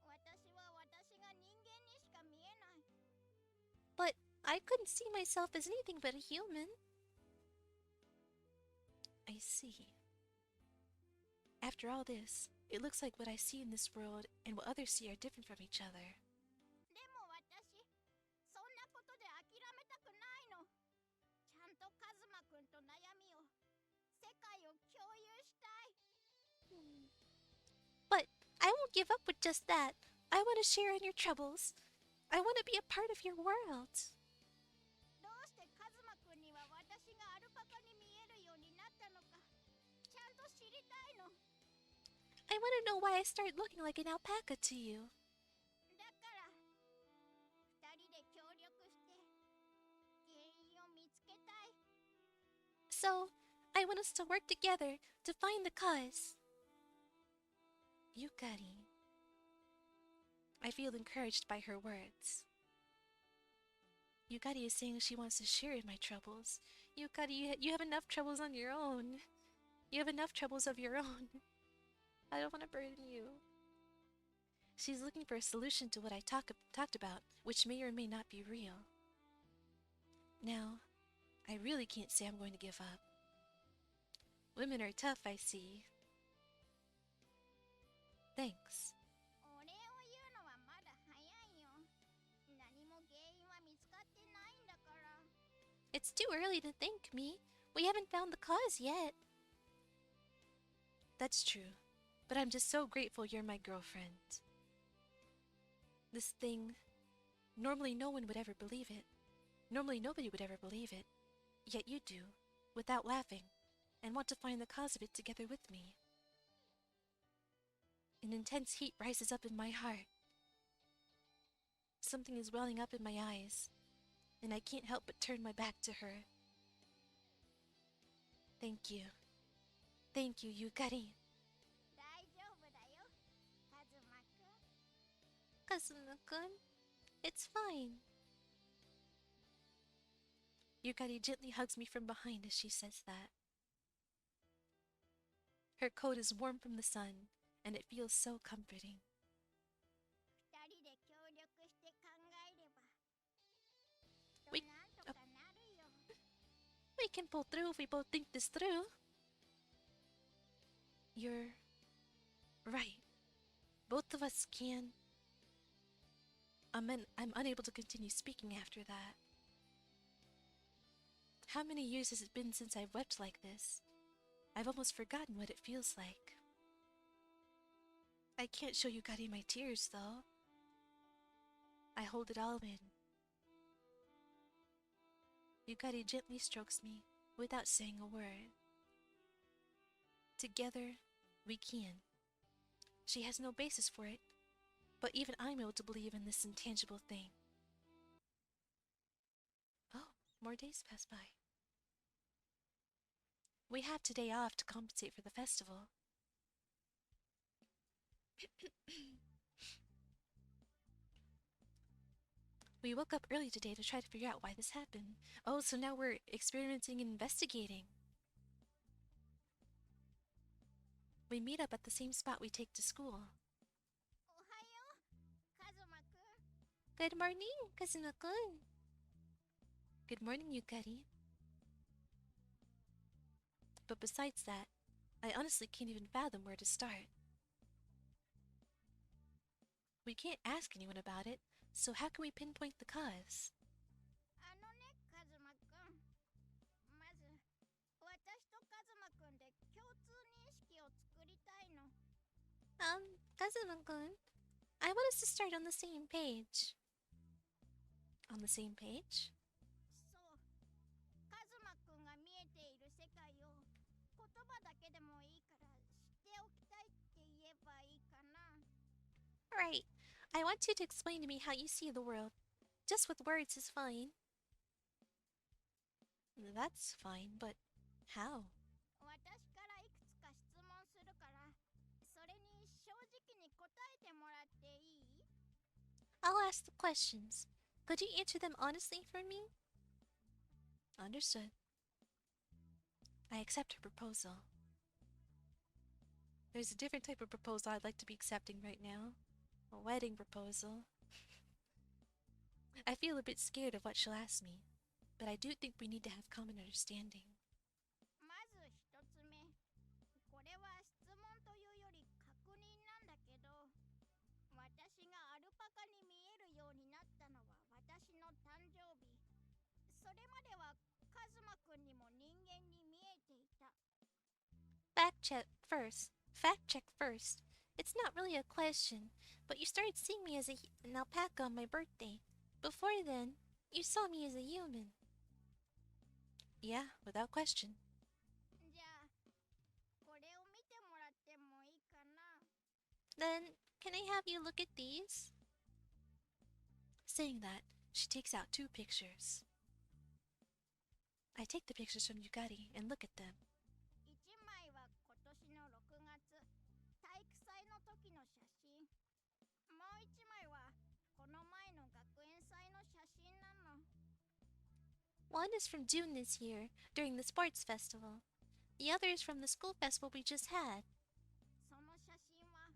私は私が人間にしか見えない。But I couldn't see myself as anything but a human. I see. After all this, it looks like what I see in this world and what others see are different from each other. でも私、そんなことで諦めたくないの。ちゃんとカズマくんと悩みを、世界を共有したい。But I won't give up with just that. I want to share in your troubles. I want to be a part of your world. どうしてカズマくんには私がアルパカに見えるようになったのか、ちゃんと知りたいの。I want to know why I started looking like an alpaca to you. だから、二人で協力して、原因を見つけたい。So, I want us to work together to find the cause. Yukari. I feel encouraged by her words. Yukari is saying she wants to share in my troubles. Yukari, you have enough troubles on your own. You have enough troubles of your own. I don't want to burden you. She's looking for a solution to what I talked about, which may or may not be real. Now, I really can't say I'm going to give up. Women are tough, I see. Thanks. お礼を言うのはまだ早いよ。何も原因は見つかってないんだから。It's too early to thank me. We haven't found the cause yet. That's true, but I'm just so grateful you're my girlfriend. This thing, normally no one would ever believe it. Normally nobody would ever believe it. Yet you do, without laughing, and want to find the cause of it together with me. An intense heat rises up in my heart. Something is welling up in my eyes, and I can't help but turn my back to her. Thank you. Thank you, Yukari. 大丈夫だよ、カズマくん。 Kazuma-kun, it's fine. Yukari gently hugs me from behind as she says that. Her coat is warm from the sun, and it feels so comforting. 二人で協力して考えれば、きっと We- なんとかなるよ。 We can pull through if we both think this through. You're right. Both of us can. I'm unable to continue speaking after that. How many years has it been since I've wept like this? I've almost forgotten what it feels like. I can't show Yukari my tears, though. I hold it all in. Yukari gently strokes me without saying a word. Together, we can. She has no basis for it, but even I'm able to believe in this intangible thing. Oh, more days pass by. We have today off to compensate for the festival. We woke up early today to try to figure out why this happened. Oh, so now we're experimenting and investigating. We meet up at the same spot we take to school. おはよう、カズマくん。 Good morning, Kazuma-kun. Good morning, Yukari. But besides that, I honestly can't even fathom where to start. We can't ask anyone about it, so how can we pinpoint the cause? あのね、カズマくん。まず、私とカズマくんで共通認識を作りたいの。Kazuma-kun, I want us to start on the same page. On the same page? そう。カズマくんが見えている世界を言葉だけでもいいから知っておきたいって言えばいいかな。Right. I want you to explain to me how you see the world. Just with words is fine. That's fine, but how? 私からいくつか質問するから、それに正直に答えてもらっていい？ I'll ask the questions. Could you answer them honestly for me? Understood. I accept her proposal. There's a different type of proposal I'd like to be accepting right now. A wedding proposal. I feel a bit scared of what she'll ask me, but I do think we need to have common understanding. まず一つ目。これは質問というより確認なんだけど、私がアルパカに見えるようになったのは私の誕生日。それまではカズマくんにも人間に見えていた。Fact check first. Fact check first. It's not really a question, but you started seeing me as an alpaca on my birthday. Before then, you saw me as a human. Yeah, without question. じゃあ、これを見てもらってもいいかな？ Then, can I have you look at these? Saying that, she takes out 2 pictures. I take the pictures from Yukari and look at them. 1枚は今年の6月、体育祭の時の写真。もう1枚はこの前の学園祭の写真なの。One is from June this year, during the sports festival. The other is from the school festival we just had. その写真は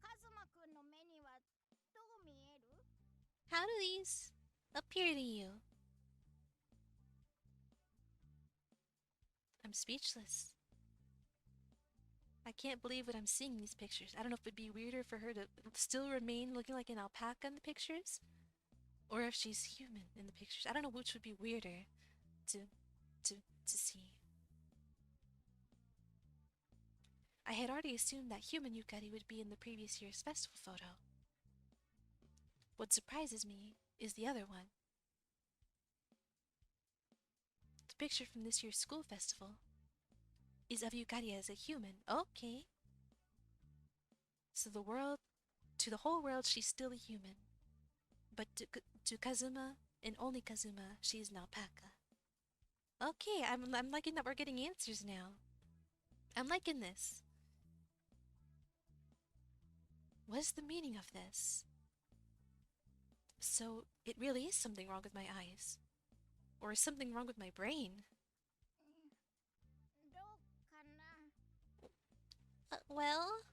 カズマくんの目にはどう見える？ How do these appear to you? I'm speechless. I can't believe what I'm seeing in these pictures. I don't know if it'd be weirder for her to still remain looking like an alpaca in the pictures, or if she's human in the pictures. I don't know which would be weirder to see. I had already assumed that human Yukari would be in the previous year's festival photo. What surprises me is the other one. The picture from this year's school festival is of Yukari as a human. Okay. So to the whole world, she's still a human. But to Kazuma, and only Kazuma, she's an alpaca. Okay, I'm liking that we're getting answers now. I'm liking this. What is the meaning of this? So, it really is something wrong with my eyes. Or is something wrong with my brain? どうかな？ Well...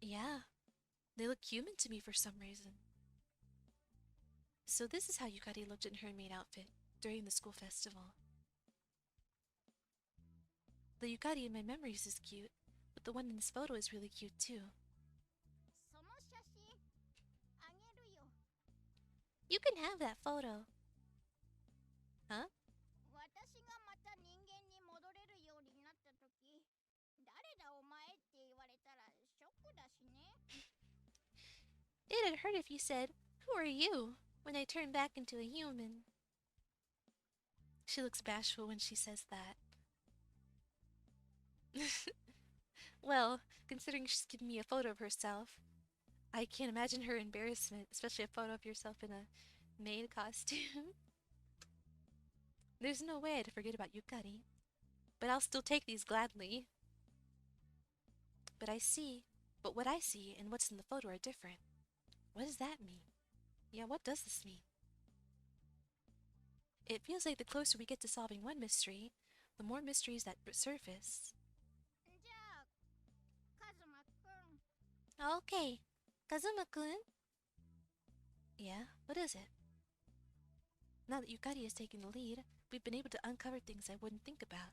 Yeah, they look human to me for some reason. So this is how Yukari looked in her maid outfit during the school festival. The Yukari in my memories is cute, but the one in this photo is really cute too. その写真あげるよ。 You can have that photo. Huh? 私がまた人間に戻れるようになった時、誰だお前って言われたらショックだしね。 It'd hurt if you said, "Who are you?" when I turn back into a human. She looks bashful when she says that. Well, considering she's giving me a photo of herself, I can't imagine her embarrassment, especially a photo of yourself in a maid costume. There's no way I'd forget about Yukari, but I'll still take these gladly. But what I see and what's in the photo are different. What does that mean? Yeah, what does this mean? It feels like the closer we get to solving one mystery, the more mysteries that surface. じゃあ、カズマくん。 Okay, Kazuma-kun? Yeah, what is it? Now that Yukari is taking the lead, we've been able to uncover things I wouldn't think about.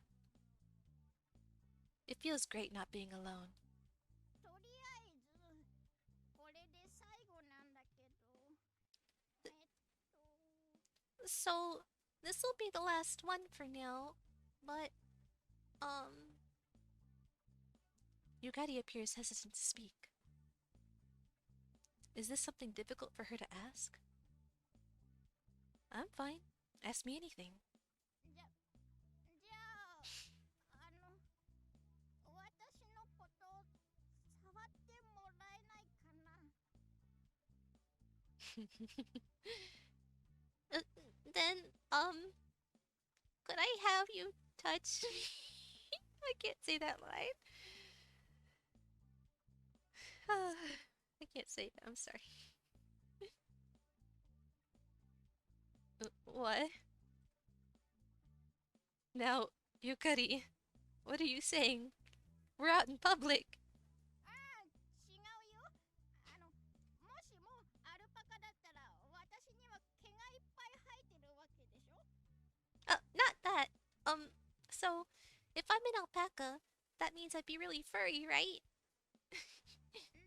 It feels great not being alone. とりあえずこれで最後なんだけどSo, this will be the last one for now, but, Yugati appears hesitant to speak. Is this something difficult for her to ask? I'm fine. Ask me anything. じゃあ私のこと触ってもらえないかな Then, could I have you touch me? I can't say that line. I can't say it. I'm sorry. What? Now, Yukari, what are you saying? We're out in public. 違うよもしもアルパカだったら私には毛がいっぱい生えてるわけでしょ Not that. So, if I'm an alpaca, that means I'd be really furry, right?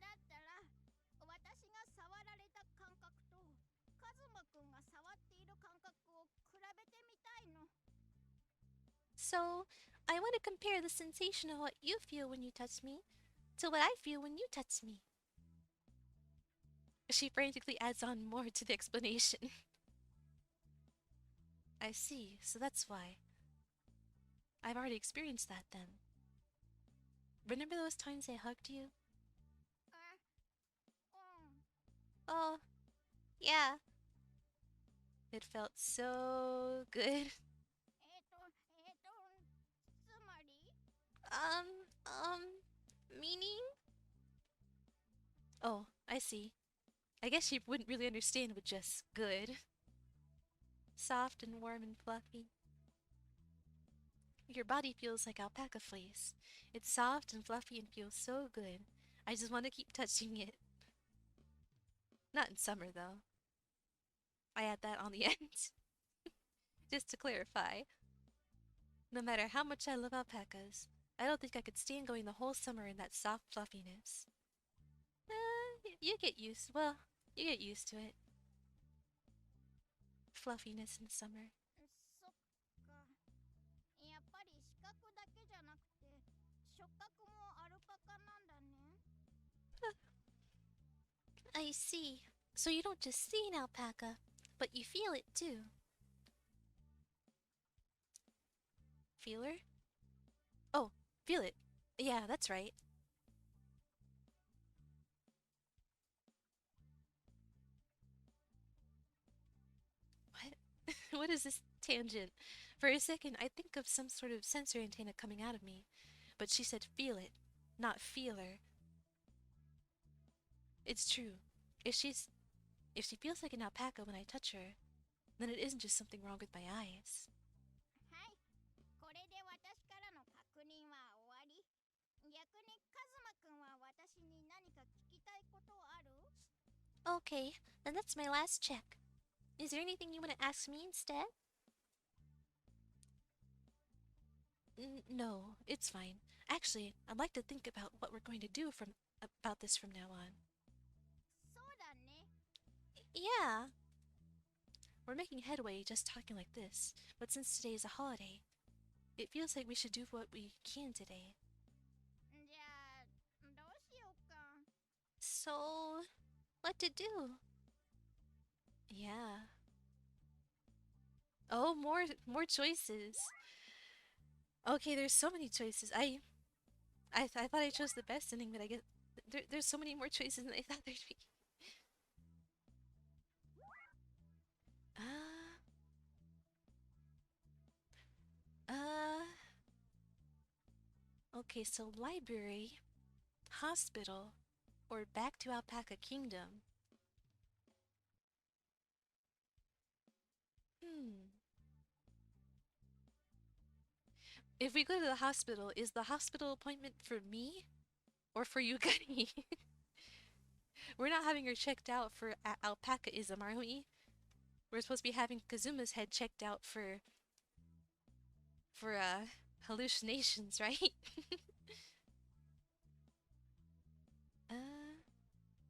だったら私が触られた感覚とカズマくんが触っている感覚を比べてみたいの So, I want to compare the sensation of what you feel when you touch me to what I feel when you touch me. She frantically adds on more to the explanation. I see, so that's why. I've already experienced that then. Remember those times I hugged you? うん Oh, yeah. It felt so good. つまり Meaning? Oh, I see. I guess she wouldn't really understand with just good. Soft and warm and fluffy. Your body feels like alpaca fleece. It's soft and fluffy and feels so good. I just want to keep touching it. Not in summer, though. I add that on the end. Just to clarify. No matter how much I love alpacas, I don't think I could stand going the whole summer in that soft fluffiness. You get used to it. Fluffiness in summer. そっかやっぱり視覚だけじゃなくて触覚もアルパカなんだね I see. So you don't just see an alpaca, but you feel it too. Feeler? Oh, feel it. Yeah, that's right. What? What is this tangent? For a second, I think of some sort of sensor antenna coming out of me. But she said feel it, not feeler. It's true. If she feels like an alpaca when I touch her, then it isn't just something wrong with my eyes. はいこれで私からの確認は終わり逆にカズマくんは私に何か聞きたいことある Okay, then that's my last check. Is there anything you want to ask me instead? No, it's fine. Actually, I'd like to think about what we're going to do about this from now on. そうだね Yeah. We're making headway just talking like this, but since today is a holiday, it feels like we should do what we can today. じゃあどうしようか So, what to do? Yeah. Oh, more choices. Okay, there's so many choices. I thought I chose the best ending, but I guess there's so many more choices than I thought there'd be. Uh, okay, so library, hospital, or back to Alpaca Kingdom. If we go to the hospital, is the hospital appointment for me or for Yukari? We're not having her checked out for alpacaism, are we? We're supposed to be having Kazuma's head checked out for for hallucinations, right?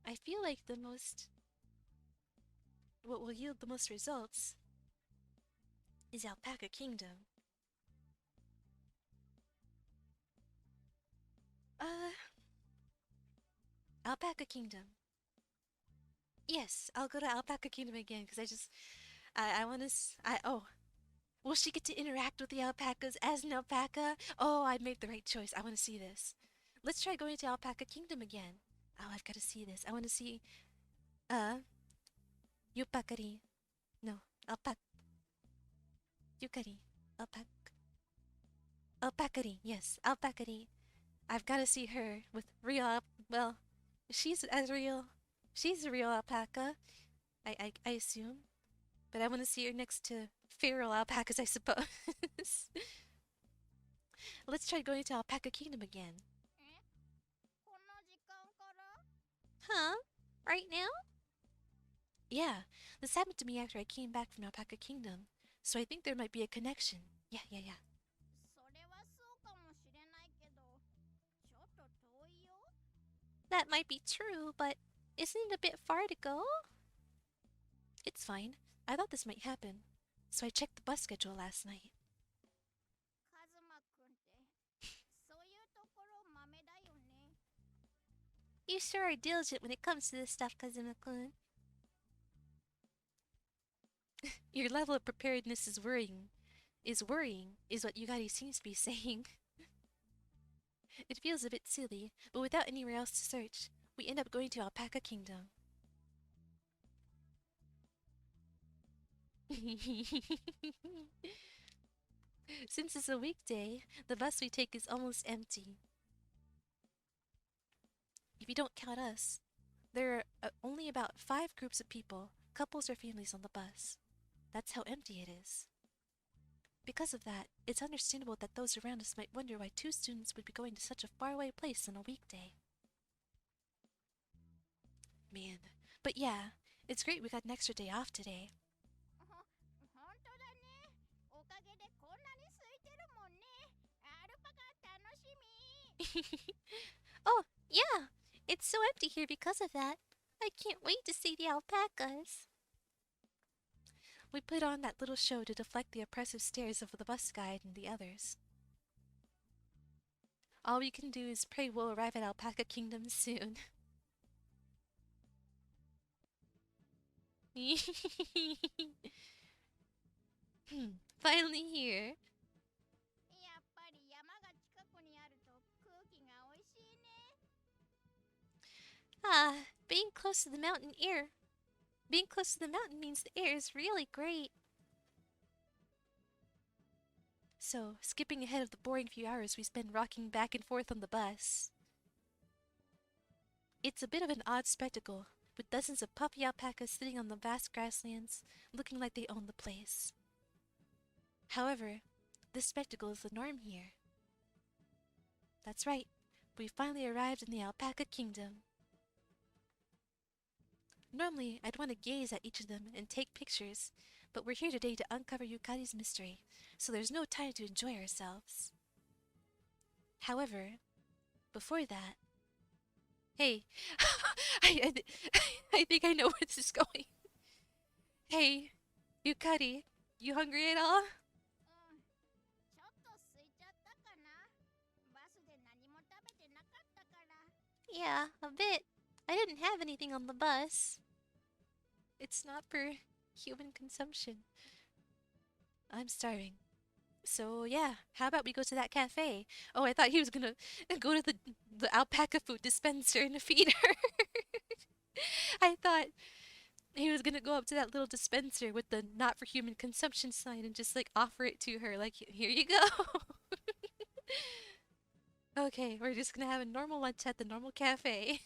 I feel like what will yield the most results is Alpaca Kingdom. Uh, Alpaca Kingdom. Yes, I'll go to Alpaca Kingdom again because I want to. Oh, will she get to interact with the alpacas as an alpaca? Oh, I made the right choice. I want to see this. Let's try going to Alpaca Kingdom again. Oh, I've got to see this. I want to see, uh, Yupakari. No, Alpac. Yukari. Alpac. Alpacari. Yes, Alpacari. I've got to see her with well, she's as real. She's a real alpaca, I assume. But I want to see her next to feral alpacas, I suppose. Let's try going to Alpaca Kingdom again. この時間から Huh? Right now? Yeah, this happened to me after I came back from Alpaca Kingdom, so I think there might be a connection. Yeah. それはそうかもしれないけどちょっと遠いよ That might be true, but isn't it a bit far to go? It's fine. I thought this might happen, so I checked the bus schedule last night. カズマくんってそういうところ豆だよね You sure are diligent when it comes to this stuff, Kazuma-kun. Your level of preparedness is worrying, is what Yugari seems to be saying. It feels a bit silly, but without anywhere else to search, we end up going to Alpaca Kingdom. Since it's a weekday, the bus we take is almost empty. If you don't count us, there are only about 5 groups of people, couples or families on the bus. That's how empty it is. Because of that, it's understandable that those around us might wonder why 2 students would be going to such a faraway place on a weekday. Man, but yeah, it's great we got an extra day off today. ほ本当だねおかげでこんなに空いてるもんねアルパカ楽しみ Oh, yeah, it's so empty here because of that. I can't wait to see the alpacas. We put on that little show to deflect the oppressive stares of the bus guide and the others. All we can do is pray we'll arrive at Alpaca Kingdom soon. Finally here. やっぱり山が近くにあると空気が美味しいね Ah, being close to the mountain air. Being close to the mountain means the air is really great. So, skipping ahead of the boring few hours we spend rocking back and forth on the bus. It's a bit of an odd spectacle, with dozens of puppy alpacas sitting on the vast grasslands, looking like they own the place. However, this spectacle is the norm here. That's right, we finally arrived in the Alpaca Kingdom. Normally, I'd want to gaze at each of them and take pictures, but we're here today to uncover Yukari's mystery, so there's no time to enjoy ourselves. However, before that... Hey, I think I know where this is going. Hey, Yukari, you hungry at all? うんちょっと空いちゃったかなバスで何も食べてなかったから Yeah, a bit. I didn't have anything on the bus. It's not for human consumption. I'm starving. So yeah, how about we go to that cafe? Oh, I thought he was gonna go to the alpaca food dispenser and feed her. I thought he was gonna go up to that little dispenser with the not for human consumption sign and just like offer it to her, like, here you go. Okay, we're just gonna have a normal lunch at the normal cafe.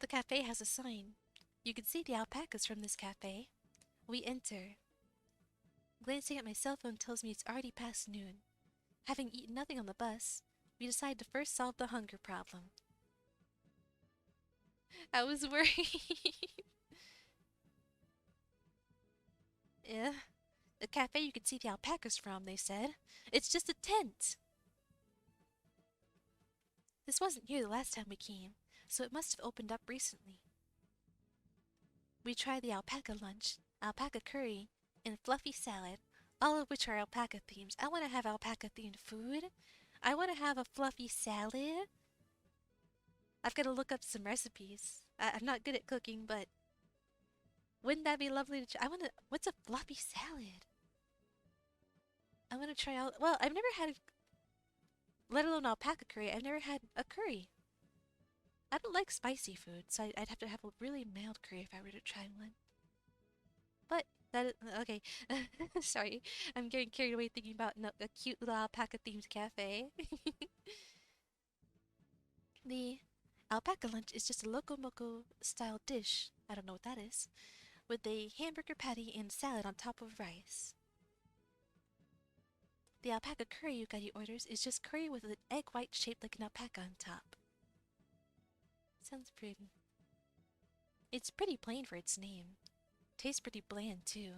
The cafe has a sign. You can see the alpacas from this cafe. We enter. Glancing at my cell phone tells me it's already past noon. Having eaten nothing on the bus, we decide to first solve the hunger problem. I was worried. Yeah. a cafe you can see the alpacas from, they said. It's just a tent. This wasn't here the last time we came, so it must have opened up recently. We tried the alpaca lunch, alpaca curry, and fluffy salad, all of which are alpaca themed. I want to have alpaca themed food. I want to have a fluffy salad. I've got to look up some recipes. I'm not good at cooking, but wouldn't that be lovely to try? What's a fluffy salad? I want to try out. Well, I've never had, let alone alpaca curry. I've never had a curry. I don't like spicy food, so I'd have to have a really mild curry if I were to try one. But that is okay. Sorry, I'm getting carried away thinking about a cute little alpaca themed cafe. The alpaca lunch is just a loco moco style dish. I don't know what that is, with a hamburger patty and salad on top of rice. The alpaca curry Yukari orders is just curry with an egg white shaped like an alpaca on top. Sounds pretty. It's pretty plain for its name. Tastes pretty bland too.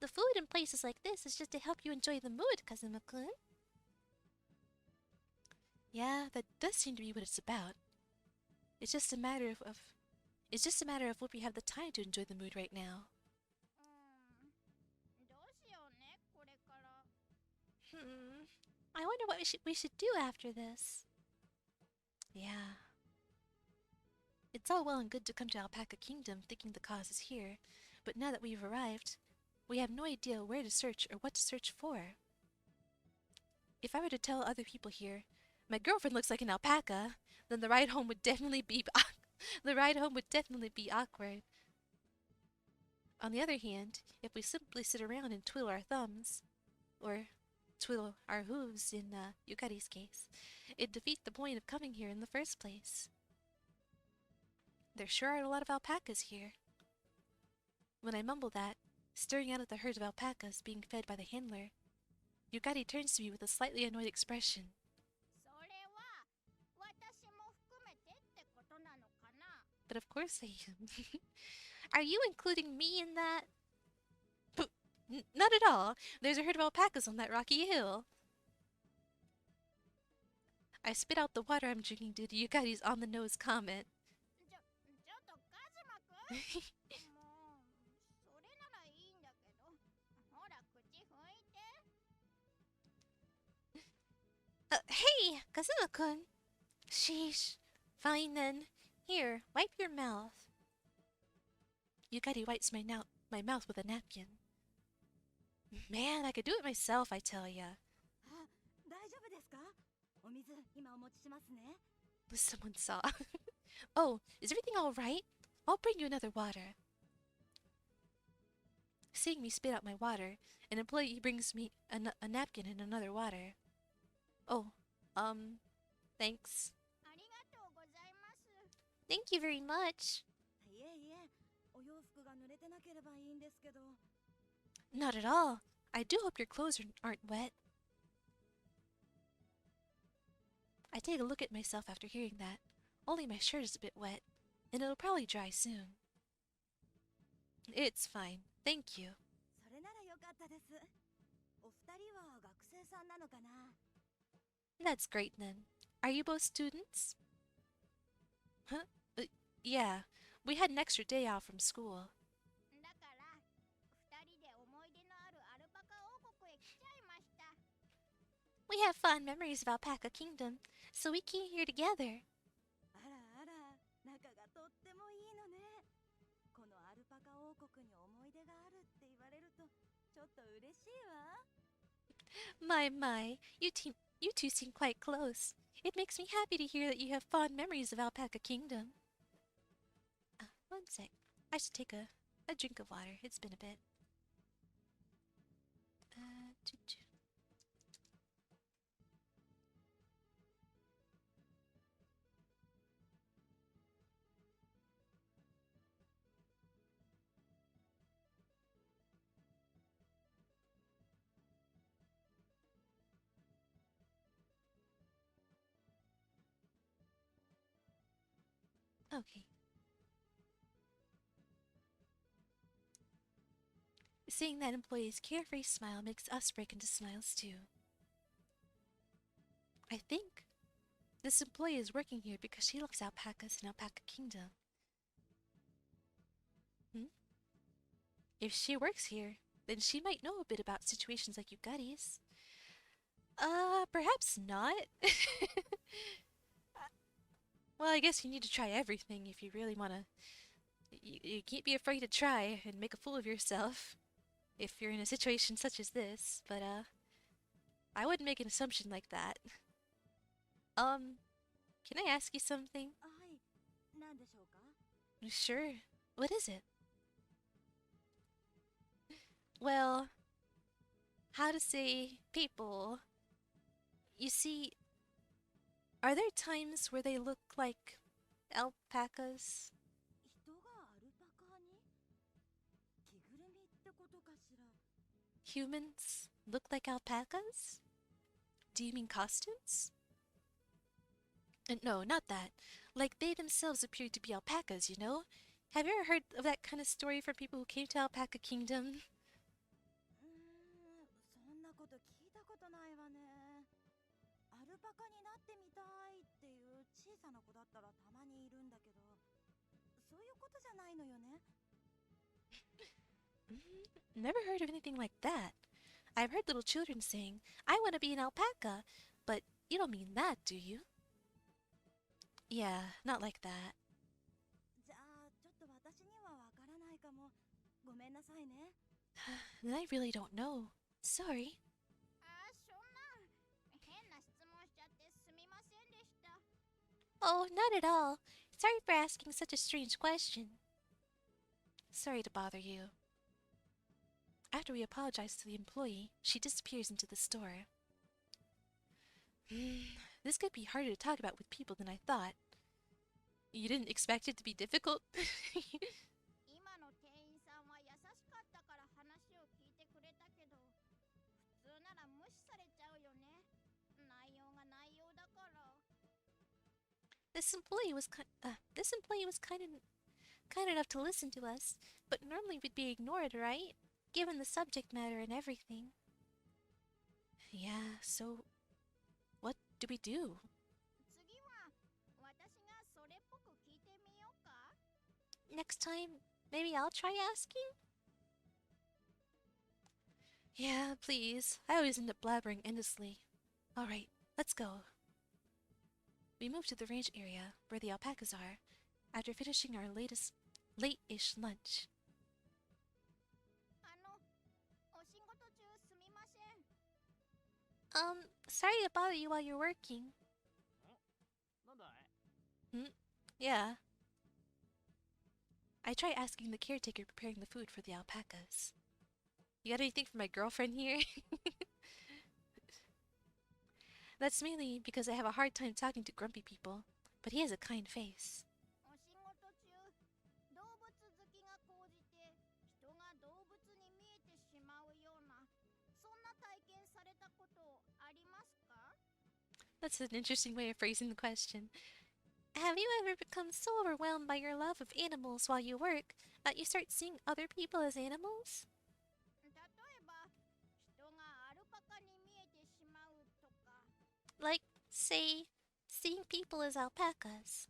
The food in places like this is just to help you enjoy the mood, Kazuma-kun. Yeah, that does seem to be what it's about. It's just a matter of it's just a matter of if we have the time to enjoy the mood right now. I wonder what we should do after this. Yeah. It's all well and good to come to Alpaca Kingdom thinking the cause is here, but now that we've arrived, we have no idea where to search or what to search for. If I were to tell other people here, my girlfriend looks like an alpaca, then the ride home would definitely be awkward. On the other hand, if we simply sit around and twiddle our thumbs, or twiddle our hooves in Yukari's case, it defeats the point of coming here in the first place. There sure are a lot of alpacas here. When I mumble that, staring out at the herd of alpacas being fed by the handler, Yukari turns to me with a slightly annoyed expression. But of course I am. Are you including me in that? Not at all. There's a herd of alpacas on that rocky hill. I spit out the water I'm drinking due to Yukari's on-the-nose comment. Hey, Kazuma-kun. Sheesh. Fine then. Here, wipe your mouth. Yukari wipes my mouth with a napkin. Man, I could do it myself, I tell ya. Someone saw. Oh, is everything all right? I'll bring you another water. Seeing me spit out my water, an employee brings me a napkin and another water. Oh, thanks. Thank you very much. Not at all. I do hope your clothes aren't wet. I take a look at myself after hearing that. Only my shirt is a bit wet, and it'll probably dry soon. It's fine. Thank you. That's great then. Are you both students? Huh? Yeah. We had an extra day off from school. We have fond memories of Alpaca Kingdom, so we came here together. My, you two seem quite close. It makes me happy to hear that you have fond memories of Alpaca Kingdom. One sec. I should take a drink of water. It's been a bit. Okay. Seeing that employee's carefree smile makes us break into smiles too. I think this employee is working here because she loves alpacas in Alpaca Kingdom. Hmm? If she works here, then she might know a bit about situations like Yukari's. Perhaps not. Well, I guess you need to try everything if you really want to. You can't be afraid to try and make a fool of yourself if you're in a situation such as this, but, I wouldn't make an assumption like that. Can I ask you something? はい、何でしょうか？ Sure. What is it? Well, how to say people. You see, are there times where they look like alpacas? 人がアルパカに着ぐるみってことかしら？ Humans look like alpacas? Do you mean costumes? No, not that. Like they themselves appear to be alpacas, you know? Have you ever heard of that kind of story from people who came to Alpaca Kingdom? そんなこと聞いたことないわね。アルパカになってみたいっていう小さな子だったらたまにいるんだけど、そういうことじゃないのよね。Never heard of anything like that. I've heard little children saying, I want to be an alpaca, but you don't mean that, do you? Yeah, not like that. じゃあちょっと私にはわからないかも。ごめんなさいね。Then I really don't know. Sorry. あー、そんな変な質問しちゃってすみませんでした。 Oh, not at all. Sorry for asking such a strange question. Sorry to bother you. After we apologize to the employee, she disappears into the store. This could be harder to talk about with people than I thought. You didn't expect it to be difficult? 今の店員さんは優しかったから話を聞いてくれたけど、普通なら無視されちゃうよね。内容が内容だから。 This employee was kind enough to listen to us, but normally we'd be ignored, right? Given the subject matter and everything. Yeah, so what do we do? 次は私がそれっぽく聞いてみようか。 Next time, maybe I'll try asking? Yeah, please. I always end up blabbering endlessly. Alright, let's go. We move to the range area, where the alpacas are, after finishing our late-ish lunch. お仕事中すみません。 Sorry to bother you while you're working. なんだい？ Yeah. I try asking the caretaker preparing the food for the alpacas. You got anything for my girlfriend here? That's mainly because I have a hard time talking to grumpy people, but he has a kind face. お仕事中、動物好きが高じて人が動物に見えてしまうような、そんな体験されたことありますか？ That's an interesting way of phrasing the question. Have you ever become so overwhelmed by your love of animals while you work that you start seeing other people as animals? 例えば、人がアルパカに見えてしまうとか。 Like, say, seeing people as alpacas.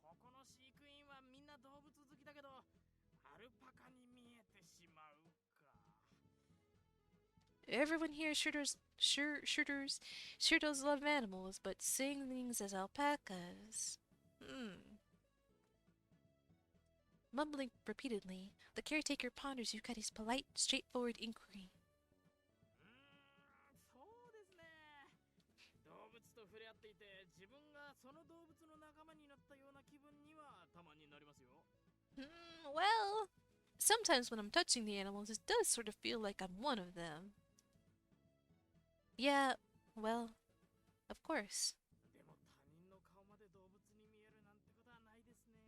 ここの飼育員はみんな動物好きだけど、アルパカに見えてしまうか。 Everyone here sure does love animals, but seeing things as alpacas. Mumbling repeatedly, the caretaker ponders Yukari's polite, straightforward inquiry. そうですね。動物と触れ合っていて、自分がその動物の仲間になったような気分にはたまになりますよ。Well, sometimes when I'm touching the animals, it does sort of feel like I'm one of them. Yeah, well, of course. でも他人の顔まで動物に見えるなんてことはないですね。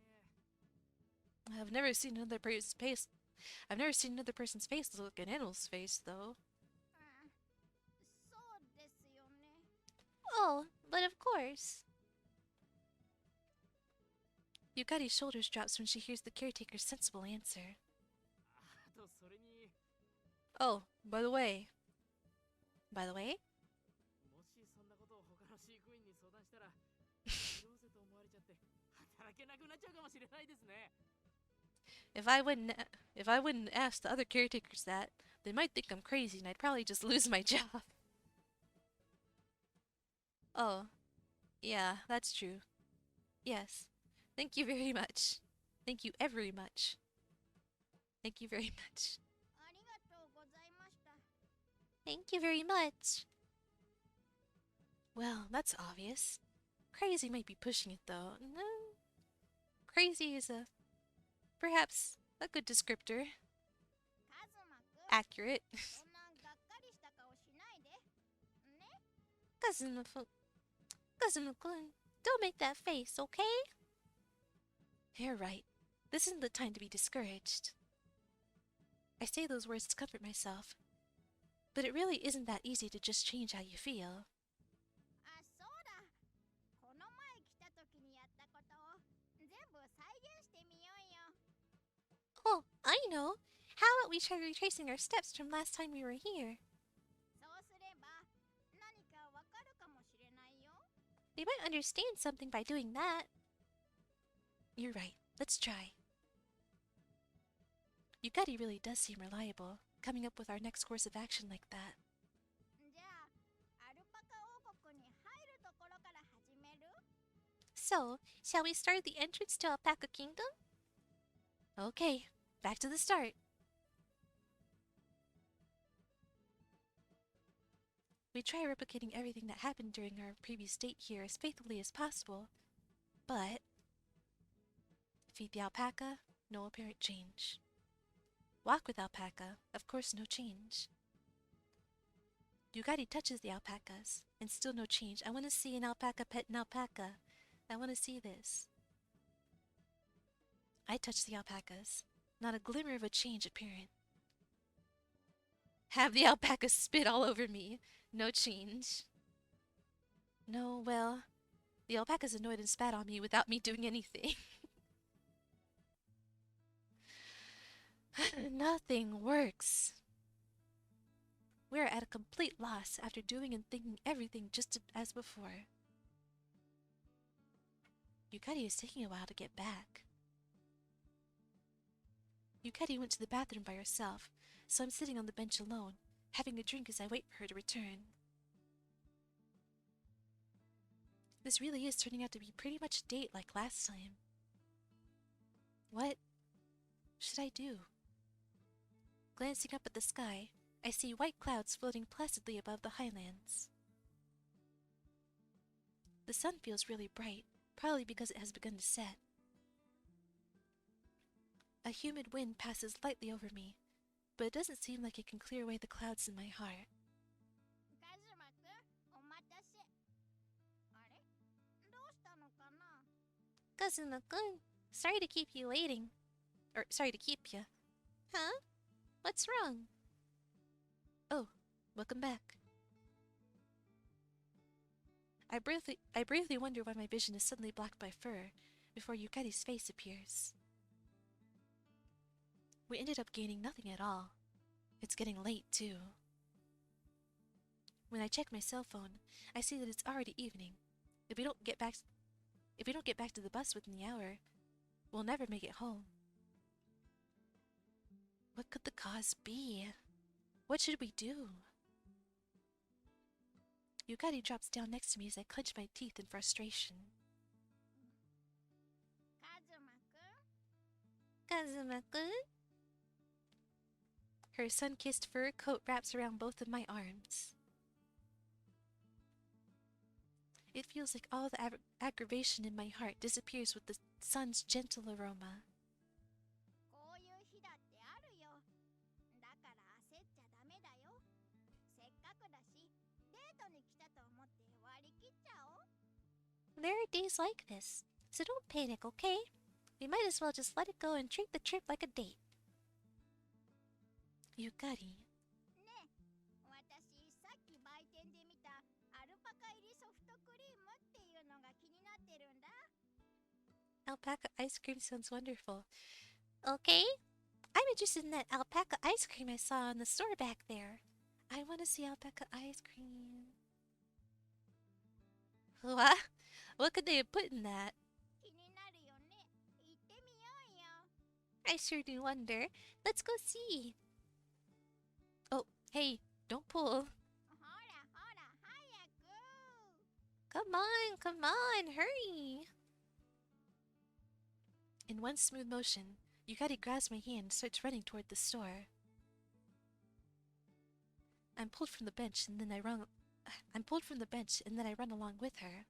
I've never seen another person's face. I've never seen another person's face look like an animal's face, though. そうですよね。 Oh, but of course. Yukari's shoulders drops when she hears the caretaker's sensible answer. あとそれに Oh, by the way. By the way? もしそんなことを他の飼育員に相談したらどうせと思われちゃって働けなくなっちゃうかもしれないですね If I wouldn't ask the other caretakers that, they might think I'm crazy and I'd probably just lose my job. Oh, yeah, that's true. Yes. Thank you very much. Thank you very much. Thank you very much. ありがとうございました。 Thank you very much. Well, that's obvious. Crazy might be pushing it though. No. Crazy is perhaps a good descriptor. カズマくん、 Accurate. そんながっかりした顔しないで。ね、 Kazuma-kun, don't make that face, okay? You're right. This isn't the time to be discouraged. I say those words to comfort myself. But it really isn't that easy to just change how you feel. あ、そうだ。この前来た時にやったことを全部再現してみようよ。 Oh, I know. How about we try retracing our steps from last time we were here? そうすれば何かわかるかもしれないよ。 They might understand something by doing that. You're right. Let's try. Yukari really does seem reliable, coming up with our next course of action like that. じゃあ、アルパカ王国に入るところから始める？ So, shall we start the entrance to Alpaca Kingdom? Okay, back to the start. We try replicating everything that happened during our previous date here as faithfully as possible, but feed the alpaca, no apparent change. Walk with alpaca, of course no change. Yukari touches the alpacas, and still no change. I want to see an alpaca pet an alpaca. I want to see this. I touch the alpacas. Not a glimmer of a change apparent. Have the alpaca spit all over me. No change. No, well, the alpaca's annoyed and spat on me without me doing anything. Nothing works. We are at a complete loss after doing and thinking everything just as before. Yukari is taking a while to get back. Yukari went to the bathroom by herself, so I'm sitting on the bench alone, having a drink as I wait for her to return. This really is turning out to be pretty much a date like last time. What should I do? Glancing up at the sky, I see white clouds floating placidly above the highlands. The sun feels really bright, probably because it has begun to set. A humid wind passes lightly over me, but it doesn't seem like it can clear away the clouds in my heart. カズマくん、お待たせ。あれ？どうしたのかな？ Kazuma-kun, sorry to keep you waiting. Or, sorry to keep you. Huh? What's wrong? Oh, welcome back. I briefly wonder why my vision is suddenly blocked by fur, before Yukari's face appears. We ended up gaining nothing at all. It's getting late, too. When I check my cell phone, I see that it's already evening. If we don't get back to the bus within the hour, we'll never make it home. What could the cause be? What should we do? Yukari drops down next to me as I clench my teeth in frustration. カズマくん、 Kazuma-kun? Her sun-kissed fur coat wraps around both of my arms. It feels like all the aggravation in my heart disappears with the sun's gentle aroma. こういう日だってあるよ。だから焦っちゃダメだよ。せっかくだし、デートに来たと思って割り切っちゃおう。 There are days like this, so don't panic, okay? We might as well just let it go and treat the trip like a date. Yukari. ねえ、私さっき売店で見たアルパカ入りソフトクリームっていうのが気になってるんだ。Alpaca ice cream sounds wonderful. Okay, I'm interested in that alpaca ice cream I saw in the store back there. I want to see alpaca ice cream. What? What could they have put in that? 気になるよね。行ってみようよ。 I sure do wonder. Let's go see. Oh, hey, don't pull. ほらほら早く。 Come on, hurry. In one smooth motion, Yukari grabs my hand and starts running toward the store. I'm pulled from the bench and then I run along with her.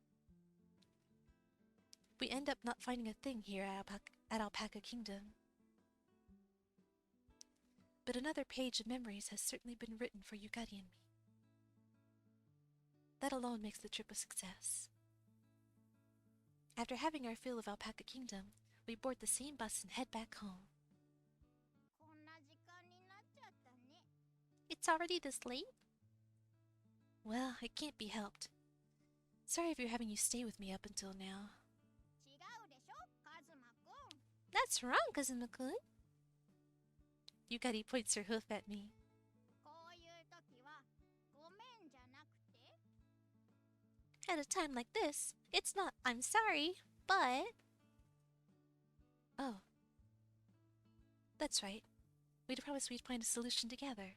We end up not finding a thing here at Alpaca Kingdom. But another page of memories has certainly been written for Yukari and me. That alone makes the trip a success. After having our fill of Alpaca Kingdom, we board the same bus and head back home. こんな時間になっちゃったね。 It's already this late? Well, it can't be helped. Sorry for having you stay with me up until now. 違うでしょ、カズマくん。 That's wrong, Kazuma-kun. Yukari points her hoof at me. こういう時はごめんじゃなくて、 At a time like this, it's not I'm sorry, but... Oh. That's right. We'd promised we'd find a solution together.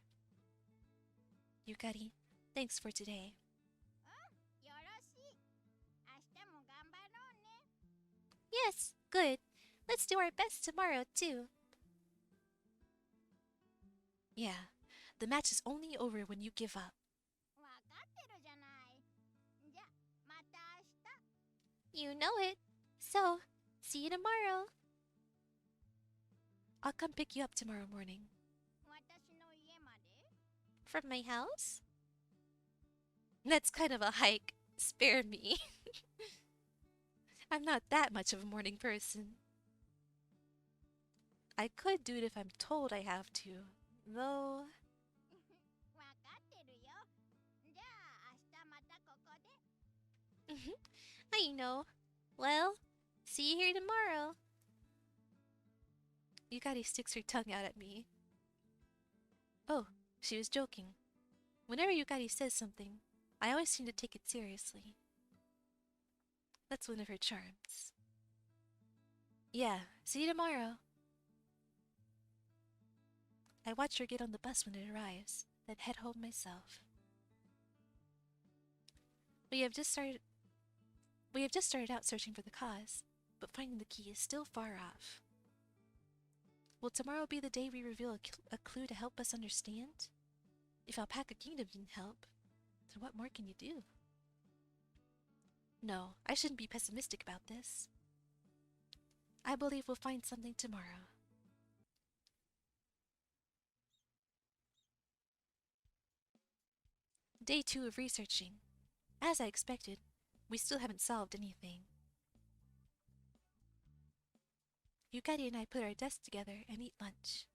Yukari, thanks for today. よろしい。明日も頑張ろうね。 Yes, good. Let's do our best tomorrow, too. Yeah, the match is only over when you give up. わかってるじゃない。じゃ、また明日。 You know it. So, see you tomorrow. I'll come pick you up tomorrow morning. 私の家まで。 From my house? That's kind of a hike. Spare me. I'm not that much of a morning person. I could do it if I'm told I have to, though. わかってるよ。じゃあ明日またここで。 I know. Well, see you here tomorrow. Yukari sticks her tongue out at me. Oh, she was joking. Whenever Yukari says something, I always seem to take it seriously. That's one of her charms. Yeah, see you tomorrow. I watch her get on the bus when it arrives, then head home myself. We have just started out searching for the cause, but finding the key is still far off. Will tomorrow be the day we reveal a clue to help us understand? If Alpaca Kingdom didn't help, then what more can you do? No, I shouldn't be pessimistic about this. I believe we'll find something tomorrow. Day 2 of researching. As I expected, we still haven't solved anything. Yukari and I put our desks together and eat lunch.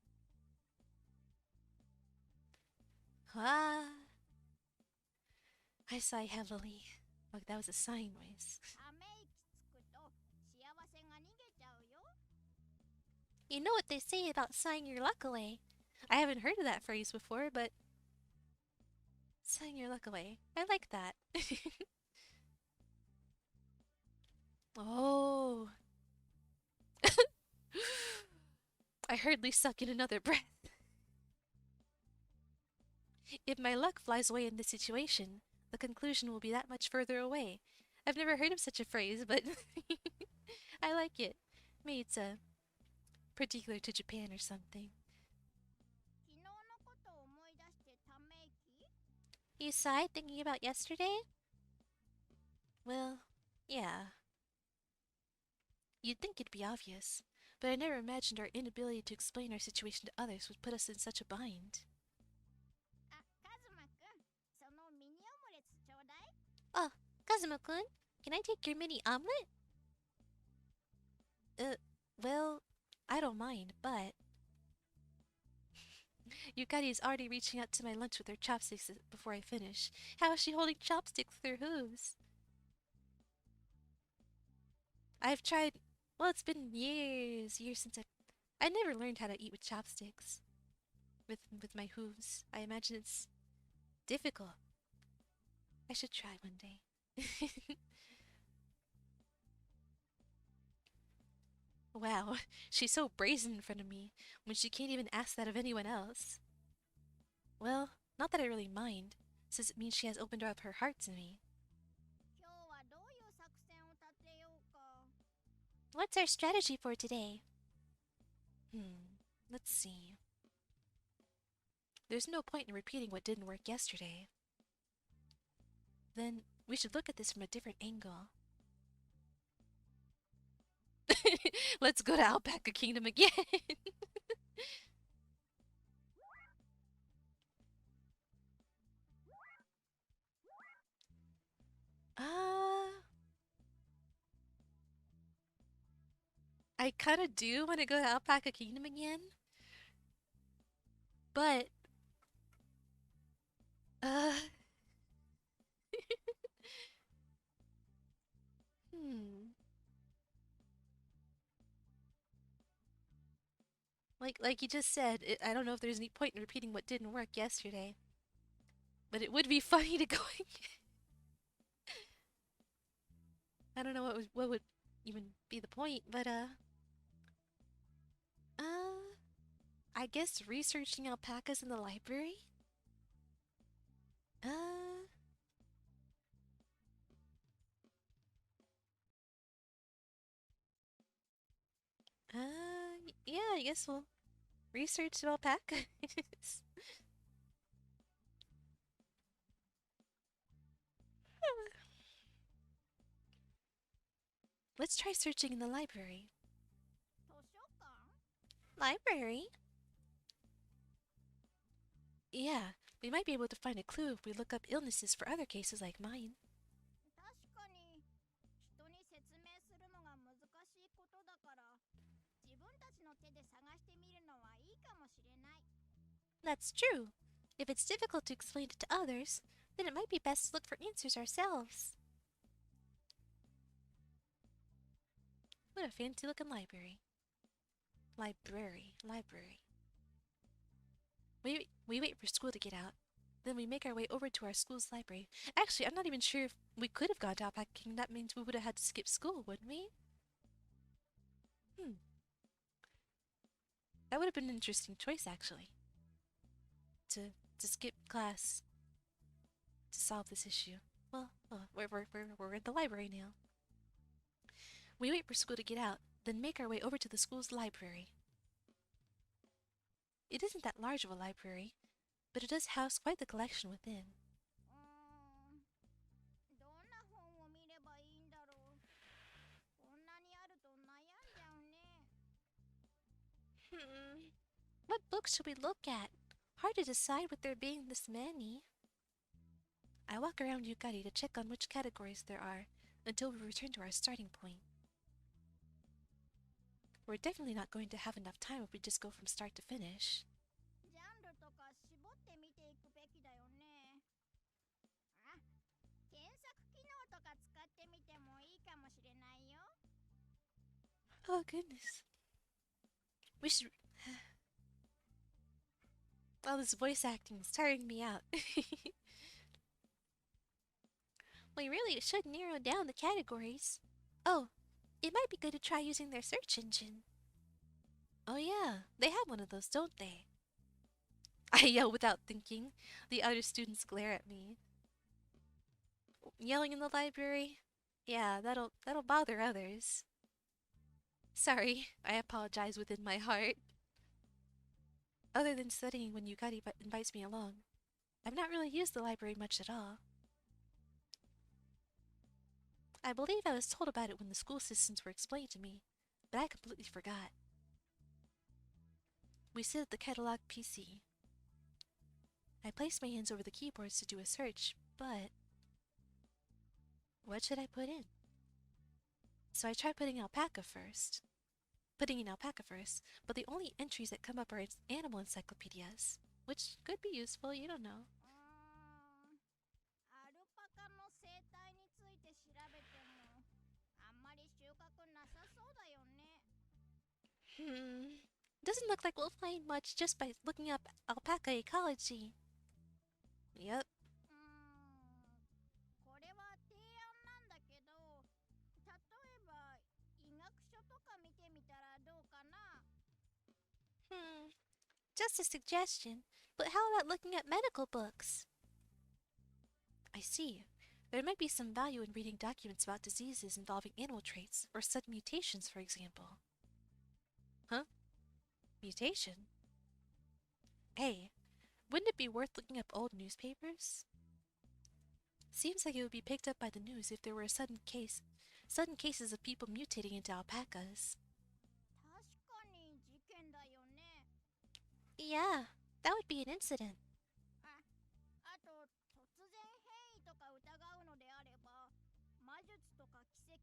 Ah! I sigh heavily. Oh, that was a sighing noise. ため息つくと幸せが逃げちゃうよ。 You know what they say about sighing your luck away. I haven't heard of that phrase before, but... Sighing your luck away. I like that. Oh. I hurriedly suck in another breath. If my luck flies away in this situation, the conclusion will be that much further away. I've never heard of such a phrase, but I like it. Maybe it's particular to Japan or something. 昨日のことを思い出してため息？ You sighed thinking about yesterday? Well, yeah. You'd think it'd be obvious, but I never imagined our inability to explain our situation to others would put us in such a bind. あ、カズマくん、そのミニオムレツちょうだい。 Oh, Kazuma-kun, can I take your mini omelet? Well, I don't mind, but... Yukari is already reaching out to my lunch with her chopsticks before I finish. How is she holding chopsticks with her hooves? I've tried Well, it's been years since I never learned how to eat with chopsticks. With my hooves. I imagine it's difficult. I should try one day. Wow, she's so brazen in front of me when she can't even ask that of anyone else. Well, not that I really mind, since it means she has opened up her heart to me. 今日はどういう作戦を立てようか。 What's our strategy for today? Let's see. There's no point in repeating what didn't work yesterday. Then we should look at this from a different angle. Let's go to Alpaca Kingdom again. I kind of do want to go to Alpaca Kingdom again. But, uh... hmm... Like you just said, I don't know if there's any point in repeating what didn't work yesterday. But it would be funny to go again. I don't know what would even be the point, but I guess researching alpacas in the library? Uh, yeah, I guess we'll research alpacas. Let's try searching in the library. 図書館 Library? Yeah, we might be able to find a clue if we look up illnesses for other cases like mine. 確かに人に説明するのが難しいことだから自分たちの手で探してみるのはいいかもしれない。 That's true. If it's difficult to explain it to others, then it might be best to look for answers ourselves. What a fancy looking library. Library. We wait for school to get out. Then we make our way over to our school's library. Actually, I'm not even sure if we could have gone to Alpaca King. That means we would have had to skip school, wouldn't we? That would have been an interesting choice, actually. To skip class to solve this issue. Well, we're in the library now. We wait for school to get out, then make our way over to the school's library. It isn't that large of a library, but it does house quite the collection within. どんな本を見ればいいんだろう。こんなにあると悩んじゃうね。What books should we look at? Hard to decide with there being this many. I walk around Yukari to check on which categories there are until we return to our starting point. We're definitely not going to have enough time if we just go from start to finish. ジャンルとか絞って見ていくべきだよね。あ、検索機能とか使ってみてもいいかもしれないよ。 Oh goodness. We should... All this voice acting is tiring me out. We really should narrow down the categories. Oh, it might be good to try using their search engine. Oh yeah, they have one of those, don't they? I yell without thinking. The other students glare at me. Yelling in the library? Yeah, that'll bother others. Sorry, I apologize within my heart. Other than studying when Yukari invites me along, I've not really used the library much at all. I believe I was told about it when the school systems were explained to me, but I completely forgot. We sit at the catalog PC. I place my hands over the keyboards to do a search, but... what should I put in? So I try putting in alpaca first, but the only entries that come up are animal encyclopedias, which could be useful, you don't know. アルパカの生態について調べてもあんまり収穫なさそうだよね。Doesn't look like we'll find much just by looking up alpaca ecology. Yep. これは提案なんだけど、例えば医学書とか見てみたらどうかな。 Just a suggestion, but how about looking at medical books? I see. There might be some value in reading documents about diseases involving animal traits or sudden mutations, for example. Huh? Mutation? Hey, wouldn't it be worth looking up old newspapers? Seems like it would be picked up by the news if there were a sudden cases of people mutating into alpacas. 確かに事件だよね。 Yeah, that would be an incident. あと突然変異とか疑うのであれば、魔術とか奇跡、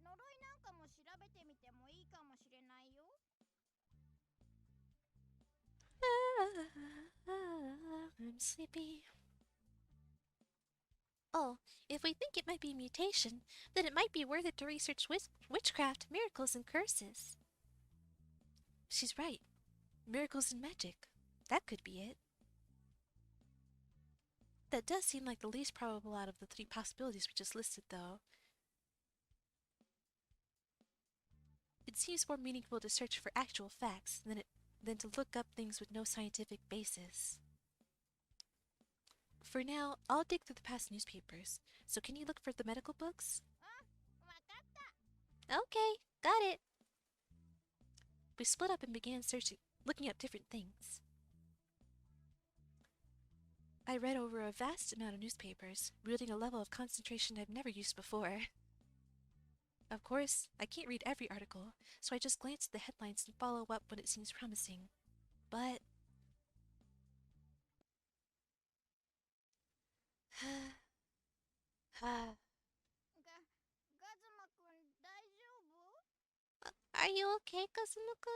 呪いなんかも調べてみてもいいかもしれないよ。 I'm sleepy. Oh, if we think it might be mutation, then it might be worth it to research witchcraft, miracles, and curses. She's right. Miracles and magic. That could be it. That does seem like the least probable out of the three possibilities we just listed, though. It seems more meaningful to search for actual facts than to look up things with no scientific basis. For now, I'll dig through the past newspapers. So can you look for the medical books? わかった。 Okay, got it. We split up and began searching, looking up different things. I read over a vast amount of newspapers, wielding a level of concentration I've never used before. Of course, I can't read every article, so I just glance at the headlines and follow up when it seems promising. But...ガズマくん大丈夫？ Are you okay, Kazuma-kun?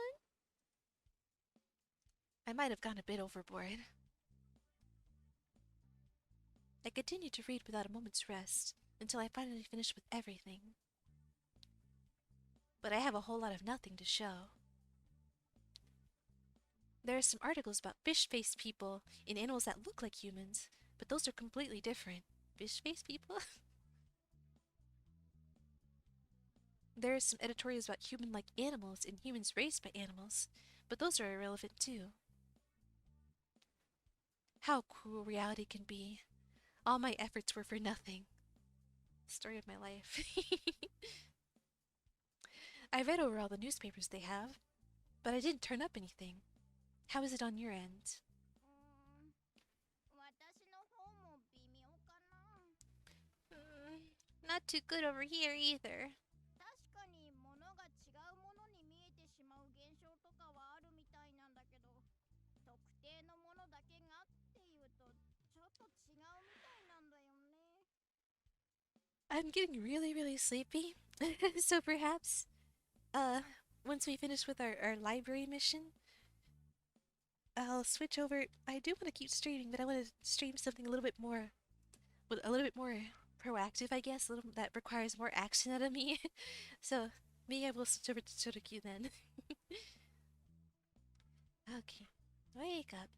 I might have gone a bit overboard. I continued to read without a moment's rest, until I finally finished with everything. But I have a whole lot of nothing to show. There are some articles about fish-faced people and animals that look like humans, but those are completely different. Fish-faced people? There are some editorials about human-like animals and humans raised by animals, but those are irrelevant too. How cruel reality can be. All my efforts were for nothing. Story of my life. I read over all the newspapers they have, but I didn't turn up anything. How is it on your end? 私の方も微妙かな。 Not too good over here either. 確かに物が違うものに見えてしまう現象とかはあるみたいなんだけど、特定のものだけがっていうとちょっと違うみたいなんだよね。 I'm getting really sleepy. So perhaps, once we finish with our library mission, I'll switch over. I do want to keep streaming, but I want to stream something a little bit more proactive, I guess, a little that requires more action out of me. So maybe I will switch over to Chotokyu then. Okay, wake up.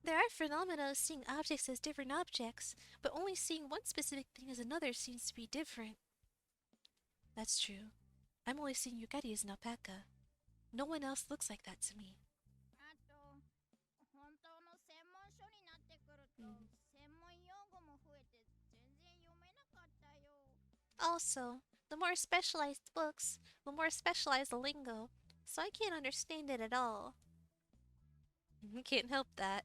There are phenomena of seeing objects as different objects, but only seeing one specific thing as another seems to be different. That's true. I'm only seeing Yukari as an alpaca. No one else looks like that to me. あと、本当の専門書になってくると、専門用語も増えて全然読めなかったよ。 Also, the more specialized books, the more specialized the lingo, so I can't understand it at all. Can't help that.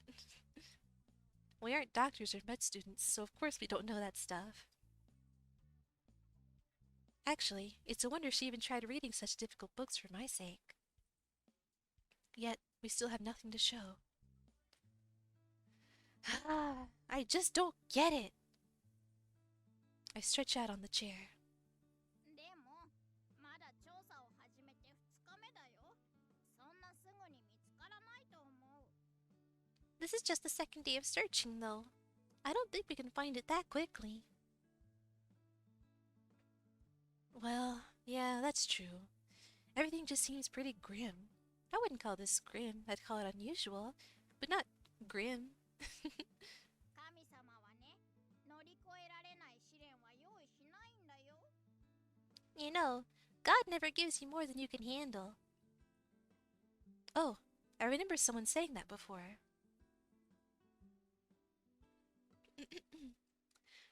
We aren't doctors or med students, so of course we don't know that stuff. Actually, it's a wonder she even tried reading such difficult books for my sake. Yet, we still have nothing to show. I just don't get it! I stretch out on the chair. でも、まだ調査を始めて2日目だよ。そんなすぐに見つからないと思う。 This is just the second day of searching, though. I don't think we can find it that quickly. Well, yeah, that's true. Everything just seems pretty grim. I wouldn't call this grim, I'd call it unusual, but not grim. 神様はね、乗り越えられない試練は用意しないんだよ。You know, God never gives you more than you can handle. Oh, I remember someone saying that before.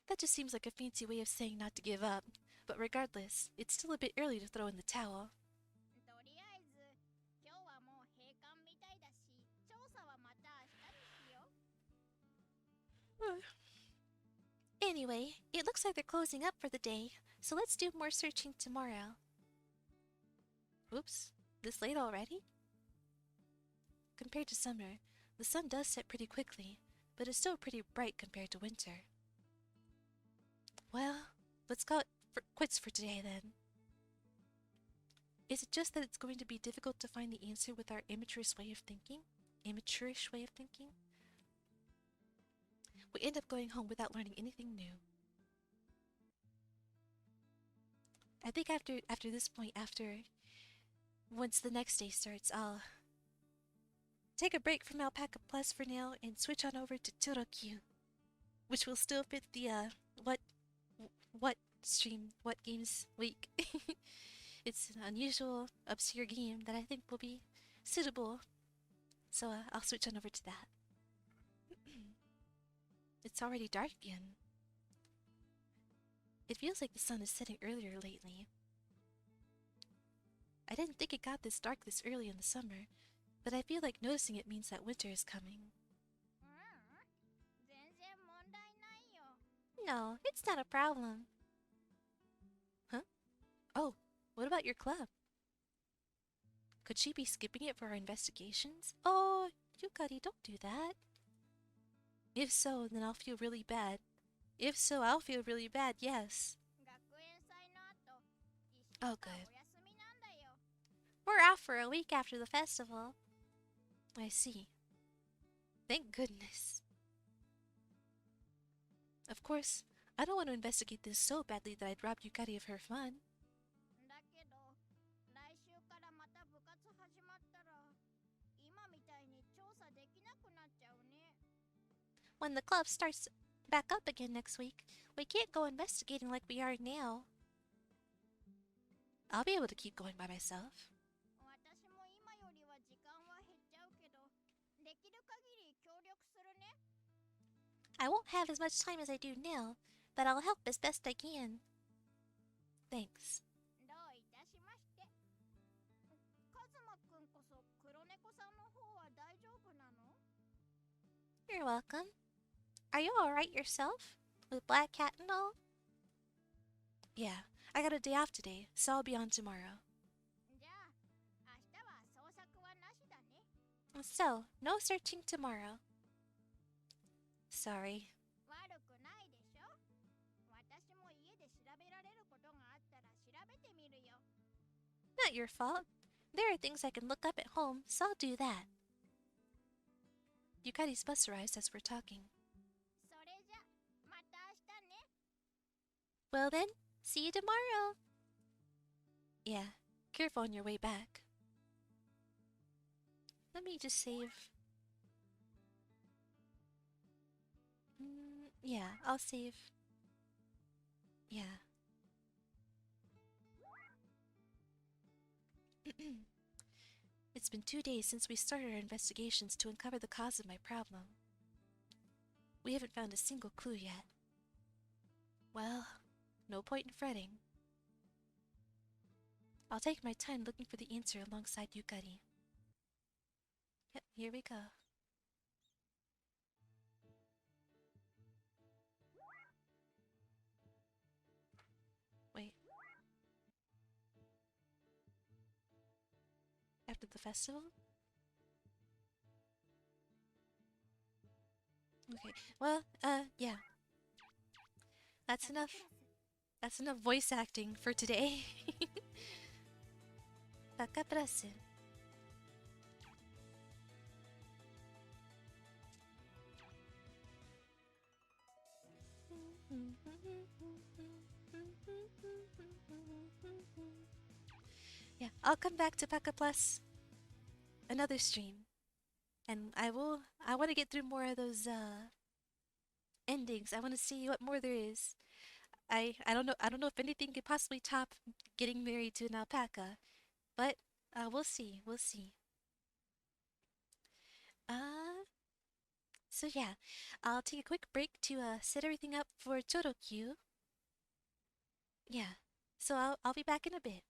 That just seems like a fancy way of saying not to give up. But regardless, it's still a bit early to throw in the towel. とりあえず、今日はもう閉館みたいだし、調査はまた明日にしよう。Anyway, it looks like they're closing up for the day, so let's do more searching tomorrow. Oops, this late already? Compared to summer, the sun does set pretty quickly, but it's still pretty bright compared to winter. Well, let's call it quits for today then. Is it just that it's going to be difficult to find the answer with our amateurish way of thinking? Amateurish way of thinking? We end up going home without learning anything new. I think after this point, once the next day starts, I'll take a break from PacaPlus for now and switch on over to Turokyu, which will still fit the what stream, what games week. It's an unusual, obscure game that I think will be suitable, so I'll switch on over to that. It's already dark again. It feels like the sun is setting earlier lately. I didn't think it got this dark this early in the summer, but I feel like noticing it means that winter is coming. 全然問題ないよ。 No, it's not a problem. Huh? Oh, what about your club? Could she be skipping it for our investigations? Oh, Yukari, don't do that. If so, then I'll feel really bad. If so, I'll feel really bad, yes. 学園祭の後、1週 Oh, 間 good. お休みなんだよ。 We're off for a week after the festival. I see. Thank goodness. Of course, I don't want to investigate this so badly that I'd rob Yukari of her fun. だけど、来週からまた部活始まったら、今みたいに調査できなくなっちゃうね。 When the club starts back up again next week, we can't go investigating like we are now. I'll be able to keep going by myself. 私も今よりは時間は減っちゃうけど、できる限り協力するね。 I won't have as much time as I do now, but I'll help as best I can. Thanks. どういたしまして。カズマくんこそ黒猫さんの方は大丈夫なの？ You're welcome. Are you alright yourself? With Black Cat and all? Yeah, I got a day off today, so I'll be on tomorrow. じゃあ、明日は捜索はなしだね。 So, no searching tomorrow. Sorry. 悪くないでしょ？私も家で調べられることがあったら調べてみるよ。 Not your fault. There are things I can look up at home, so I'll do that. Yukari's bus arrives as we're talking. それじゃ、また明日ね。 Well then, see you tomorrow. Yeah, careful on your way back. Let me just save. Yeah, I'll save. Yeah. It's been 2 days since we started our investigations to uncover the cause of my problem. We haven't found a single clue yet. Well, no point in fretting. I'll take my time looking for the answer alongside Yukari. Yep, here we go. Wait. After the festival? Okay, well, yeah. That's enough. That's enough voice acting for today. PacaPlus. Yeah, I'll come back to PacaPlus another stream, and I want to get through more of those endings. I want to see what more there is. I don't know if anything could possibly top getting married to an alpaca, but we'll see. We'll see. Uh, so yeah, I'll take a quick break to set everything up for Chorokyu. Yeah. So I'll be back in a bit.